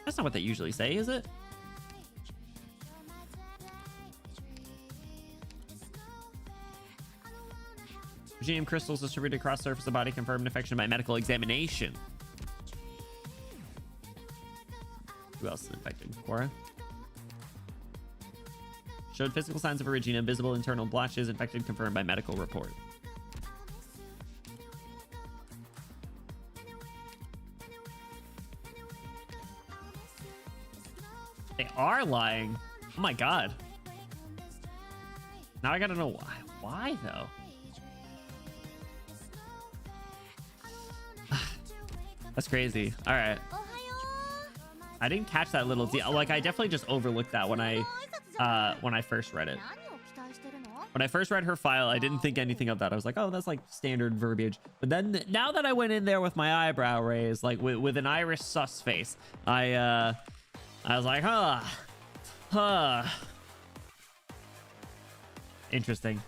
That's not what they usually say, is it? GM crystals distributed across the surface of the body confirmed infection by medical examination. Who else is infected? Cora? Showed physical signs of Regina, visible internal blotches, infected confirmed by medical report. They are lying. Oh my god. Now I gotta know why. Why though? That's crazy. All right. I didn't catch that little deal. Like I definitely just overlooked that when I first read it. When I first read her file, I didn't think anything of that. I was like, oh, that's like standard verbiage. But then now that I went in there with my eyebrow raised, like with an Irish sus face, I was like, huh. Interesting.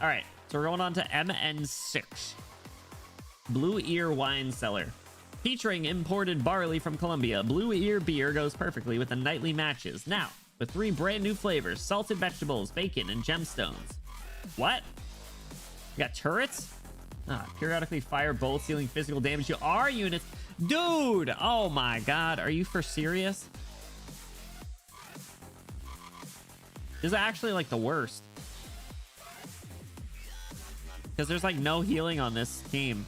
All right, so we're going on to MN6. Blue Ear Wine Cellar. Featuring imported barley from Colombia, Blue Ear beer goes perfectly with the nightly matches. Now, with 3 brand new flavors, salted vegetables, bacon, and gemstones. What? You got turrets? Periodically fire bolts dealing physical damage to our units. Dude! Oh my god, are you for serious? This is actually like the worst. Because there's like no healing on this team.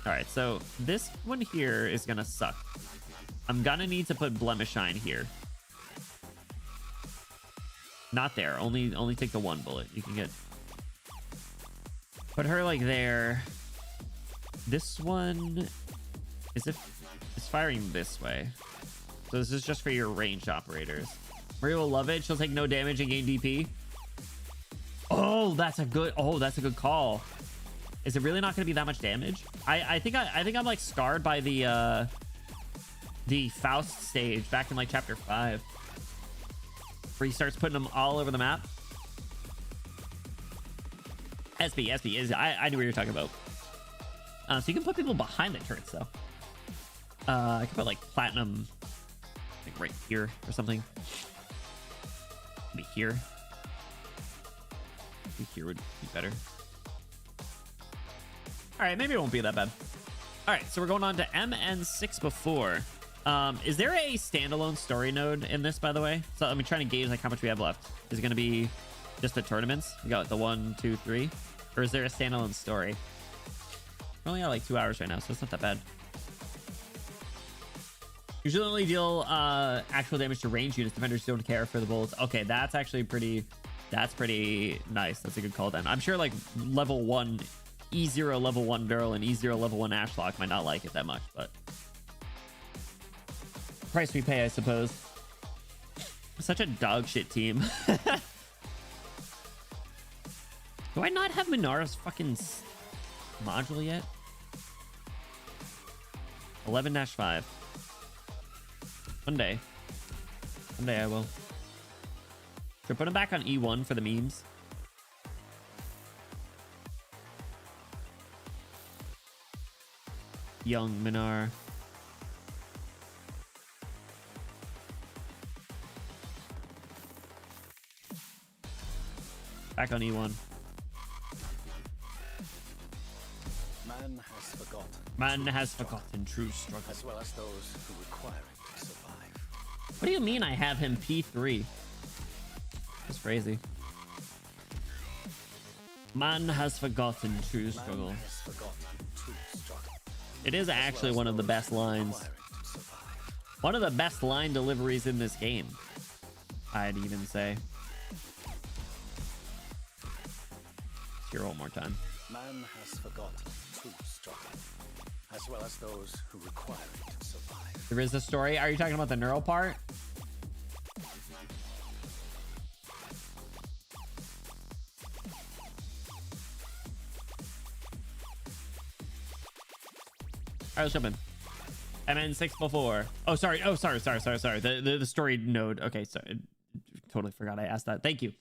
Alright, so this one here is gonna suck. I'm gonna need to put Blemishine here. Not there. Only take the 1 bullet. You can get... Put her like there. This one... It's firing this way. So this is just for your ranged operators. Maria will love it. She'll take no damage and gain DP. Oh, that's a good call. Is it really not going to be that much damage? I think I'm like scarred by the Faust stage back in like chapter 5, where he starts putting them all over the map. SB, I knew what you were talking about. So you can put people behind the turrets though. I could put like platinum, like right here or something. Maybe here. I think here would be better. All right, maybe it won't be that bad. All right, so we're going on to MN6 before. Is there a standalone story node in this, by the way? So I'm trying to gauge like how much we have left. Is it going to be just the tournaments? We got the 1, 2, 3, or is there a standalone story? We're only at like 2 hours right now, so it's not that bad. Usually only deal actual damage to range units. Defenders don't care for the bullets. Okay, that's actually pretty. That's pretty nice. That's a good call then. I'm sure like level 1. E0 level 1 Durl and E0 level 1 Ashlock might not like it that much, but price we pay, I suppose. Such a dog shit team. Do I not have Minara's fucking module yet? 11-5. One day I will. Should I put him back on E1 for the memes? Young Minar. Back on E1. Man has forgotten true struggle. As well as those who require it to survive. What do you mean I have him P3? That's crazy. Man has forgotten true struggle. It is actually one of the best lines. One of the best line deliveries in this game, I'd even say. Let's hear it one more time. Man has forgotten true struggle, as well as those who require it to survive. There is a story. Are you talking about the neural part? All right, let's jump in. MN6 before. Oh, sorry. Oh, sorry. The story node. Okay, sorry. Totally forgot I asked that. Thank you.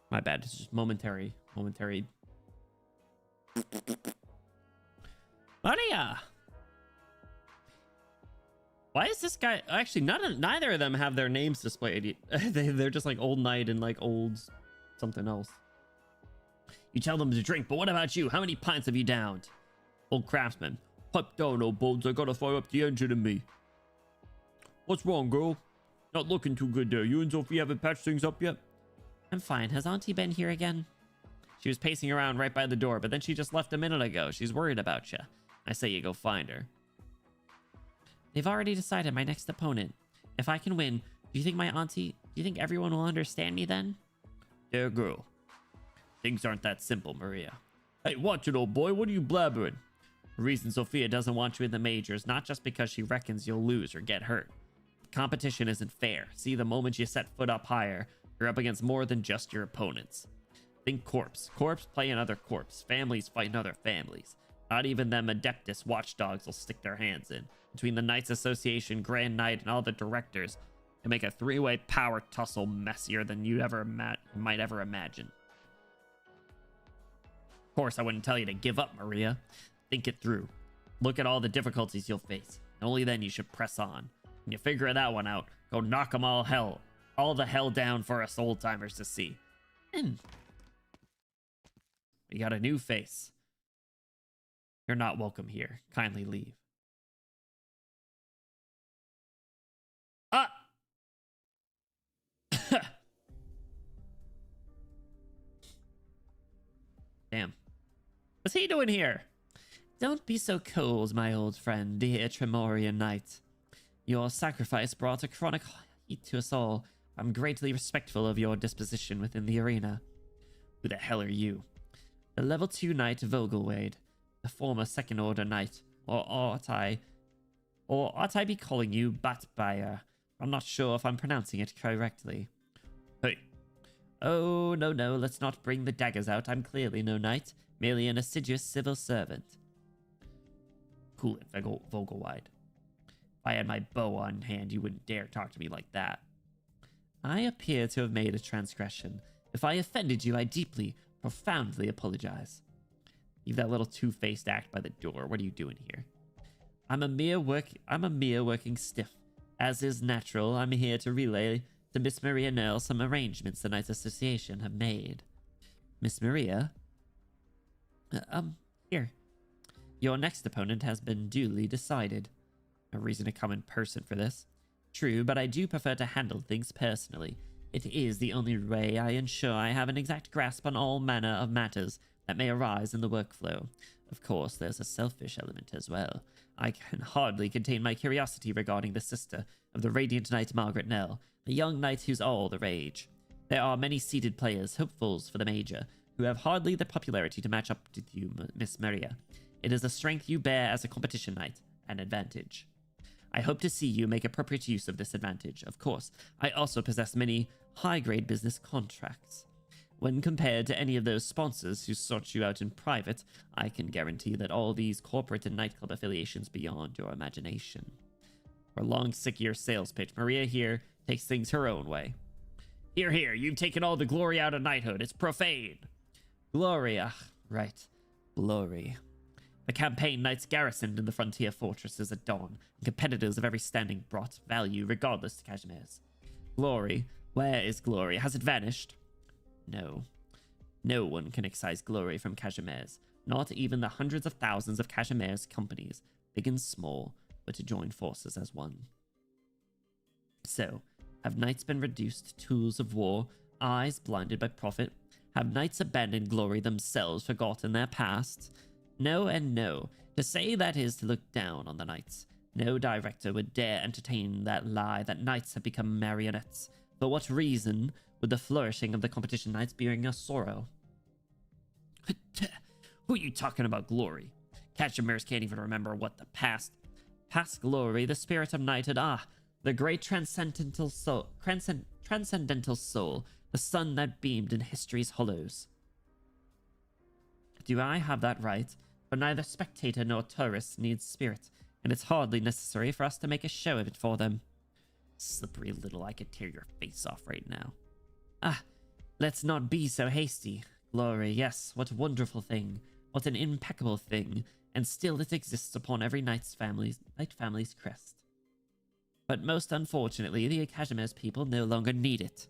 My bad. It's just momentary. Maria. Why is this guy? Actually, neither of them have their names displayed. They're just like old knight and like old something else. You tell them to drink, but what about you? How many pints have you downed? Old craftsman. Pipe down, old bones. I gotta fire up the engine in me. What's wrong, girl? Not looking too good there. You and Sophie haven't patched things up yet? I'm fine. Has Auntie been here again? She was pacing around right by the door, but then she just left a minute ago. She's worried about you. I say you go find her. They've already decided my next opponent. If I can win, do you think everyone will understand me then? Dear girl. Things aren't that simple, Maria. Hey, watch it, old boy. What are you blabbering? The reason Sophia doesn't want you in the majors, not just because she reckons you'll lose or get hurt. Competition isn't fair. See, the moment you set foot up higher, you're up against more than just your opponents. Think corpse. Corpse play another corpse. Families fight other families. Not even them Adeptus watchdogs will stick their hands in. Between the Knights Association, Grand Knight, and all the directors, they make a three-way power tussle messier than you might ever imagine. Of course, I wouldn't tell you to give up, Maria. Think it through. Look at all the difficulties you'll face. Only then you should press on. When you figure that one out, go knock them all the hell down for us old-timers to see. We got a new face. You're not welcome here. Kindly leave. Ah! Damn. What's he doing here? Don't be so cold, my old friend, dear Tremorian Knight. Your sacrifice brought a chronic heat to us all. I'm greatly respectful of your disposition within the arena. Who the hell are you? The level 2 Knight Vogelwade, the former Second Order Knight, or ought I be calling you Batbuyer? I'm not sure if I'm pronouncing it correctly. Hey. Oh, no, let's not bring the daggers out. I'm clearly no knight, merely an assiduous civil servant. Cool it, Vogelwide. If I had my bow on hand, you wouldn't dare talk to me like that. I appear to have made a transgression. If I offended you, I deeply, profoundly apologize. Leave that little two-faced act by the door. What are you doing here? I'm a mere working stiff. As is natural, I'm here to relay to Miss Maria Nell some arrangements the Knights Association have made. Miss Maria? Here. Your next opponent has been duly decided. No reason to come in person for this. True, but I do prefer to handle things personally. It is the only way I ensure I have an exact grasp on all manner of matters that may arise in the workflow. Of course, there's a selfish element as well. I can hardly contain my curiosity regarding the sister of the Radiant Knight Margaret Nell, the young knight who's all the rage. There are many seeded players, hopefuls for the major, who have hardly the popularity to match up to you, Miss Maria. It is the strength you bear as a competition knight, an advantage. I hope to see you make appropriate use of this advantage. Of course, I also possess many high-grade business contracts. When compared to any of those sponsors who sought you out in private, I can guarantee that all these corporate and nightclub affiliations beyond your imagination. For a long, sick-year sales pitch, Maria here takes things her own way. Here, you've taken all the glory out of knighthood. It's profane. Glory, right. Glory. The campaign knights garrisoned in the frontier fortresses at dawn, and competitors of every standing brought value regardless to Cashmere's. Glory. Where is glory? Has it vanished? No. No one can excise glory from Cashmere's, not even the hundreds of thousands of Cashmere's companies, big and small, but to join forces as one. So, have knights been reduced to tools of war, eyes blinded by profit? Have knights abandoned glory themselves, forgotten their past? No and no. To say that is to look down on the knights. No director would dare entertain that lie that knights have become marionettes. For what reason would the flourishing of the competition knights bring us sorrow? Who are you talking about glory? Cashmere's can't even remember what the past glory, the spirit of knighthood, the great transcendental soul, the sun that beamed in history's hollows. Do I have that right? For neither spectator nor tourist needs spirit, and it's hardly necessary for us to make a show of it for them. Slippery little, I could tear your face off right now. Let's not be so hasty. Glory, yes, what a wonderful thing. What an impeccable thing. And still it exists upon every knight family's crest. But most unfortunately, the Cashmere's people no longer need it.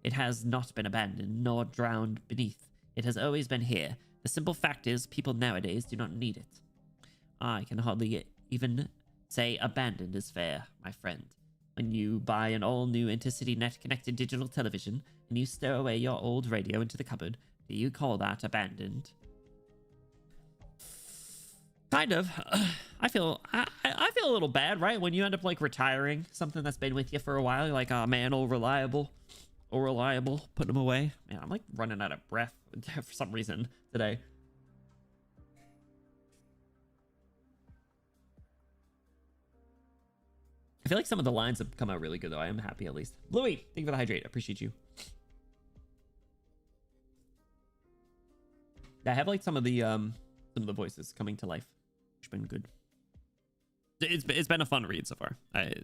It has not been abandoned, nor drowned beneath. It has always been here. The simple fact is, people nowadays do not need it. I can hardly even say abandoned is fair, my friend. When you buy an all-new intercity net-connected digital television and you stow away your old radio into the cupboard, do you call that abandoned? Kind of. I feel a little bad, right? When you end up like retiring something that's been with you for a while, you're like, oh man, all reliable, putting them away. Man, I'm like running out of breath for some reason today. I feel like some of the lines have come out really good though. I am happy at least. Bluey, thank you for the hydrate. I appreciate you. Yeah, I have like some of the voices coming to life. It's been good. It's been a fun read so far.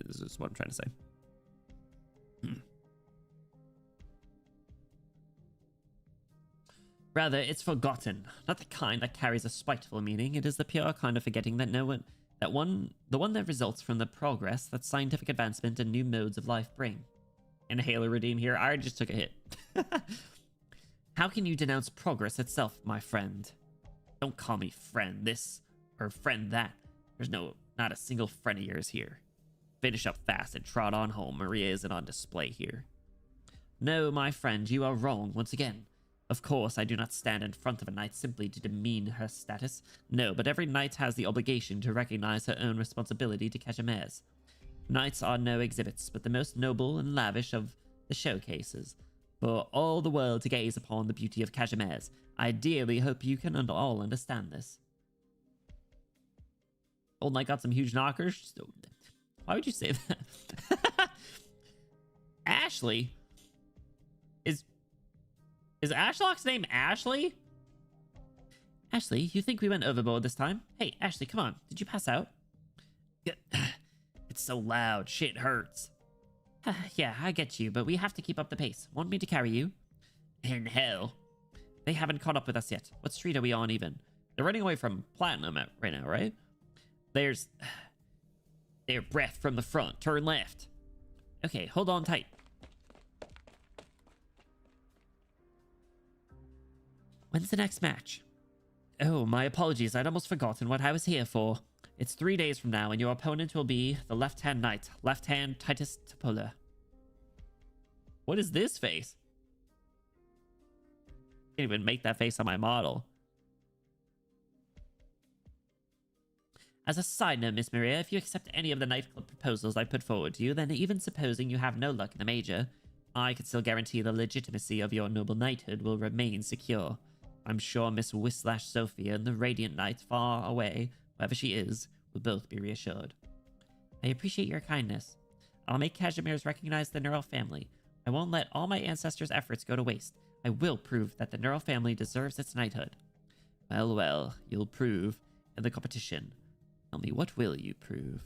This is what I'm trying to say. Rather, it's forgotten, not the kind that carries a spiteful meaning. It is the pure kind of forgetting that the one that results from the progress that scientific advancement and new modes of life bring. Inhaler redeem here. I just took a hit. How can you denounce progress itself, my friend? Don't call me friend this or friend that. There's not a single friend of yours here. Finish up fast and trot on home. Maria isn't on display here. No, my friend, you are wrong once again. Of course, I do not stand in front of a knight simply to demean her status. No, but every knight has the obligation to recognize her own responsibility to Cashmere's. Knights are no exhibits, but the most noble and lavish of the showcases, for all the world to gaze upon the beauty of Cashmere's. I dearly hope you can all understand this. Old Knight got some huge knockers. Why would you say that? Ashley? Is Ashlock's name Ashley? Ashley, you think we went overboard this time? Hey, Ashley, come on. Did you pass out? It's so loud. Shit hurts. Yeah, I get you, but we have to keep up the pace. Want me to carry you? In hell. They haven't caught up with us yet. What street are we on even? They're running away from Platinum right now, right? There's their breath from the front. Turn left. Okay, hold on tight. When's the next match? Oh, my apologies. I'd almost forgotten what I was here for. It's 3 days from now, and your opponent will be the left-hand knight, left-hand Titus Topola. What is this face? Can't even make that face on my model. As a side note, Miss Maria, if you accept any of the nightclub proposals I put forward to you, then even supposing you have no luck in the major, I can still guarantee the legitimacy of your noble knighthood will remain secure. I'm sure Miss Whislash Sophia and the Radiant Knight far away, wherever she is, will both be reassured. I appreciate your kindness. I'll make Cashmere's recognize the Neural family. I won't let all my ancestors' efforts go to waste. I will prove that the Neural family deserves its knighthood. Well, well, you'll prove in the competition. Tell me, what will you prove?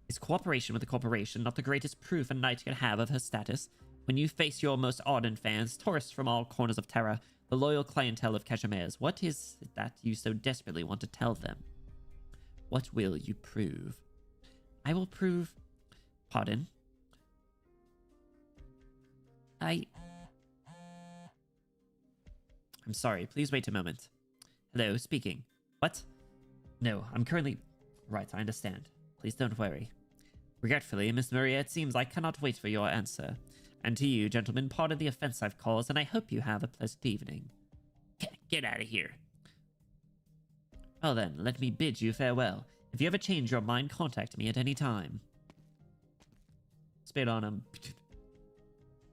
Is cooperation with the corporation not the greatest proof a knight can have of her status? When you face your most ardent fans, tourists from all corners of Terra, the loyal clientele of Cashmere's, what is it that you so desperately want to tell them? What will you prove? I will prove... Pardon? I'm sorry, please wait a moment. Hello, speaking. What? No, I'm currently... Right, I understand. Please don't worry. Regretfully, Miss Maria, it seems I cannot wait for your answer. And to you, gentlemen, pardon the offense I've caused, and I hope you have a pleasant evening. Get out of here. Well then, let me bid you farewell. If you ever change your mind, contact me at any time. Spit on him.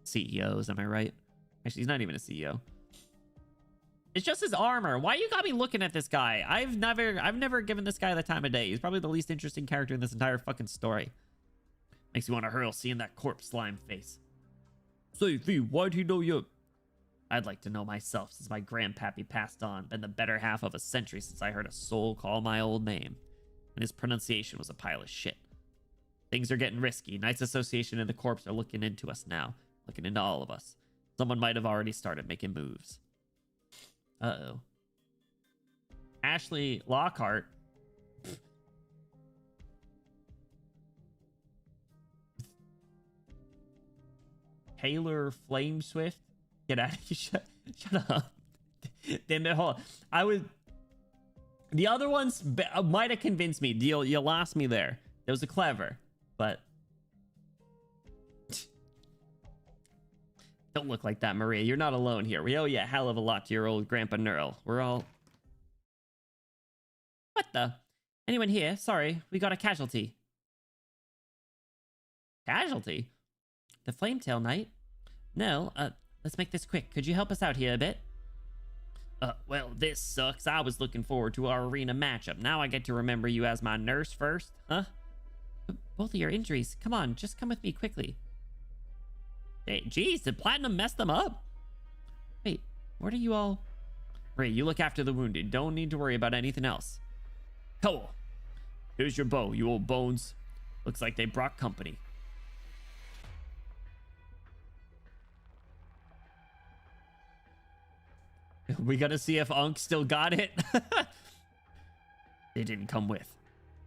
CEOs, am I right? Actually, he's not even a CEO. It's just his armor. Why you got me looking at this guy? I've never given this guy the time of day. He's probably the least interesting character in this entire fucking story. Makes you want to hurl seeing that corpse slime face. Say, V, why'd he know you? I'd like to know myself, since my grandpappy passed on. Been the better half of a century since I heard a soul call my old name. And his pronunciation was a pile of shit. Things are getting risky. Knights Association and the Corps are looking into us now. Looking into all of us. Someone might have already started making moves. Uh-oh. Ashley Lockhart. Taylor Flameswift. Get out of here. Shut up. Damn it, hold on. I was... The other ones might have convinced me. You lost me there. It was a clever, but don't look like that, Maria. You're not alone here. We owe you a hell of a lot to your old Grandpa Nerl. We're all... What the? Anyone here? Sorry, we got a casualty. Casualty? The Flametail Knight? No, let's make this quick. Could you help us out here a bit? Well, this sucks. I was looking forward to our arena matchup. Now I get to remember you as my nurse first, huh? Both of your injuries. Come on, just come with me quickly. Hey, geez, did Platinum mess them up? Wait, what are you all... Ray, you look after the wounded. Don't need to worry about anything else. Cool. Here's your bow, you old bones. Looks like they brought company. We gotta see if Unk still got it. They didn't come with.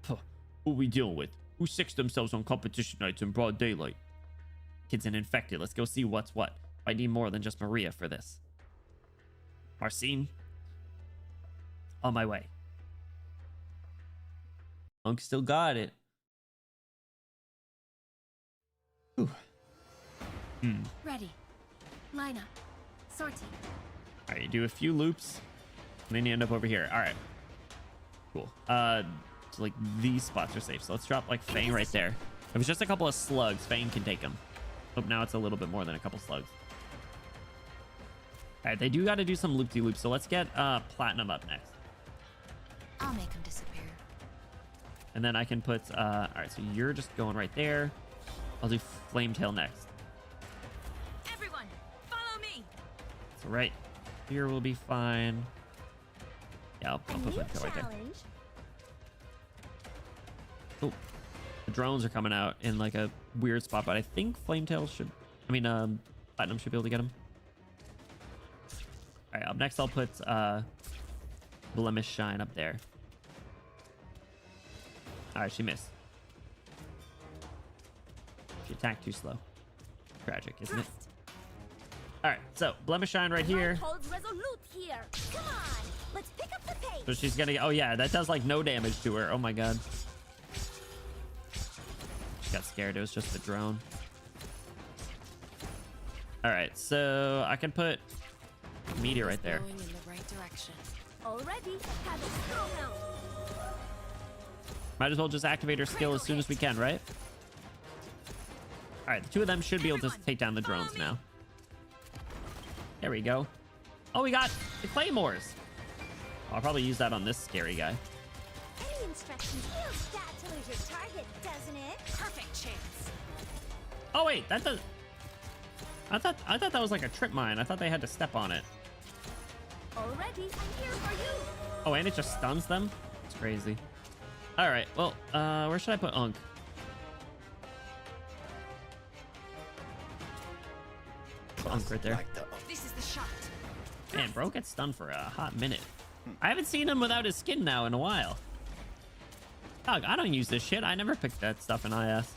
Huh. Who we dealing with? Who sicks themselves on competition nights in broad daylight? Kid's an infected. Let's go see what's what. I need more than just Maria for this. Marcine? On my way. Unk still got it. Whew. Ready. Line up. Sortie. All right, you do a few loops, and then you end up over here. All right, cool. So like these spots are safe. So let's drop like Fang right there. If it's just a couple of slugs, Fang can take them. Oh, now it's a little bit more than a couple slugs. All right, they do got to do some loop-de-loops. So let's get Platinum up next. I'll make him disappear. And then I can put, all right, so you're just going right there. I'll do Flametail next. Everyone, follow me. So right here will be fine. Yeah, I'll put Flametail right there. Oh, the drones are coming out in like a weird spot, but I think Flametail should, Platinum should be able to get him. All right, up next I'll put Blemish Shine up there. All right, she missed. She attacked too slow. Tragic, isn't it? All right, so Blemish Shine right here. Holds resolute here. Come on, let's pick up the pace. So she's gonna. Oh yeah, that does like no damage to her. Oh my god. She got scared. It was just the drone. All right, so I can put Meteor right there. Going in the right direction. Already have a strong out. Might as well just activate her skill as soon as we can, right? All right, the two of them should be able to take down the drones now. There we go. Oh, we got the Claymores. I'll probably use that on this scary guy. Any instructions feels bad to lose your target, doesn't it? Perfect chance. Oh wait, that does. I thought that was like a trip mine. I thought they had to step on it. Already, I'm here for you. Oh, and it just stuns them. It's crazy. All right, well, where should I put Unk? Put Unk right there. This is the shot. Man, bro gets stunned for a hot minute. I haven't seen him without his skin now in a while. Dog, I don't use this shit. I never picked that stuff in IS.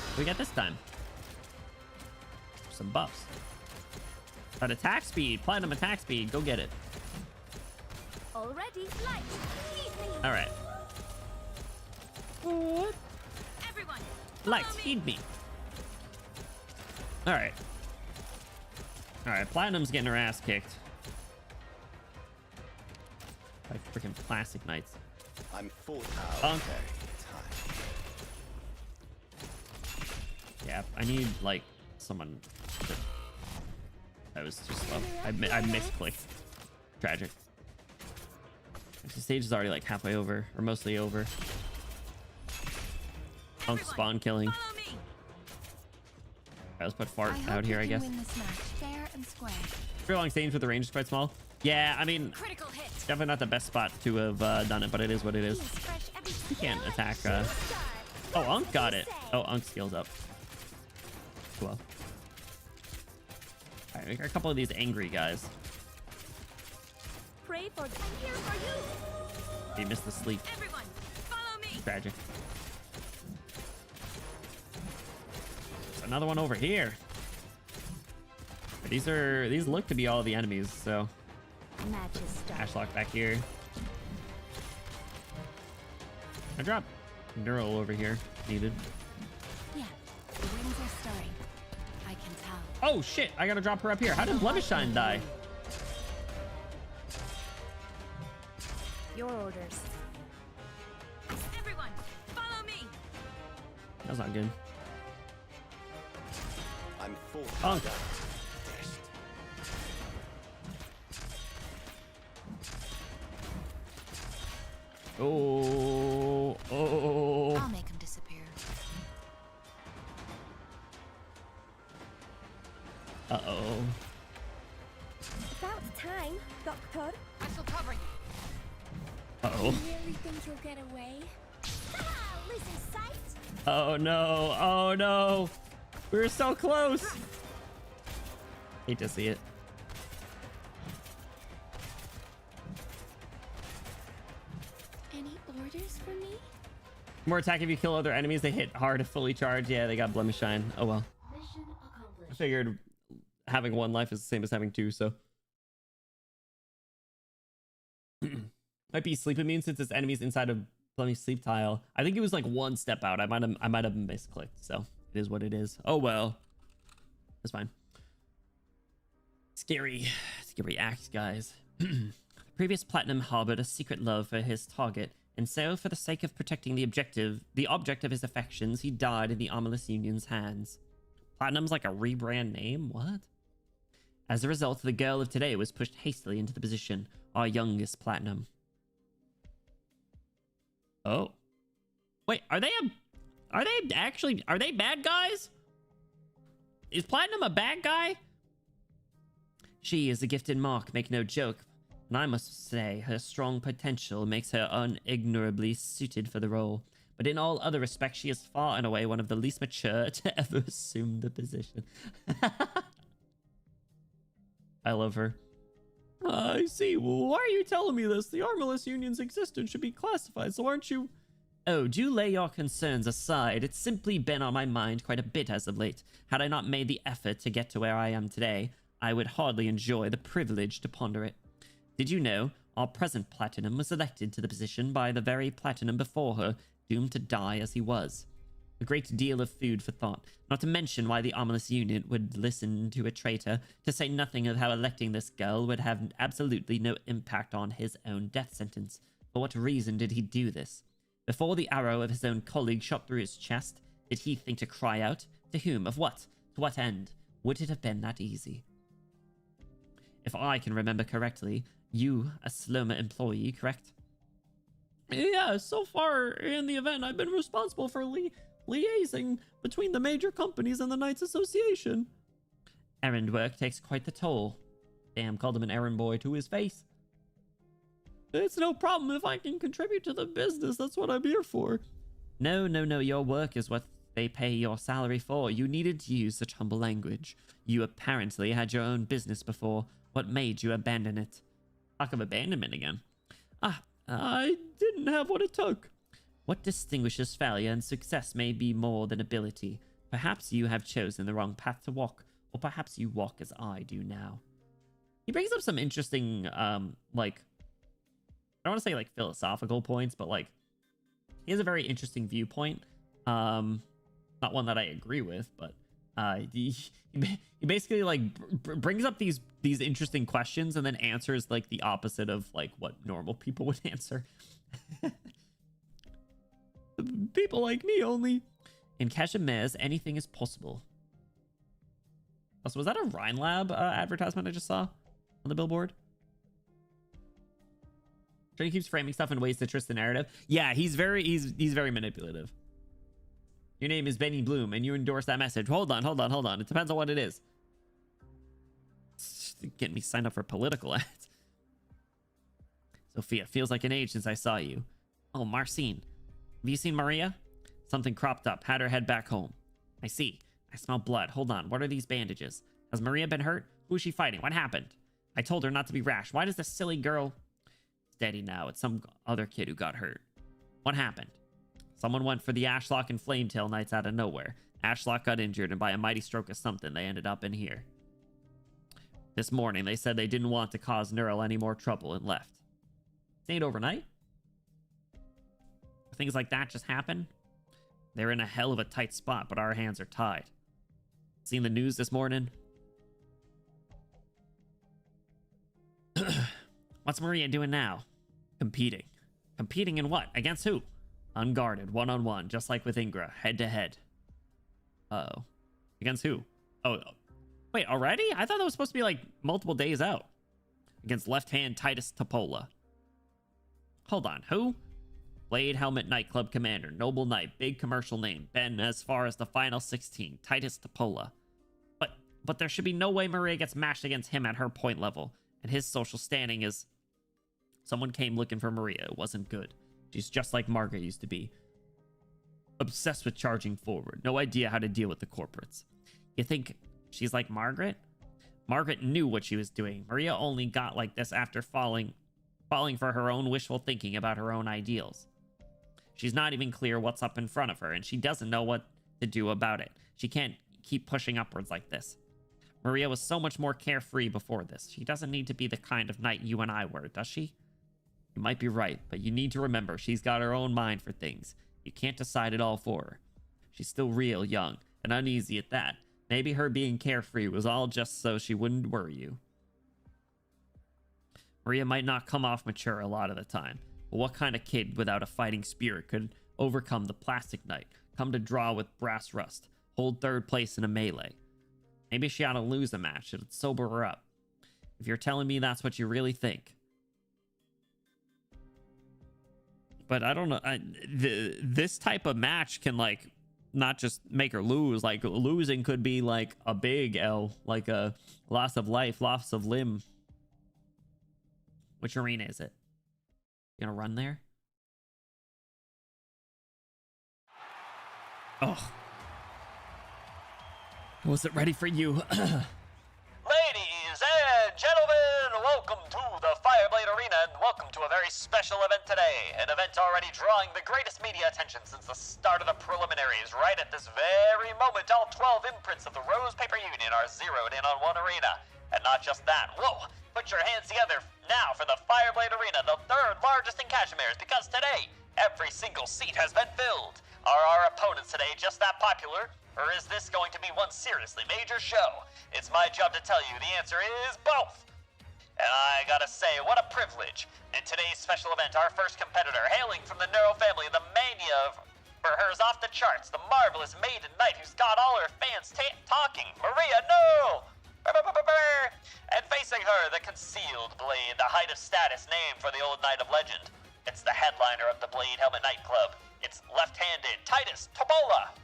What we got this time? Some buffs. But attack speed, Platinum attack speed. Go get it. Already, light. All right. What? Everyone, Light, heed me. All right. All right, Platinum's getting her ass kicked by freaking plastic knights. I'm full out. Okay. Yeah, I need like someone to... That was too slow. I misclicked. Tragic. The stage is already like halfway over, or mostly over. Punk spawn killing. follow me. Alright, let's put Fart out here, I guess. Win this match fair and square. Pretty long stage, but the range is quite small. Yeah, I mean, Critical hit. definitely not the best spot to have done it, but it is what it is. You can't attack. Oh, Unk got it. Oh, Unk skills up. Well. Alright, we got a couple of these angry guys. Pray for. I'm here for you. He missed the sleep. Everyone, follow me. Tragic. There's another one over here. These look to be all the enemies, so Matches start. Ashlock back here. I dropped Neural over here. Needed. Yeah, the wings are stirring. I can tell. Oh shit! I gotta drop her up here. How did Blemishine die? Your orders. Everyone, follow me. That's not good. I'm full. Oh. Oh. Oh. I'll make him disappear. Uh-oh. About time, Doctor. I shall cover you. Uh-oh. Really think you'll get away? Ah, losing sight? Oh no. Oh no. We were so close. Hate to see it. Any orders for me? More attack if you kill other enemies. They hit hard if fully charged. Yeah, they got Blemishine. Oh well. Mission accomplished. I figured having one life is the same as having two, so. Might be sleep immune since its enemies inside of Blemmy's sleep tile. I think it was like one step out. I might have misclicked, so it is what it is. Oh well. That's fine. Scary act, guys. The previous Platinum harbored a secret love for his target, and so for the sake of protecting the object of his affections, he died in the Armless Union's hands. Platinum's like a rebrand name? What? As a result, the girl of today was pushed hastily into the position, our youngest Platinum. Oh. Wait, are they bad guys? Is Platinum a bad guy? She is a gifted mark, make no joke, and I must say her strong potential makes her unignorably suited for the role. But in all other respects, she is far and away one of the least mature to ever assume the position. I love her. I see. Well, why are you telling me this? The Armless Union's existence should be classified, so aren't you... Oh, do lay your concerns aside. It's simply been on my mind quite a bit as of late. Had I not made the effort to get to where I am today, I would hardly enjoy the privilege to ponder it. Did you know our present Platinum was elected to the position by the very Platinum before her, doomed to die as he was? A great deal of food for thought, not to mention why the Armless Union would listen to a traitor, to say nothing of how electing this girl would have absolutely no impact on his own death sentence. For what reason did he do this? Before the arrow of his own colleague shot through his chest, did he think to cry out? To whom? Of what? To what end? Would it have been that easy? If I can remember correctly, you, a Sloma employee, correct? Yeah, so far in the event, I've been responsible for liaising between the major companies and the Knights Association. Errand work takes quite the toll. Damn, called him an errand boy to his face. It's no problem if I can contribute to the business. That's what I'm here for. No. Your work is what they pay your salary for. You needed to use such humble language. You apparently had your own business before. What made you abandon it? Talk of abandonment again. I didn't have what it took. What distinguishes failure and success may be more than ability. Perhaps you have chosen the wrong path to walk, or perhaps you walk as I do now. He brings up some interesting, like, I don't want to say like philosophical points, but like, he has a very interesting viewpoint. Not one that I agree with, but he basically like brings up these interesting questions and then answers like the opposite of like what normal people would answer. People like me only. In Cashimere's, anything is possible. Also, was that a Rhinelab advertisement I just saw on the billboard? He keeps framing stuff in ways to twist the narrative. Yeah, he's very manipulative. Your name is Benny Bloom, and you endorse that message. Hold on. It depends on what it is. Getting me signed up for political ads. Sophia, feels like an age since I saw you. Oh, Marcine. Have you seen Maria? Something cropped up. Had her head back home. I see. I smell blood. Hold on. What are these bandages? Has Maria been hurt? Who is she fighting? What happened? I told her not to be rash. Why does this silly girl... Steady now. It's some other kid who got hurt. What happened? Someone went for the Ashlock and Flametail Knights out of nowhere. Ashlock got injured, and by a mighty stroke of something, they ended up in here. This morning, they said they didn't want to cause Neural any more trouble and left. Stayed overnight? things like that just happen. They're in a hell of a tight spot, but our hands are tied. Seen the news this morning? What's Maria doing now? Competing. Competing in what? Against who? Unguarded, one-on-one, just like with Ingra, head-to-head. Uh-oh. Against who? Oh, wait, already? I thought that was supposed to be like multiple days out. Against left-hand Titus Topola. Hold on, who? Blade Helmet Nightclub Commander, Noble Knight, big commercial name, been as far as the final 16, Titus Topola. But there should be no way Maria gets matched against him at her point level, and his social standing is... Someone came looking for Maria, it wasn't good. She's just like Margaret used to be. Obsessed with charging forward, no idea how to deal with the corporates. You think she's like Margaret? Margaret knew what she was doing. Maria only got like this after falling for her own wishful thinking about her own ideals. She's not even clear what's up in front of her, and she doesn't know what to do about it. She can't keep pushing upwards like this. Maria was so much more carefree before this. She doesn't need to be the kind of knight you and I were, does she? You might be right, but you need to remember she's got her own mind for things. You can't decide it all for her. She's still real young, and uneasy at that. Maybe her being carefree was all just so she wouldn't worry you. Maria might not come off mature a lot of the time, but what kind of kid without a fighting spirit could overcome the plastic knight, come to draw with brass rust, hold third place in a melee? Maybe she ought to lose a match. It'd sober her up. If you're telling me that's what you really think. But I don't know. This type of match can, like, not just make her lose. Like, losing could be, like, a big L. Like a loss of life, loss of limb. Which arena is it? You gonna run there? Oh. I wasn't ready for you. Ladies and gentlemen, welcome to the Fireblade Arena, and welcome to a very special event today. An event already drawing the greatest media attention since the start of the preliminaries. Right at this very moment, all 12 imprints of the Rose Paper Union are zeroed in on one arena. And not just that, whoa, put your hands together now for the Fireblade Arena, the third largest in Cashmere's, because today, every single seat has been filled. Are our opponents today just that popular? Or is this going to be one seriously major show? It's my job to tell you the answer is both. And I gotta say, what a privilege. In today's special event, our first competitor, hailing from the Neuro family, the mania for her is off the charts, the marvelous maiden knight who's got all her fans talking, Maria No! And facing her, the concealed blade, the height of status named for the old knight of legend. It's the headliner of the Blade Helmet Nightclub. It's left-handed Titus Topola.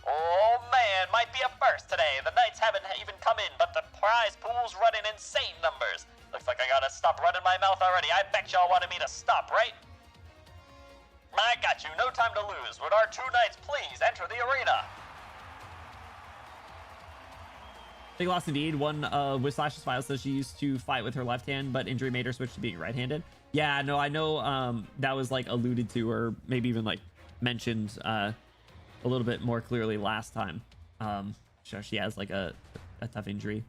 Oh man, might be a first today. The knights haven't even come in, but the prize pool's running insane numbers. Looks like I gotta stop running my mouth already. I bet y'all wanted me to stop, right? I got you, no time to lose. Would our two knights please enter the arena? Big loss indeed. One with Slash's file says she used to fight with her left hand, but injury made her switch to being right-handed. Yeah, no, I know that was like alluded to, or maybe even like mentioned a little bit more clearly last time. So she has like a tough injury.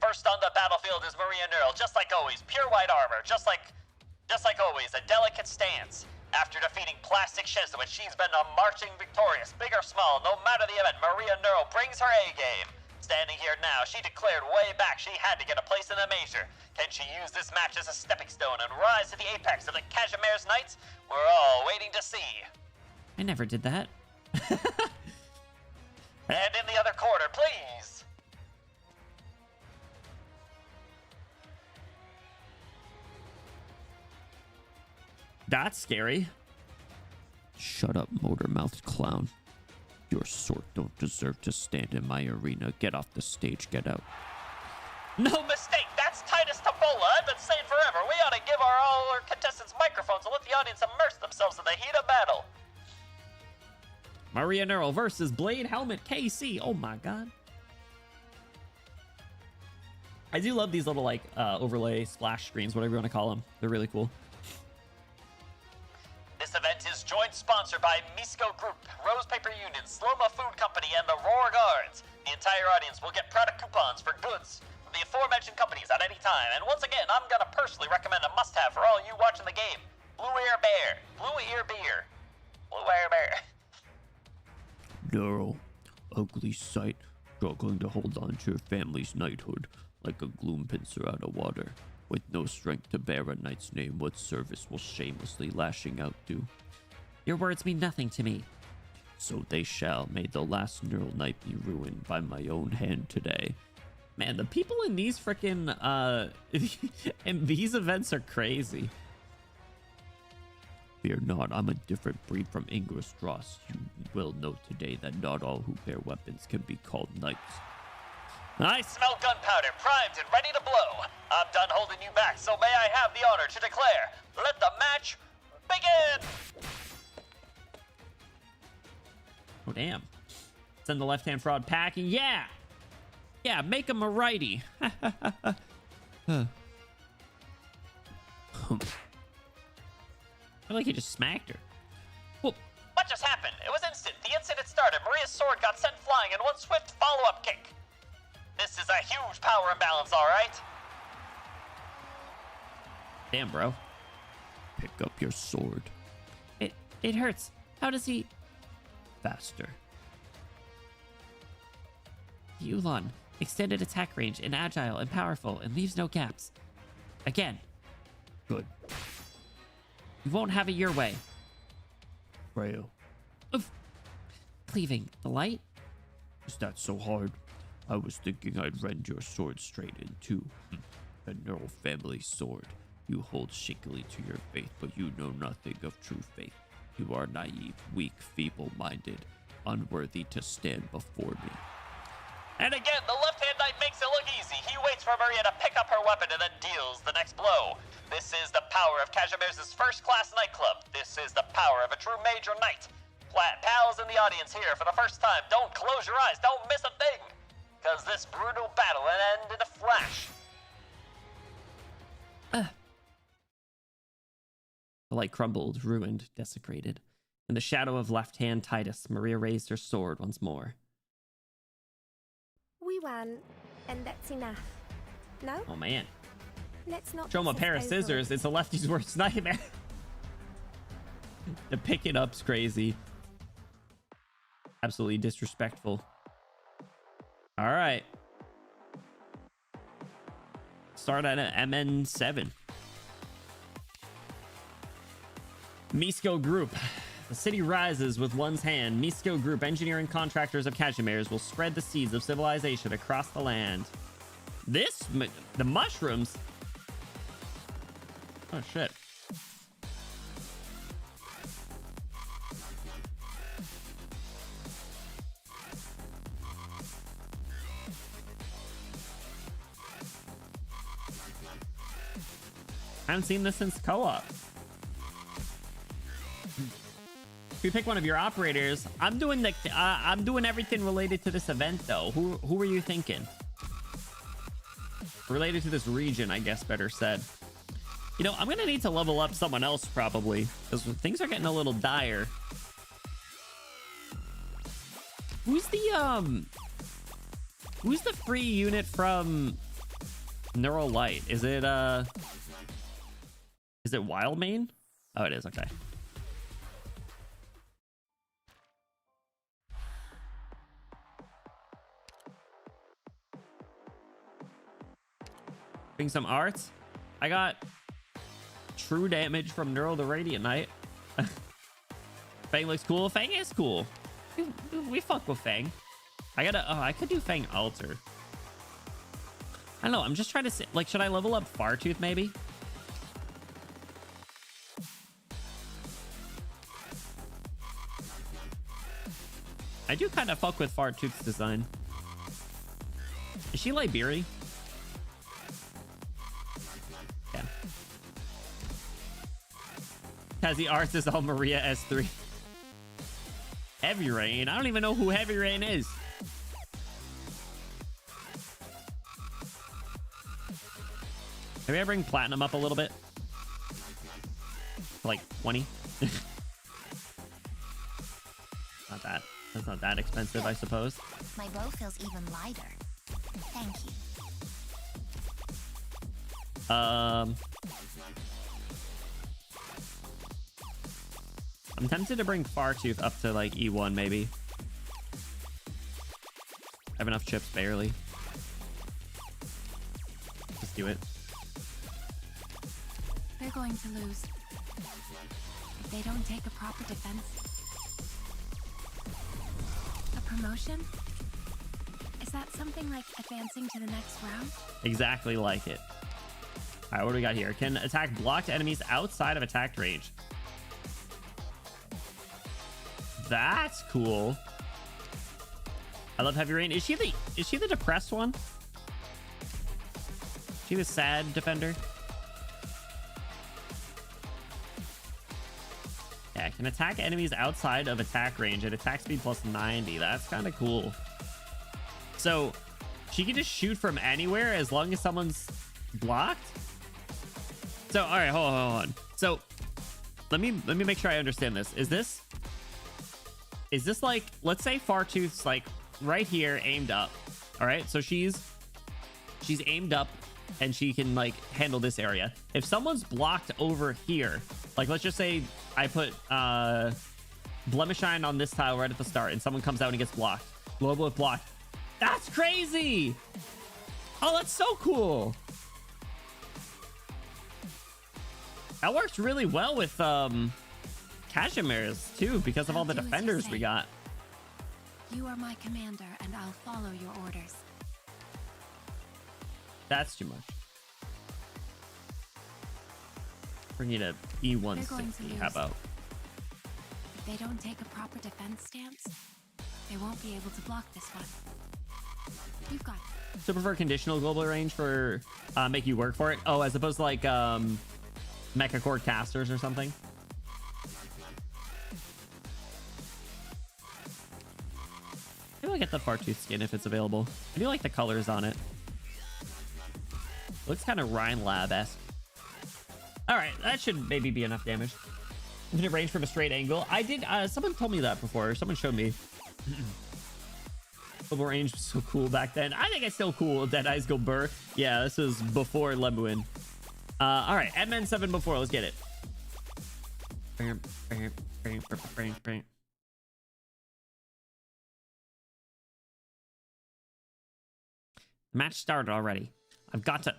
First on the battlefield is Maria Neural, just like always, pure white armor, just like always, a delicate stance. After defeating Plastic Shezowitz, she's been a marching victorious, big or small, no matter the event. Maria Neural brings her A game. Standing here now, she declared way back she had to get a place in the major. Can she use this match as a stepping stone and rise to the apex of the Cashmere's Knights? We're all waiting to see. I never did that. And in the other corner, please. That's scary. Shut up, motor-mouthed clown. Your sort don't deserve to stand in my arena. Get off the stage, get out. No mistake, that's Titus Topola. I've been saying forever, we ought to give all our contestants microphones and let the audience immerse themselves in the heat of battle. Maria Neural versus Blade Helmet KC. Oh my god. I do love these little like overlay splash screens, whatever you want to call them. They're really cool. This event is joint sponsored by Misco Group, Rose Paper Union, Sloma Food Company, and the Roar Guards. The entire audience will get product coupons for goods from the aforementioned companies at any time. And once again, I'm gonna personally recommend a must-have for all you watching the game. Blue Ear Bear. Blue Ear Beer. Blue Ear Bear. Neural, ugly sight, struggling to hold on to your family's knighthood like a gloom pincer out of water. With no strength to bear a knight's name, what service will shamelessly lashing out do? Your words mean nothing to me. So they shall. May the last neural knight be ruined by my own hand today. Man, the people in these frickin' in these events are crazy. Fear not, I'm a different breed from Ingress Dross. You will know today that not all who bear weapons can be called knights. Nice! Smell gunpowder, primed and ready to blow. I'm done holding you back, so may I have the honor to declare, let the match begin! Oh, damn. Send the left-hand fraud packing. Yeah! Yeah, make him a righty. I feel like he just smacked her. Whoop. What just happened? It was instant. The incident started. Maria's sword got sent flying in one swift follow-up kick. This is a huge power imbalance, all right? Damn, bro. Pick up your sword. It hurts. How does he... Faster. Yulon. Extended attack range and agile and powerful and leaves no gaps. Again. Good. You won't have it your way. Frail. Oof. Cleaving. The light? Is that so hard? I was thinking I'd rend your sword straight in two. A neural family sword. You hold shakily to your faith, but you know nothing of true faith. You are naive, weak, feeble-minded, unworthy to stand before me. And again, the left-hand knight makes it look easy. He waits for Maria to pick up her weapon and then deals the next blow. This is the power of Casimir's first-class nightclub. This is the power of a true major knight. Pals in the audience here for the first time, don't close your eyes, don't miss a thing. Because this brutal battle will end in a flash. The light crumbled, ruined, desecrated. In the shadow of left-hand Titus, Maria raised her sword once more. We won, and that's enough. No? Oh, man. Let's not Show him a miss pair of over scissors. it. It's a lefty's worst nightmare. The pick it up's crazy. Absolutely disrespectful. All right. Start at an MN7. Misko Group. The city rises with one's hand. Misko Group, engineering contractors of Casimir's, will spread the seeds of civilization across the land. The mushrooms? Oh, shit. I haven't seen this since co-op. If you pick one of your operators, I'm doing everything related to this event though. Who were you thinking? Related to this region, I guess better said. You know, I'm gonna need to level up someone else probably, because things are getting a little dire. Who's the free unit from Neural Light? Is it Wildmane? Oh, it is. Okay. Bring some arts. I got true damage from Neural the Radiant Knight. Fang looks cool. Fang is cool. We fuck with Fang. I could do Fang Alter. I don't know. I'm just trying to see, like, should I level up Fartooth maybe? I do kind of fuck with Fartooth's design. Is she Liberi? Yeah. Kazi Arts is all Maria S3. Heavy Rain? I don't even know who Heavy Rain is. Maybe I bring Platinum up a little bit? Like 20? Not that. That's not that expensive, I suppose. My bow feels even lighter. Thank you. I'm tempted to bring Fartooth up to like E1 maybe. I have enough chips barely. Just do it. They're going to lose. If they don't take a proper defense. A promotion? Is that something like advancing to the next round? Exactly like it. All right, what do we got here? Can attack blocked enemies outside of attack range. That's cool. I love Heavy Rain. Is she the depressed one? Is she the sad defender? Yeah, can attack enemies outside of attack range at attack speed plus 90. That's kind of cool. So she can just shoot from anywhere as long as someone's blocked. So all right, hold on. So let me make sure I understand this. Is this like, let's say Fartooth's like right here aimed up. All right, so she's aimed up and she can like handle this area. If someone's blocked over here, like let's just say I put Blemish Shine on this tile right at the start and someone comes out and gets blocked. Global with blocked. That's crazy. Oh, that's so cool. That works really well with Cashmere's too because of all the I'll do as you defenders say. we got. You are my commander, and I'll follow your orders. That's too much. Bring you to They're going to E160. lose. How about? If they don't take a proper defense stance, they won't be able to block this one. You've got it. So prefer conditional global range for make you work for it. Oh, as opposed to like Mecha Core casters or something. Maybe I'll get the Fartooth skin if it's available. I do like the colors on it. Looks kind of Rhine Lab-esque. All right, that should maybe be enough damage. Infinite range from a straight angle. I did, someone told me that before. Someone showed me. Global range was so cool back then. I think it's still cool. Dead Eyes Go Burr. Yeah, this was before Lemuin. All right, Edman 7 before. Let's get it. Match started already. I've got to...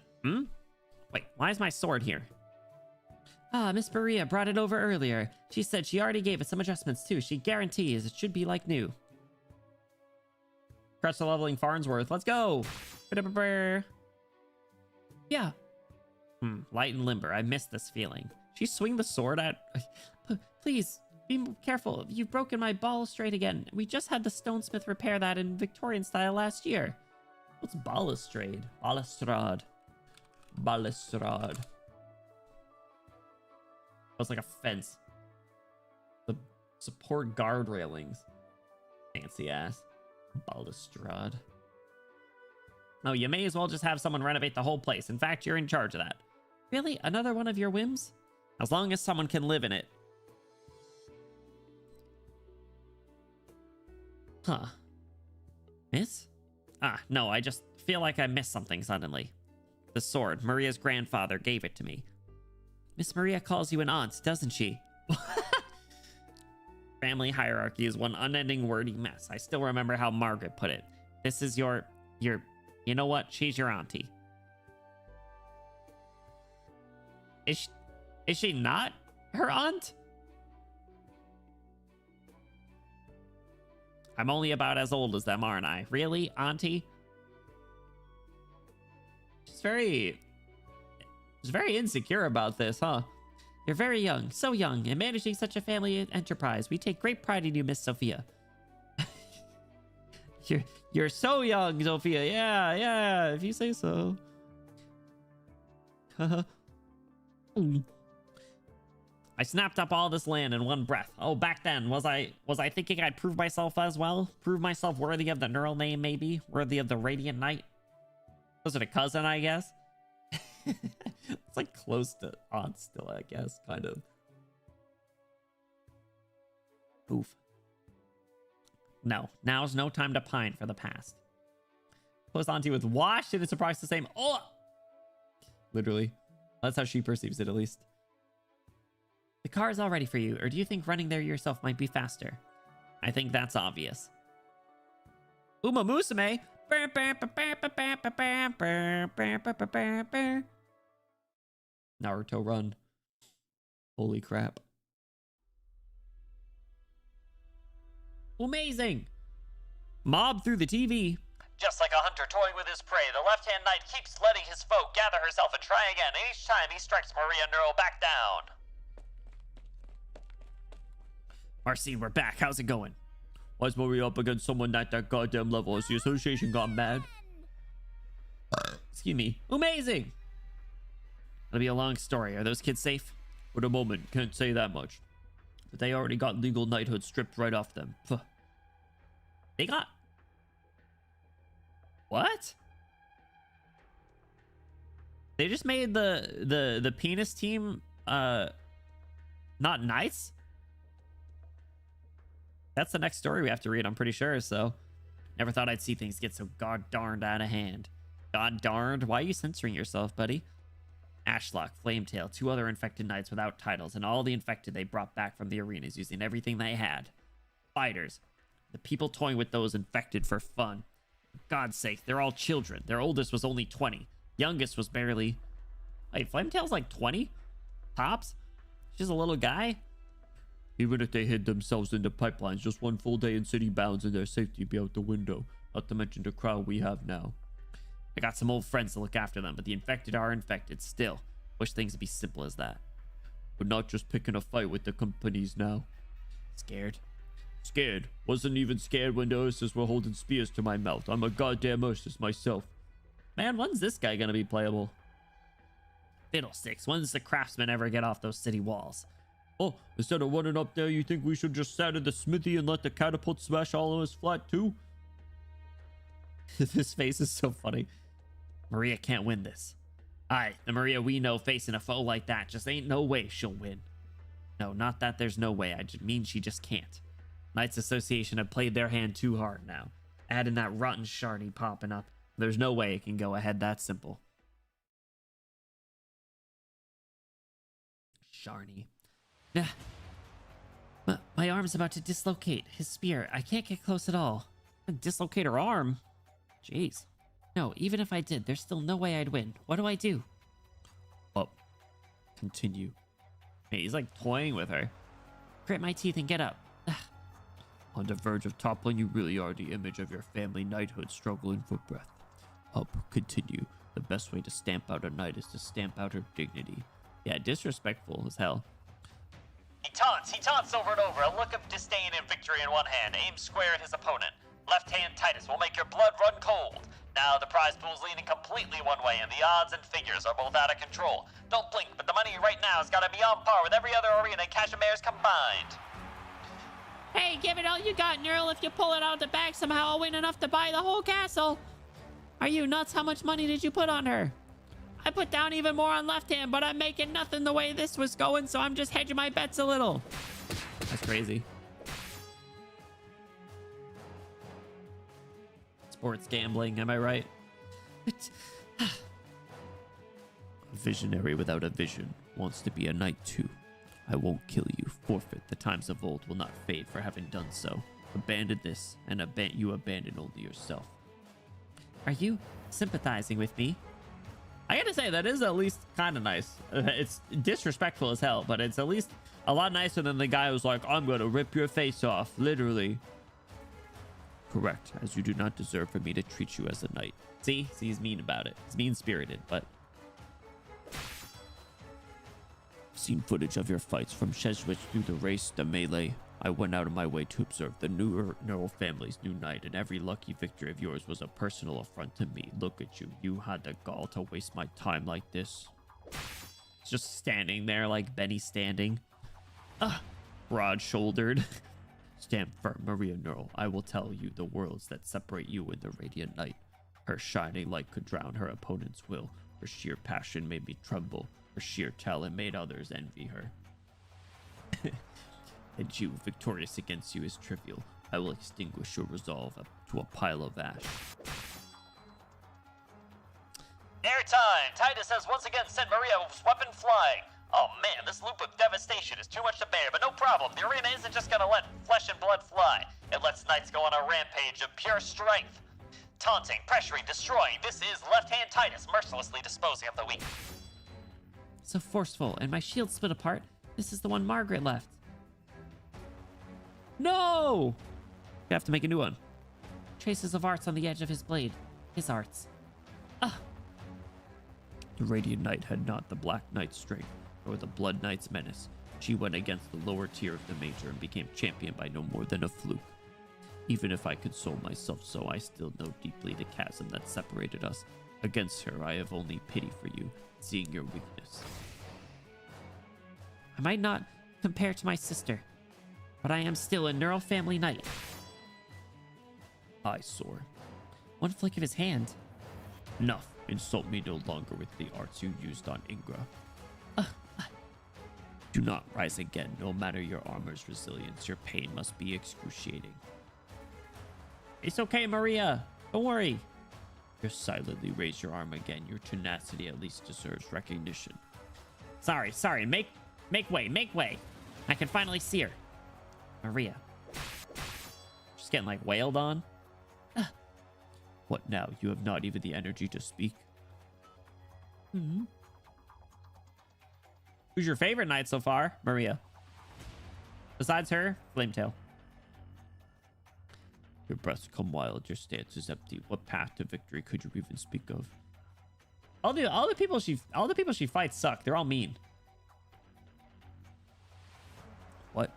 Wait, why is my sword here? Ah, Miss Maria brought it over earlier. She said she already gave it some adjustments too. She guarantees it should be like new. Crush the leveling Farnsworth. Let's go. Yeah. Light and limber. I miss this feeling. She swing the sword at... Please, be careful. You've broken my balustrade again. We just had the stonesmith repair that in Victorian style last year. What's balustrade? Balustrade. Balustrade. That's like a fence. The support guard railings. Fancy ass. Balustrade. Oh, you may as well just have someone renovate the whole place. In fact, you're in charge of that. Really? Another one of your whims? As long as someone can live in it. Huh. Miss? Ah, no, I just feel like I missed something suddenly. The sword. Maria's grandfather gave it to me. Miss Maria calls you an aunt, doesn't she? Family hierarchy is one unending wordy mess. I still remember how Margaret put it. This is your, you know what? She's your auntie. Is she not her aunt? I'm only about as old as them, aren't I? Really, auntie? She's very insecure about this, huh? You're very young, so young, and managing such a family enterprise. We take great pride in you, Miss Sophia. You're so young, Sophia. Yeah, if you say so. I snapped up all this land in one breath. Oh, back then, was I thinking I'd prove myself as well? Prove myself worthy of the neural name, maybe? Worthy of the Radiant Knight? Was it a cousin, I guess? It's like close to aunt still, I guess, kind of. Oof. No, now's no time to pine for the past. Close auntie with wash, and it's surprised the same. Oh! Literally. That's how she perceives it, at least. The car is all ready for you, or do you think running there yourself might be faster? I think that's obvious. Umamusume! Naruto run. Holy crap. Amazing! Mob through the TV. Just like a hunter toying with his prey, the left-hand knight keeps letting his foe gather herself and try again. And each time he strikes Maria Neuro back down. Marcine, we're back. How's it going? Why is Maria up against someone at that goddamn level? Has the association gone mad? Excuse me. Amazing! It'll be a long story. Are those kids safe? For the moment, can't say that much. But they already got legal knighthood stripped right off them. Pho. They got... What? They just made the penis team not knights? That's the next story we have to read, I'm pretty sure, so... Never thought I'd see things get so god-darned out of hand. God-darned? Why are you censoring yourself, buddy? Ashlock, Flametail, 2 other infected knights without titles, and all the infected they brought back from the arenas using everything they had. Fighters. The people toying with those infected for fun. For God's sake, they're all children. Their oldest was only 20. Youngest was barely... Wait, Flametail's like 20? Tops? She's a little guy? Even if they hid themselves into pipelines, just one full day in city bounds and their safety would be out the window. Not to mention the crowd we have now. I got some old friends to look after them, but the infected are infected still. Wish things would be simple as that. But not just picking a fight with the companies now. Scared? Scared. Wasn't even scared when the Ursus were holding spears to my mouth. I'm a goddamn Ursus myself. Man, when's this guy gonna be playable? Fiddlesticks, when's the craftsman ever get off those city walls? Oh, instead of running up there, you think we should just sat in the smithy and let the catapult smash all of us flat too? This face is so funny. Maria can't win this. Aye, the Maria we know facing a foe like that just ain't no way she'll win. No, not that there's no way. I just mean she just can't. Knights Association have played their hand too hard now. Adding that rotten Shardy popping up. There's no way it can go ahead that simple. Sharny. My arm's about to dislocate. His spear. I can't get close at all. Dislocate her arm? Jeez. No, even if I did, there's still no way I'd win. What do I do? Up. Continue. Hey, he's like toying with her. Grit my teeth and get up. On the verge of toppling, you really are the image of your family knighthood struggling for breath. Up. Continue. The best way to stamp out a knight is to stamp out her dignity. Yeah, disrespectful as hell. He taunts over and over, a look of disdain and victory in one hand, aims square at his opponent. Left hand Titus will make your blood run cold. Now the prize pool's leaning completely one way, and the odds and figures are both out of control. Don't blink, but the money right now has got to be on par with every other arena in Cashmere's combined. Hey, give it all you got, Neural. If you pull it out of the bag somehow, I'll win enough to buy the whole castle. Are you nuts? How much money did you put on her? I put down even more on left hand, but I'm making nothing the way this was going, so I'm just hedging my bets a little. That's crazy. Sports gambling, am I right? A visionary without a vision wants to be a knight too. I won't kill you. Forfeit. The times of old will not fade for having done so. Abandon this, and you abandon only yourself. Are you sympathizing with me? I gotta say, that is at least kind of nice. It's disrespectful as hell, but it's at least a lot nicer than the guy who's like, I'm gonna rip your face off, literally. Correct, as you do not deserve for me to treat you as a knight. See, he's mean about it. He's mean-spirited, but... I've seen footage of your fights from Shezwich through the race, the melee. I went out of my way to observe the Neural family's new knight, and every lucky victory of yours was a personal affront to me. Look at you. You had the gall to waste my time like this. Just standing there like Benny standing. Broad-shouldered. Stand firm, Maria Neural. I will tell you the worlds that separate you and the Radiant Knight. Her shining light could drown her opponent's will. Her sheer passion made me tremble. Her sheer talent made others envy her. And you, victorious against you, is trivial. I will extinguish your resolve up to a pile of ash. Airtime! Titus has once again sent Maria's weapon flying. Oh man, this loop of devastation is too much to bear, but no problem. The arena isn't just gonna let flesh and blood fly. It lets knights go on a rampage of pure strength. Taunting, pressuring, destroying. This is left-hand Titus, mercilessly disposing of the weak. So forceful, and my shield split apart. This is the one Margaret left. No! You have to make a new one. Traces of arts on the edge of his blade. His arts. Ah! The Radiant Knight had not the Black Knight's strength, or the Blood Knight's menace. She went against the lower tier of the Major and became champion by no more than a fluke. Even if I console myself so, I still know deeply the chasm that separated us. Against her, I have only pity for you, seeing your weakness. I might not compare to my sister, but I am still a Neural family knight. Eyesore. One flick of his hand. Enough. Insult me no longer with the arts you used on Ingra. Do not rise again. No matter your armor's resilience, your pain must be excruciating. It's okay, Maria. Don't worry. Just silently raise your arm again. Your tenacity at least deserves recognition. Sorry. Make way. I can finally see her. Maria. She's getting like wailed on. What now? You have not even the energy to speak? Who's your favorite knight so far? Maria. Besides her, Flametail. Your breaths come wild, your stance is empty. What path to victory could you even speak of? All the people she fights suck. They're all mean. What?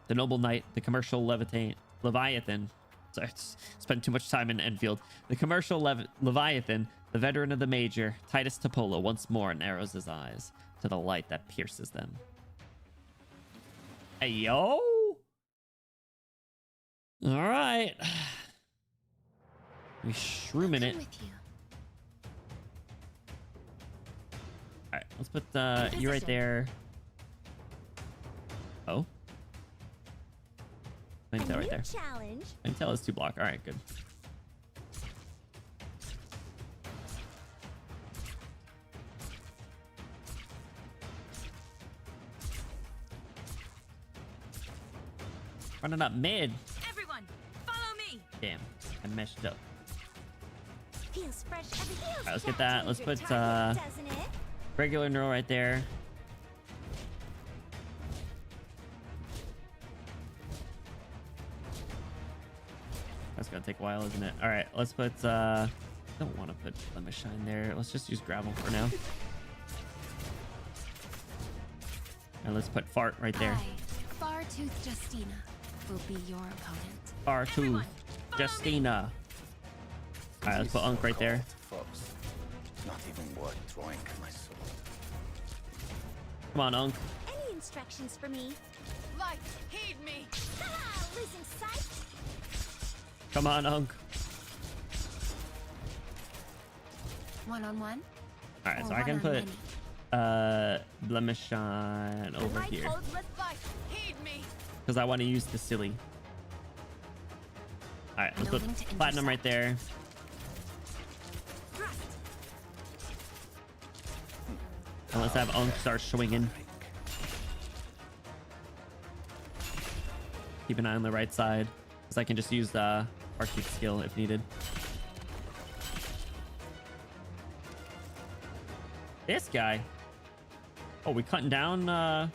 The noble knight, the commercial Leviathan. Sorry, spent too much time in Enfield. The commercial Leviathan, the veteran of the Major, Titus Topola, once more narrows his eyes to the light that pierces them. Hey, yo! All right. We shrooming it. All right, let's put you right there. Oh. Flametail right there. Challenge. Flametail is 2 block. All right, good. Running up mid. Everyone, follow me. Damn, I messed up. Feels fresh. All right, let's get that. Let's put doesn't it? regular neural right there. That's gonna take a while, isn't it? All right, let's put don't want to put Lemon Shine there. Let's just use gravel for now. And let's put Fart right there. Fartooth Justina will be your opponent. Fartooth Justina. All right, let's put Unk right there. Folks, not even worth drawing my sword. Come on, Unk. Any instructions for me? Light, heed me. Ah, losing sight. Come on, Unk. 1-on-1. All right, so I can put Blemish Shine over here because I want to use the silly. All right, let's put Platinum right there. And let's have Unk start swinging. Keep an eye on the right side because I can just use the Arctic skill if needed. This guy. Oh, we cutting down I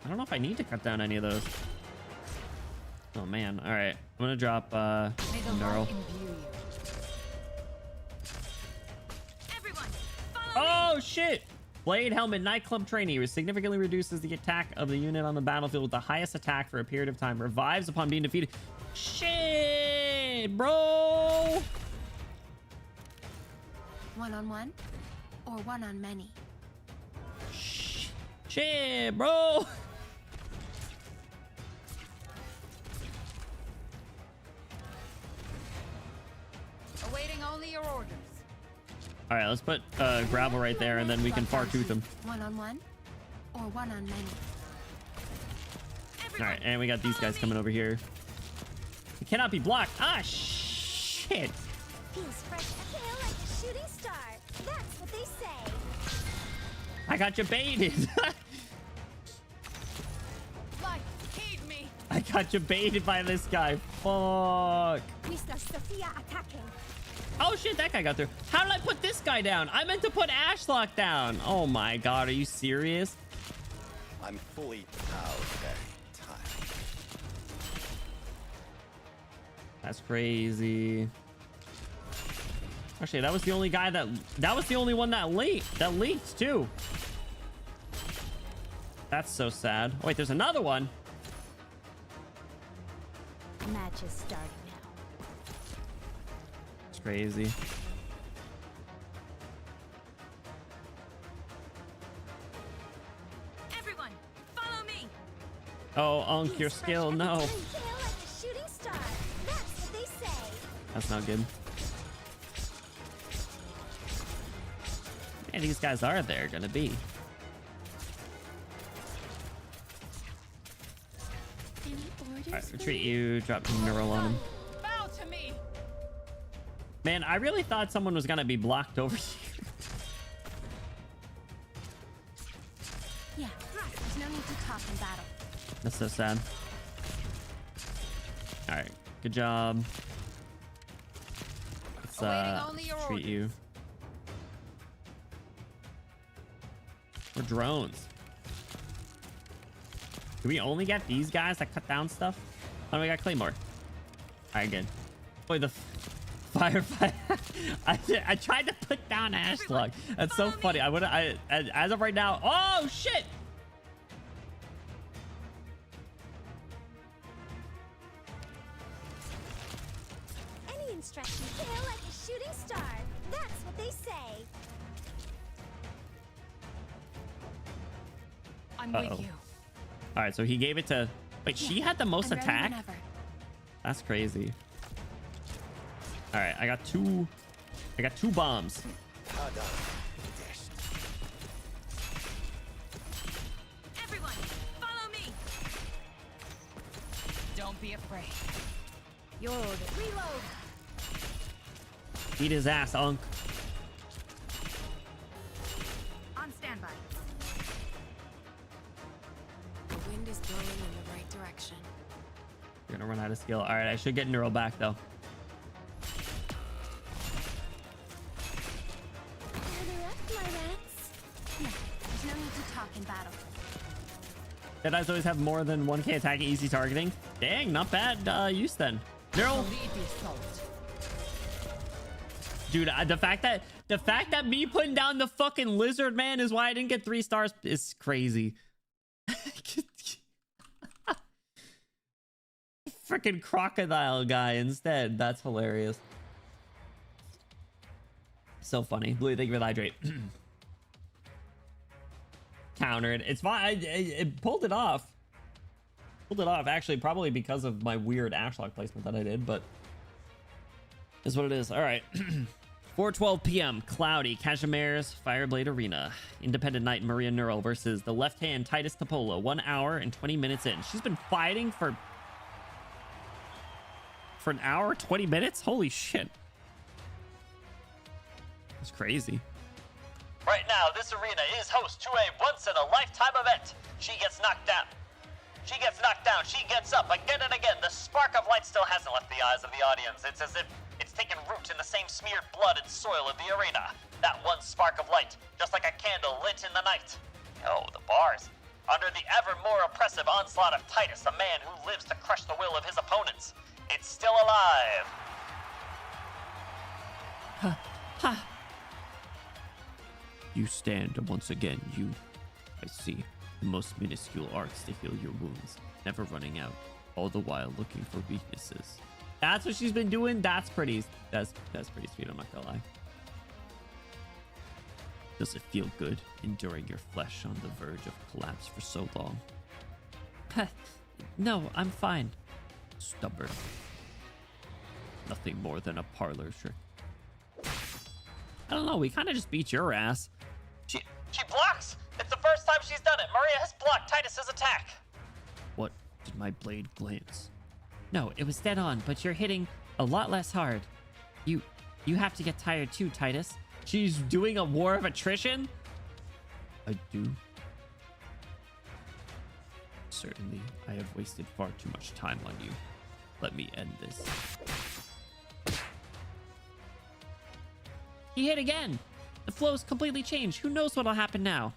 don't know if I need to cut down any of those. Oh man. All right, I'm gonna drop Neural. Oh shit! Blade Helmet Nightclub Trainee significantly reduces the attack of the unit on the battlefield with the highest attack for a period of time. Revives upon being defeated. Shit, bro! 1-on-1 or 1-on-many. Shit, bro! Awaiting only your orders. All right, let's put gravel right there, and then we can Fartooth him. 1-on-1 or 1-on-many. All right, and we got these guys coming over here. It cannot be blocked. Ah, shit! Feels fresh. I feel like a shooting star. That's what they say. I got you baited. Like, heed me. I got you baited by this guy. Fuck. Mr. Sophia attacking. Oh shit, that guy got through. How did I put this guy down? I meant to put Ashlock down. Oh my god, are you serious? I'm fully out very tired. That's crazy. Actually, that was the only guy that was the only one that leaked too. That's so sad. Oh, wait, there's another one. Match is starting now. It's crazy. Everyone, follow me. Oh, Unk, your skill. No, Tail like a shooting star. That's what they say. that's not good. Man, these guys are there gonna be. Any orders? All right, retreat you. Drop neural on him. Bow to me. Man, I really thought someone was gonna be blocked over here. Yeah, there's no need to talk in battle. That's so sad. All right, good job. Let's Awaiting only your treat you. We're drones. Do we only get these guys that cut down stuff? Oh, we got Claymore. All right, good. Boy, the firefight. I tried to put down Ashlock. That's so funny. As of right now. Oh shit! Any instruction, tail like a shooting star. That's what they say. I'm Uh-oh. with you. All right, so he gave it to. Wait, she had the most I'm ready attack. whenever. That's crazy. All right, I got two bombs. Tada. Dashed. Everyone, follow me. Don't be afraid. You're the Reload. Beat his ass, Unk. On standby. The wind is blowing in the right direction. You're gonna run out of skill. All right, I should get neural back though. Gather up, my rats. Yeah, there's no need to talk in battle. Deadeyes always have more than 1k attack, easy targeting. Dang, not bad use then. Neural. Lead the assault. Dude, the fact that me putting down the fucking lizard man is why I didn't get 3 stars is crazy. Freaking crocodile guy instead. That's hilarious. So funny. Blue, thank you for the hydrate. Countered. It's fine. It pulled it off. Pulled it off, actually, probably because of my weird Ashlock placement that I did, but is what it is. All right. 4:12 p.m. Cloudy. Cashmere's Fireblade Arena. Independent Knight Maria Neural versus the left-hand Titus Topola. 1 hour and 20 minutes in. She's been fighting for an hour, 20 minutes? Holy shit. That's crazy. Right now, this arena is host to a once-in-a-lifetime event. She gets knocked down. She gets knocked down. She gets up again and again. The spark of light still hasn't left the eyes of the audience. It's as if it's taken root in the same smeared blood and soil of the arena. That one spark of light, just like a candle lit in the night. Oh, the bars. Under the ever more oppressive onslaught of Titus, a man who lives to crush the will of his opponents. It's still alive. You stand once again, you. I see. The most minuscule arts to heal your wounds, never running out, all the while looking for weaknesses. That's what she's been doing. That's pretty pretty sweet, I'm not gonna lie. Does it feel good enduring your flesh on the verge of collapse for so long? No, I'm fine. Stubborn. Nothing more than a parlor trick. I don't know, we kind of just beat your ass. She blocks. It's the first time she's done it. Maria has blocked Titus's attack. What did my blade glance? No, it was dead on, but you're hitting a lot less hard. You have to get tired too, Titus. She's doing a war of attrition? I do. Certainly, I have wasted far too much time on you. Let me end this. He hit again! The flow's completely changed. Who knows what'll happen now?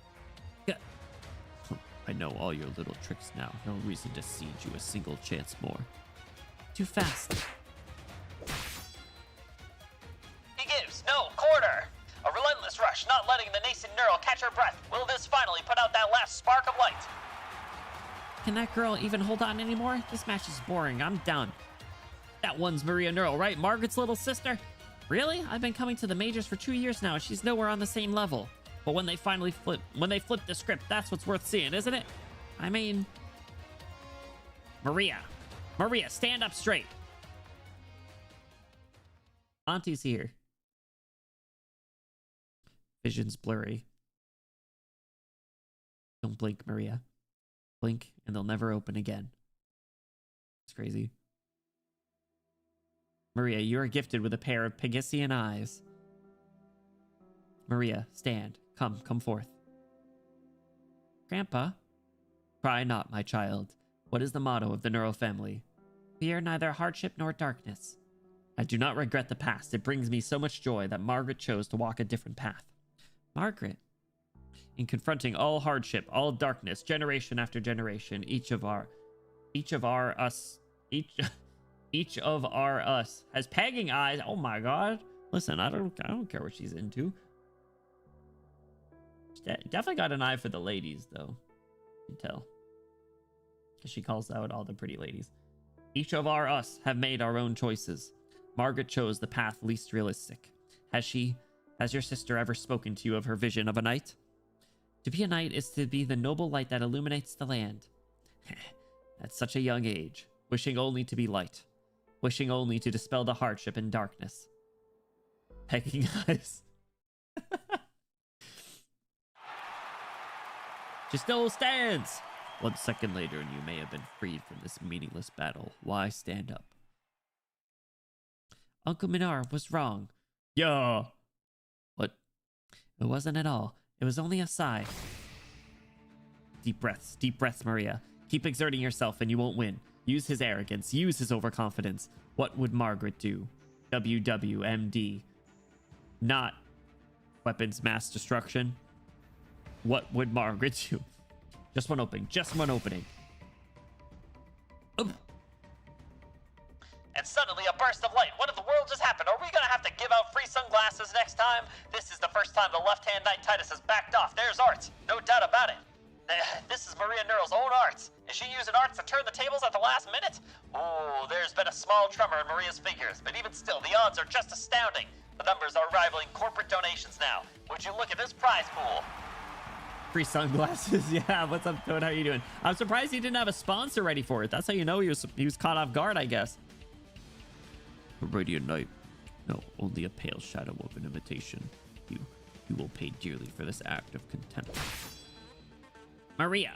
I know all your little tricks now. No reason to cede you a single chance more. Too fast. He gives no quarter. A relentless rush, not letting the nascent neural catch her breath. Will this finally put out that last spark of light? Can that girl even hold on anymore? This match is boring. I'm done. That one's Maria Neural, right? Margaret's little sister? Really? I've been coming to the majors for 2 years now. She's nowhere on the same level. But when they finally flip the script, that's what's worth seeing, isn't it? I mean, Maria, stand up straight. Auntie's here. Vision's blurry. Don't blink, Maria. Blink, and they'll never open again. It's crazy. Maria, you are gifted with a pair of Pegassian eyes. Maria, stand. Come forth. Grandpa? Cry not, my child. What is the motto of the Neural family? Fear neither hardship nor darkness. I do not regret the past. It brings me so much joy that Margaret chose to walk a different path. Margaret? In confronting all hardship, all darkness, generation after generation, each of our us has pegging eyes. Oh my god. Listen, I don't care what she's into. Definitely got an eye for the ladies, though. You can tell. Because she calls out all the pretty ladies. Each of us have made our own choices. Margaret chose the path least realistic. Has your sister ever spoken to you of her vision of a knight? To be a knight is to be the noble light that illuminates the land. At such a young age, wishing only to be light. Wishing only to dispel the hardship and darkness. Pegging eyes. She still stands! 1 second later and you may have been freed from this meaningless battle. Why stand up? Uncle Minar was wrong. Yeah. What? It wasn't at all. It was only a sigh. Deep breaths, Maria. Keep exerting yourself and you won't win. Use his arrogance, use his overconfidence. What would Margaret do? WWMD. Not weapons mass destruction. What would Margaret do? Just one opening. Oop. And suddenly a burst of light. What in the world just happened? Are we gonna have to give out free sunglasses next time? This is the first time the left-hand Knight Titus has backed off. There's Arts. No doubt about it. This is Maria Neural's own Arts. Is she using Arts to turn the tables at the last minute? Oh, there's been a small tremor in Maria's figures, but even still, the odds are just astounding. The numbers are rivaling corporate donations now. Would you look at this prize pool? Free sunglasses. Yeah, what's up, Toad? How you doing? I'm surprised he didn't have a sponsor ready for it. That's how you know he was caught off guard, I guess. A radiant knight. No, only a pale shadow of an imitation. You will pay dearly for this act of contempt. Maria.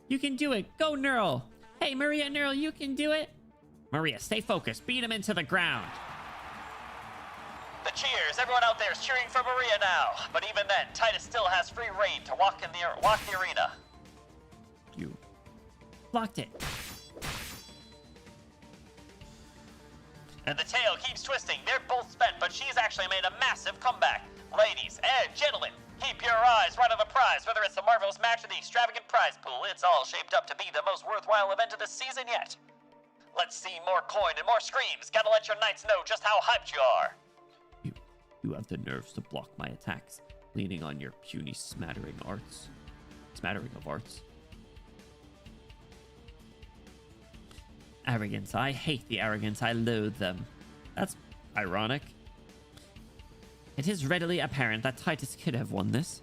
You can do it. Go, Neural. Hey, Maria Neural, you can do it. Maria, stay focused. Beat him into the ground. The cheers. Everyone out there is cheering for Maria now. But even then, Titus still has free reign to walk the arena. You blocked it. And the tail keeps twisting. They're both spent, but she's actually made a massive comeback. Ladies and gentlemen, keep your eyes right on the prize. Whether it's the marvelous match or the extravagant prize pool, it's all shaped up to be the most worthwhile event of the season yet. Let's see more coin and more screams. Gotta let your knights know just how hyped you are. You have the nerves to block my attacks, leaning on your puny smattering of arts. Arrogance. I hate the arrogance. I loathe them. That's ironic. It is readily apparent that Titus could have won this.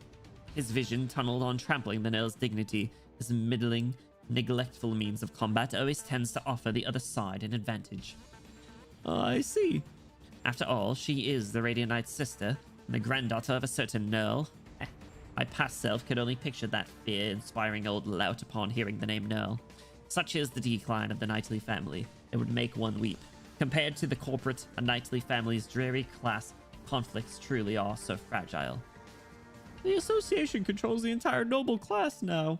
His vision tunneled on trampling the Nail's dignity. His middling, neglectful means of combat always tends to offer the other side an advantage. I see. After all, she is the Radiant Knight's sister, and the granddaughter of a certain Nerl. My past self could only picture that fear-inspiring old lout upon hearing the name Nerl. Such is the decline of the knightly family. It would make one weep. Compared to the corporate, a knightly family's dreary class conflicts truly are so fragile. The association controls the entire noble class now.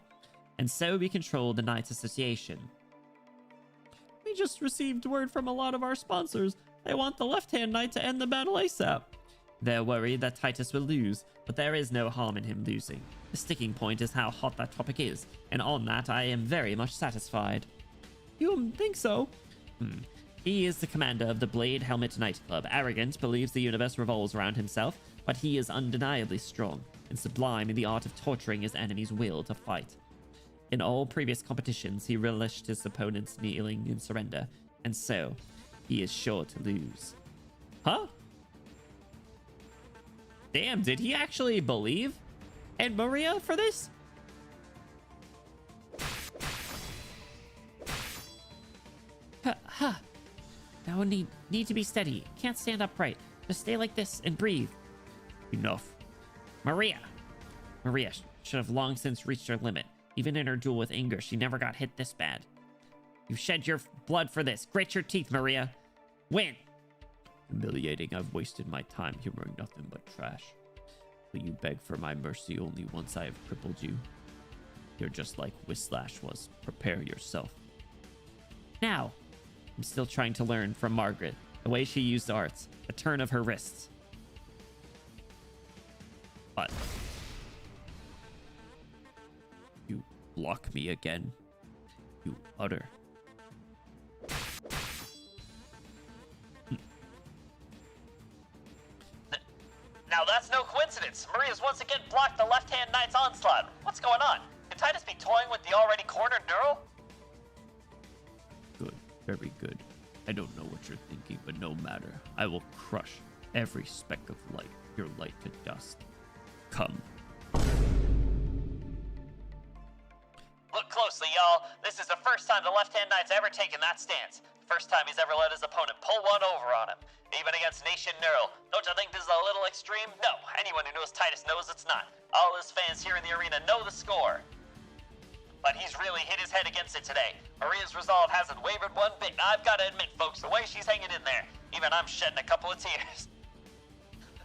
And so we control the Knights Association. We just received word from a lot of our sponsors. They want the left-hand knight to end the battle ASAP. They're worried that Titus will lose, but there is no harm in him losing. The sticking point is how hot that topic is, and on that I am very much satisfied. You think so? He is the commander of the Blade Helmet Knight Club. Arrogant, believes the universe revolves around himself, but he is undeniably strong and sublime in the art of torturing his enemy's will to fight. In all previous competitions, he relished his opponents kneeling in surrender, and so he is sure to lose. Huh? Damn, did he actually believe in Maria for this? Huh. Now need to be steady. Can't stand upright. Just stay like this and breathe. Enough. Maria should have long since reached her limit. Even in her duel with Inger, she never got hit this bad. You shed your blood for this. Grit your teeth, Maria. Win. Humiliating. I've wasted my time humoring nothing but trash. Will you beg for my mercy only once I have crippled you? You're just like Whislash was. Prepare yourself. Now, I'm still trying to learn from Margaret. The way she used arts. The turn of her wrists. But you block me again. You utter. Now that's no coincidence. Maria's once again blocked the left-hand knight's onslaught. What's going on? Can Titus be toying with the already cornered Neural? Good. Very good. I don't know what you're thinking, but no matter. I will crush every speck of light, your light to dust. Come. Look closely, y'all. This is the first time the left-hand knight's ever taken that stance. First time he's ever let his opponent pull one over on him. Even against Nation Neural. Don't you think this is a little extreme? No. Anyone who knows Titus knows it's not. All his fans here in the arena know the score. But he's really hit his head against it today. Maria's resolve hasn't wavered one bit. I've got to admit, folks, the way she's hanging in there, even I'm shedding a couple of tears.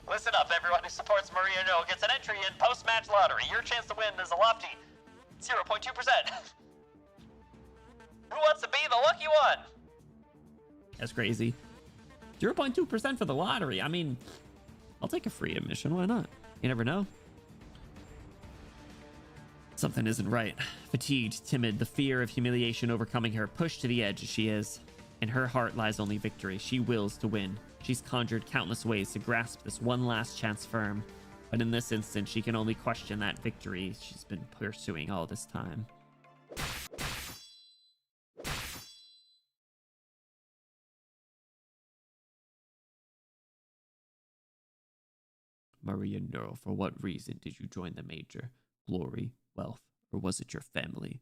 Listen up, everyone who supports Maria Neural gets an entry in post-match lottery. Your chance to win is a lofty 0.2%. Who wants to be the lucky one? That's crazy. 0.2% for the lottery. I mean, I'll take a free admission. Why not? You never know. Something isn't right. Fatigued, timid, the fear of humiliation overcoming her, pushed to the edge as she is. In her heart lies only victory. She wills to win. She's conjured countless ways to grasp this one last chance firm. But in this instance, she can only question that victory she's been pursuing all this time. Maria Neural, for what reason did you join the Major? Glory, wealth, or was it your family?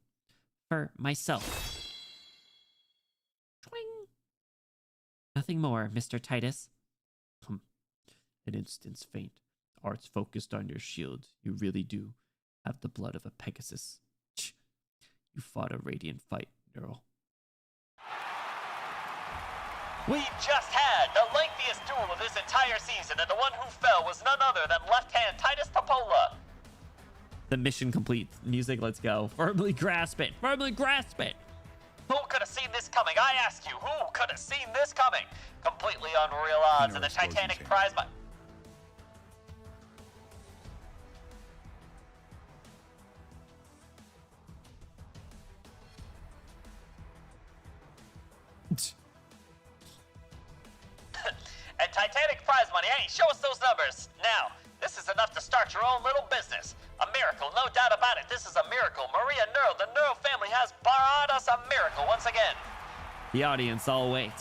For myself. Twing. Nothing more, Mr. Titus. An instant's faint. Arts focused on your shield. You really do have the blood of a Pegasus. You fought a radiant fight, Neural. We just had the lengthiest duel of this entire season, and the one who fell was none other than left-hand Titus Popola. The mission complete. Music, let's go. Firmly grasp it. Firmly grasp it. Who could have seen this coming? I ask you, who could have seen this coming? Completely unreal odds, and the Titanic prize money. And Titanic prize money. Hey, show us those numbers. Now, this is enough to start your own little business. A miracle, no doubt about it. This is a miracle. Maria Neural, the Neural family has brought us a miracle once again. The audience all wait.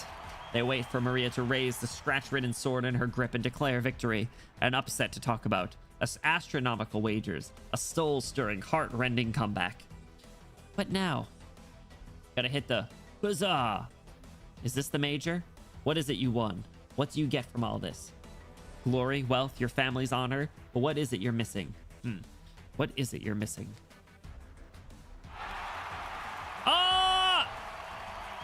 They wait for Maria to raise the scratch-ridden sword in her grip and declare victory. An upset to talk about. Astronomical wagers. A soul-stirring, heart-rending comeback. But now, gotta hit the huzzah. Is this the Major? What is it you won? What do you get from all this? Glory, wealth, your family's honor? But what is it you're missing? What is it you're missing? Ah!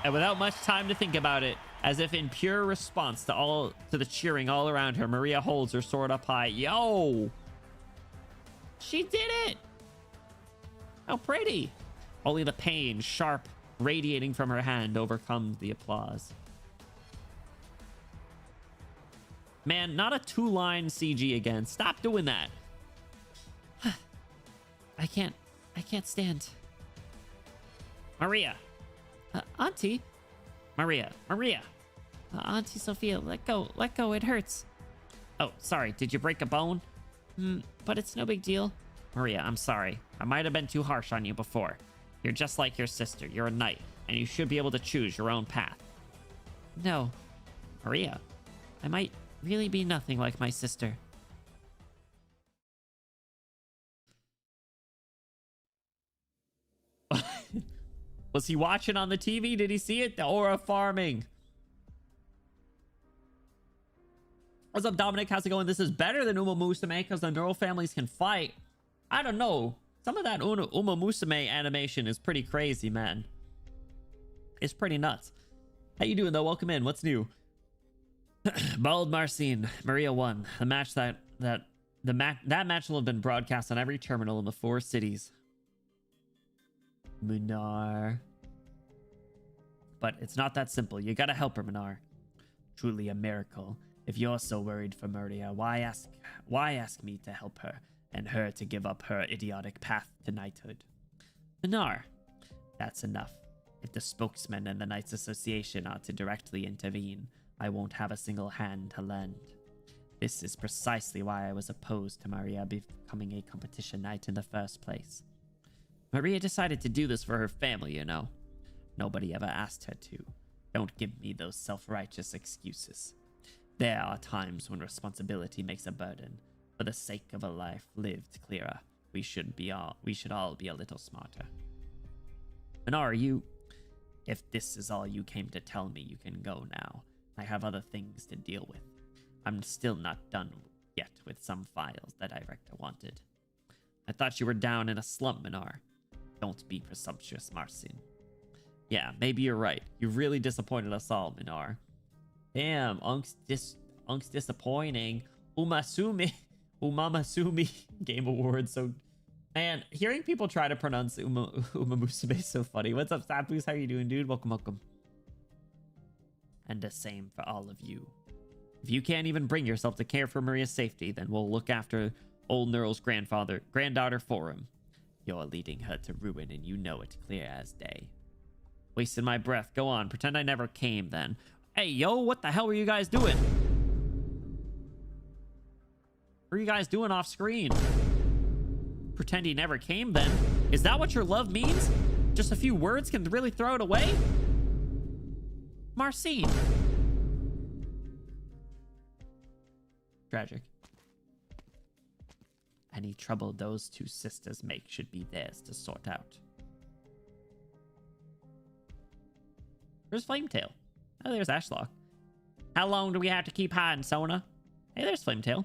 And without much time to think about it, as if in pure response to the cheering all around her, Maria holds her sword up high. Yo! She did it! How pretty! Only the pain, sharp, radiating from her hand, overcomes the applause. Man, not a 2-line CG again. Stop doing that. I can't stand. Maria. Auntie. Maria. Auntie Sophia, let go, it hurts. Oh, sorry, did you break a bone? But it's no big deal. Maria, I'm sorry. I might have been too harsh on you before. You're just like your sister. You're a knight, and you should be able to choose your own path. No. Maria, I might really be nothing like my sister. Was he watching on the TV? Did he see it? The aura farming. What's up, Dominic? How's it going? This is better than umamusume because the neural families can fight. I don't know. Some of that umamusume animation is pretty crazy, man. It's pretty nuts. How you doing, though? Welcome in. What's new? Bald Marcin, Maria won. The match that match will have been broadcast on every terminal in the 4 cities. Minar. But it's not that simple. You gotta help her, Minar. Truly a miracle. If you're so worried for Maria, why ask me to help her and her to give up her idiotic path to knighthood? Minar, that's enough. If the spokesman and the Knights Association are to directly intervene, I won't have a single hand to lend. This is precisely why I was opposed to Maria becoming a competition knight in the first place. Maria decided to do this for her family, you know. Nobody ever asked her to. Don't give me those self-righteous excuses. There are times when responsibility makes a burden. For the sake of a life lived clearer, we should all be a little smarter. Minar, if this is all you came to tell me, you can go now. I have other things to deal with. I'm still not done yet with some files the director wanted. I thought you were down in a slump, Minar. Don't be presumptuous, Marcin. Yeah, maybe you're right. You really disappointed us all, Minar. Damn, Unk's disappointing. Umamusume Game Awards. So, man, hearing people try to pronounce umamusume is so funny. What's up, Sapus? How you doing, dude? Welcome. And the same for all of you. If you can't even bring yourself to care for Maria's safety, then we'll look after old Neural's granddaughter for him. You're leading her to ruin, and you know it clear as day. Wasting my breath. Go on, pretend I never came then. Hey, yo, what the hell were you guys doing? What are you guys doing off screen? Pretend he never came then? Is that what your love means? Just a few words can really throw it away? Marcin. Tragic. Any trouble those two sisters make should be theirs to sort out. Where's Flametail? Oh, there's Ashlock. How long do we have to keep hiding, Sona? Hey, there's Flametail.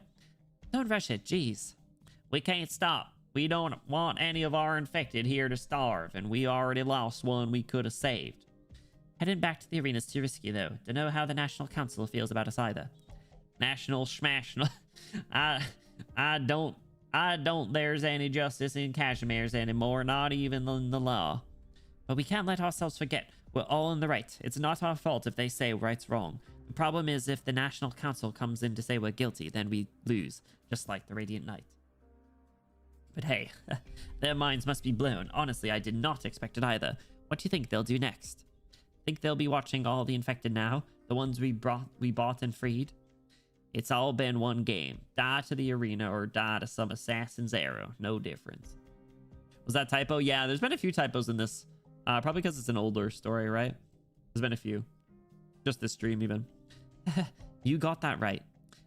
Don't rush it, jeez. We can't stop. We don't want any of our infected here to starve, and we already lost one we could have saved. Heading back to the arena's too risky, though. Don't know how the National Council feels about us either. National Schmational. I don't there's any justice in Cashmere's anymore, not even in the law. But we can't let ourselves forget we're all in the right. It's not our fault if they say right's wrong. The problem is if the National Council comes in to say we're guilty, then we lose, just like the Radiant Knight. But hey, their minds must be blown. Honestly, I did not expect it either. What do you think they'll do next? Think they'll be watching all the infected now? The ones we bought and freed? It's all been one game. Die to the arena or die to some assassin's arrow. No difference. Was that typo? Yeah, there's been a few typos in this. Probably because it's an older story, right? There's been a few. Just this stream, even. You got that right.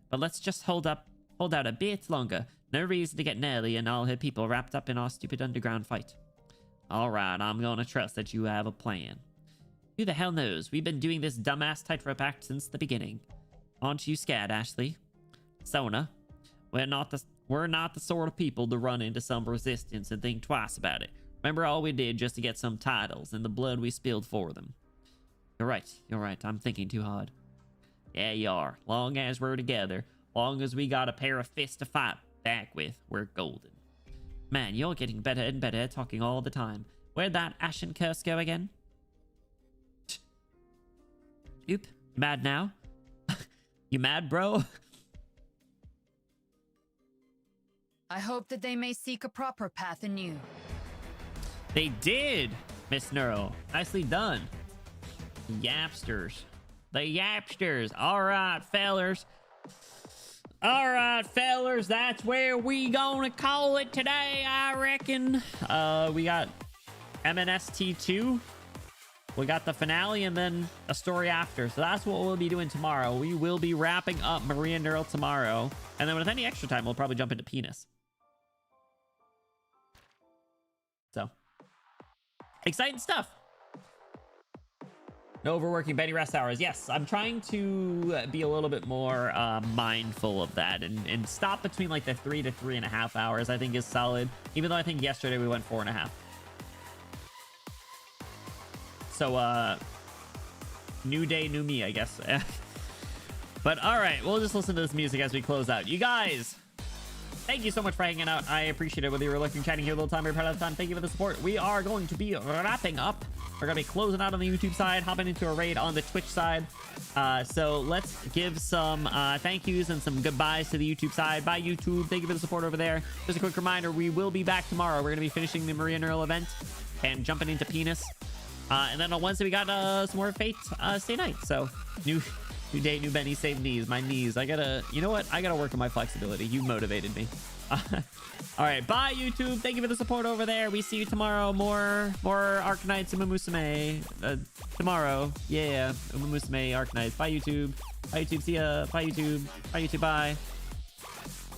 But let's just hold out a bit longer. No reason to get Nelly and all her people wrapped up in our stupid underground fight. Alright, I'm gonna trust that you have a plan. Who the hell knows? We've been doing this dumbass tightrope act since the beginning. Aren't you scared, Ashley? Sona, we're not the sort of people to run into some resistance and think twice about it. Remember all we did just to get some titles and the blood we spilled for them. You're right. I'm thinking too hard. Yeah, you are. Long as we're together, long as we got a pair of fists to fight back with, we're golden. Man, you're getting better and better talking all the time. Where'd that ashen curse go again? Oop. Mad now? You mad, bro? I hope that they may seek a proper path anew. They did, Miss Neural. Nicely done. Yapsters. The Yapsters. All right, fellers. All right, fellers. That's where we gonna call it today, I reckon. We got MNST2. We got the finale and then a story after. So that's what we'll be doing tomorrow. We will be wrapping up Maria Neural tomorrow. And then with any extra time, we'll probably jump into Penis. So, exciting stuff. No overworking Benny rest hours. Yes, I'm trying to be a little bit more mindful of that and stop between like the 3 to 3.5 hours. I think is solid. Even though I think yesterday we went 4.5. So, new day, new me, I guess. But all right, we'll just listen to this music as we close out. You guys, thank you so much for hanging out. I appreciate it. Whether you're looking, chatting here a little time or part of the time, thank you for the support. We are going to be wrapping up. We're going to be closing out on the YouTube side, hopping into a raid on the Twitch side. So let's give some thank yous and some goodbyes to the YouTube side. Bye, YouTube. Thank you for the support over there. Just a quick reminder, we will be back tomorrow. We're going to be finishing the Maria Neural event and jumping into Penis. And then on Wednesday, we got some more Fate Stay Night. So new day, new Benny, save knees. My knees. You know what? I gotta work on my flexibility. You motivated me. All right, bye, YouTube. Thank you for the support over there. We see you tomorrow. More Arknights, umamusume. Tomorrow. Yeah, umamusume, Arknights. Bye, YouTube. Bye, YouTube. See ya. Bye, YouTube. Bye, YouTube. Bye.